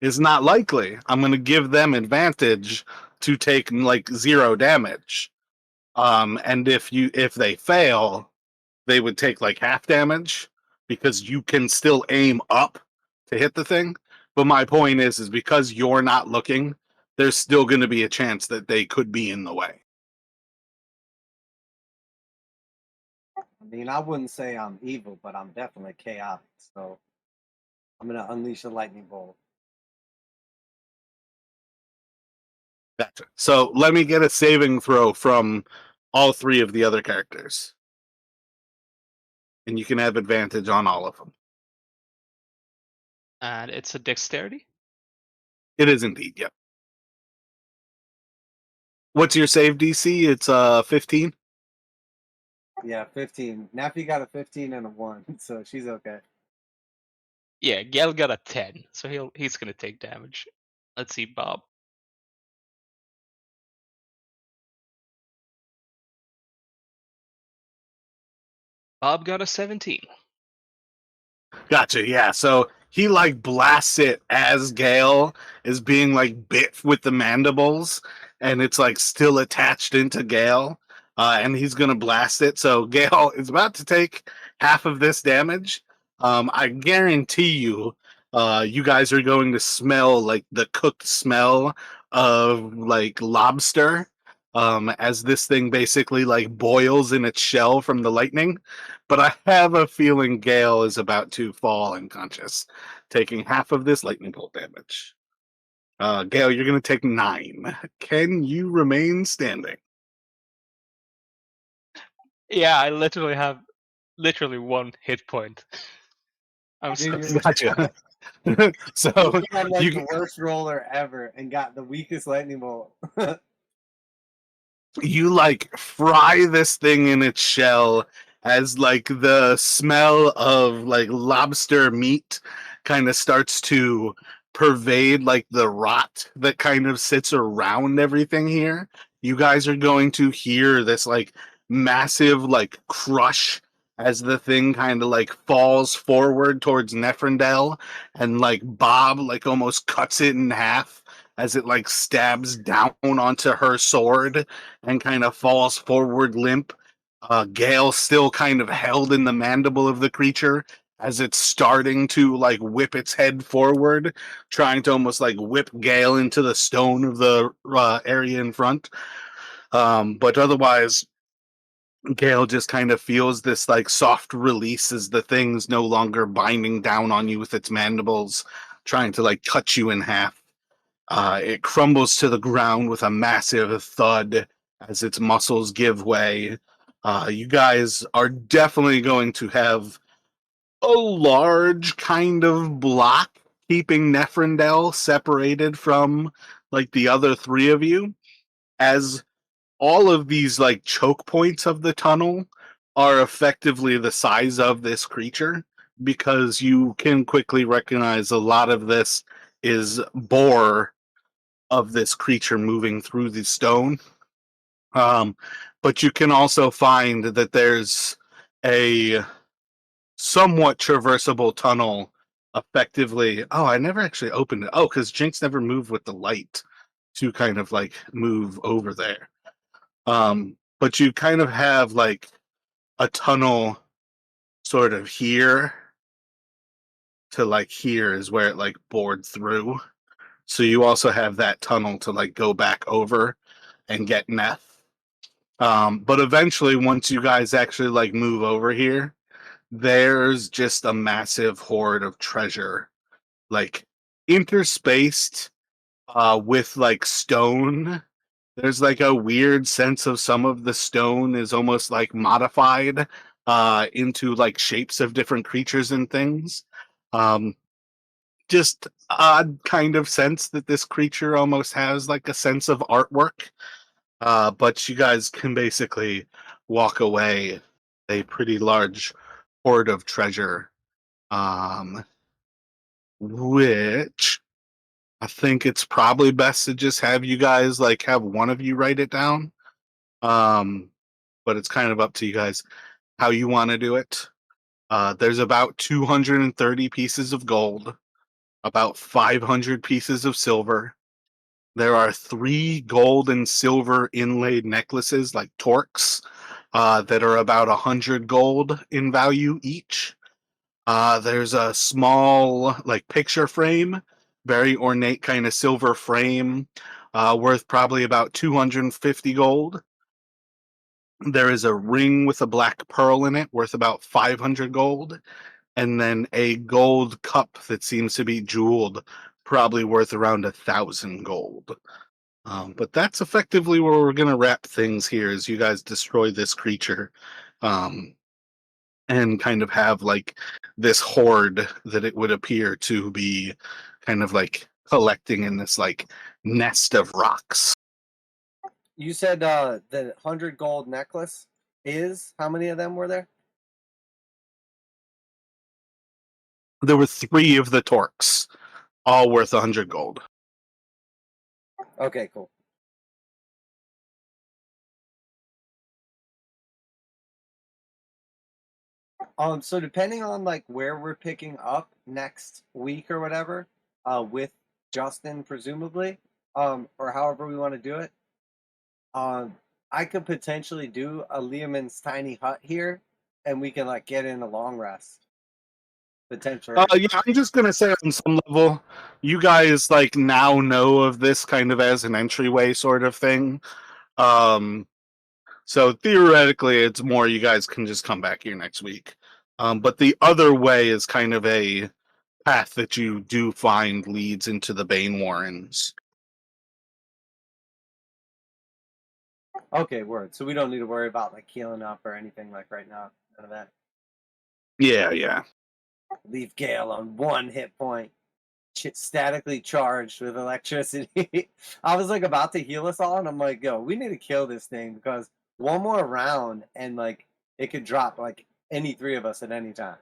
It's not likely. I'm going to give them advantage to take like 0 damage. And if they fail, they would take like half damage because you can still aim up to hit the thing. But my point is because you're not looking, there's still going to be a chance that they could be in the way. I mean, I wouldn't say I'm evil, but I'm definitely chaotic. So I'm gonna unleash a lightning bolt. Gotcha. So let me get a saving throw from all 3 of the other characters. And you can have advantage on all of them. And it's a dexterity? It is indeed, yep. What's your save DC? It's 15? Yeah, 15. Nappy got a 15 and a 1, so she's okay. Yeah, Gale got a 10, so he's gonna take damage. Let's see, Bob. Bob got a 17. Gotcha, yeah. So he like blasts it as Gale is being like bit with the mandibles, and it's like still attached into Gale. and he's gonna blast it. So Gale is about to take half of this damage. I guarantee you, you guys are going to smell like the cooked smell of like lobster, as this thing basically like boils in its shell from the lightning. But I have a feeling Gale is about to fall unconscious, taking half of this lightning bolt damage. Gale, you're going to take 9. Can you remain standing? Yeah, I literally have one hit point. I'm Dude, so you're, Gotcha. So you had like you the worst roller ever and got the weakest lightning bolt. you like fry this thing in its shell as like the smell of like lobster meat kind of starts to pervade like the rot that kind of sits around everything here. You guys are going to hear this like massive like crush as the thing kind of like falls forward towards Neferndel, and like Bob like almost cuts it in half as it like stabs down onto her sword and kind of falls forward limp. Gale still kind of held in the mandible of the creature as it's starting to like whip its head forward, trying to almost like whip Gale into the stone of the area in front. But otherwise, Gale just kind of feels this like soft release as the thing's no longer binding down on you with its mandibles, trying to like cut you in half. It crumbles to the ground with a massive thud as its muscles give way. You guys are definitely going to have a large kind of block keeping Neferndel separated from like the other 3 of you, as all of these like choke points of the tunnel are effectively the size of this creature, because you can quickly recognize a lot of this is bore of this creature moving through the stone. Um, but you can also find that there's a somewhat traversable tunnel effectively. Oh, I never actually opened it. Oh, because Jinx never moved with the light to kind of like move over there. But you kind of have like a tunnel sort of here to like here is where it like bored through. So you also have that tunnel to like go back over and get meth. But eventually, once you guys actually like move over here, there's just a massive hoard of treasure, like interspaced with like stone. There's like a weird sense of some of the stone is almost like modified into like shapes of different creatures and things. Um, just odd kind of sense that this creature almost has like a sense of artwork. But you guys can basically walk away a pretty large hoard of treasure, um, which I think it's probably best to just have you guys like have one of you write it down. Um, but it's kind of up to you guys how you want to do it. There's about 230 pieces of gold, about 500 pieces of silver. There are 3 gold and silver inlaid necklaces, like torques, that are about 100 gold in value each. There's a small, like, picture frame, very ornate kind of silver frame, worth probably about 250 gold. There is a ring with a black pearl in it, worth about 500 gold, and then a gold cup that seems to be jeweled, probably worth around 1,000 gold. But that's effectively where we're going to wrap things here, as you guys destroy this creature, um, and kind of have like this hoard that it would appear to be kind of like collecting in this like nest of rocks. You said the 100 gold necklace is, how many of them were there? There were 3 of the torques, all worth 100 gold. Okay, cool. So depending on like where we're picking up next week or whatever, with Justin presumably, or however we want to do it, I could potentially do a Leomund's tiny hut here, and we can like get in a long rest. Potentially. Yeah, I'm just gonna say on some level, you guys like now know of this kind of as an entryway sort of thing. So theoretically, it's more you guys can just come back here next week. But the other way is kind of a path that you do find leads into the Banewarrens. Okay, word. So we don't need to worry about like healing up or anything like right now. None of that. Yeah, yeah. Leave Gale on 1 hit point, statically charged with electricity. I was like about to heal us all, and I'm like, yo, we need to kill this thing because one more round and like it could drop like any 3 of us at any time.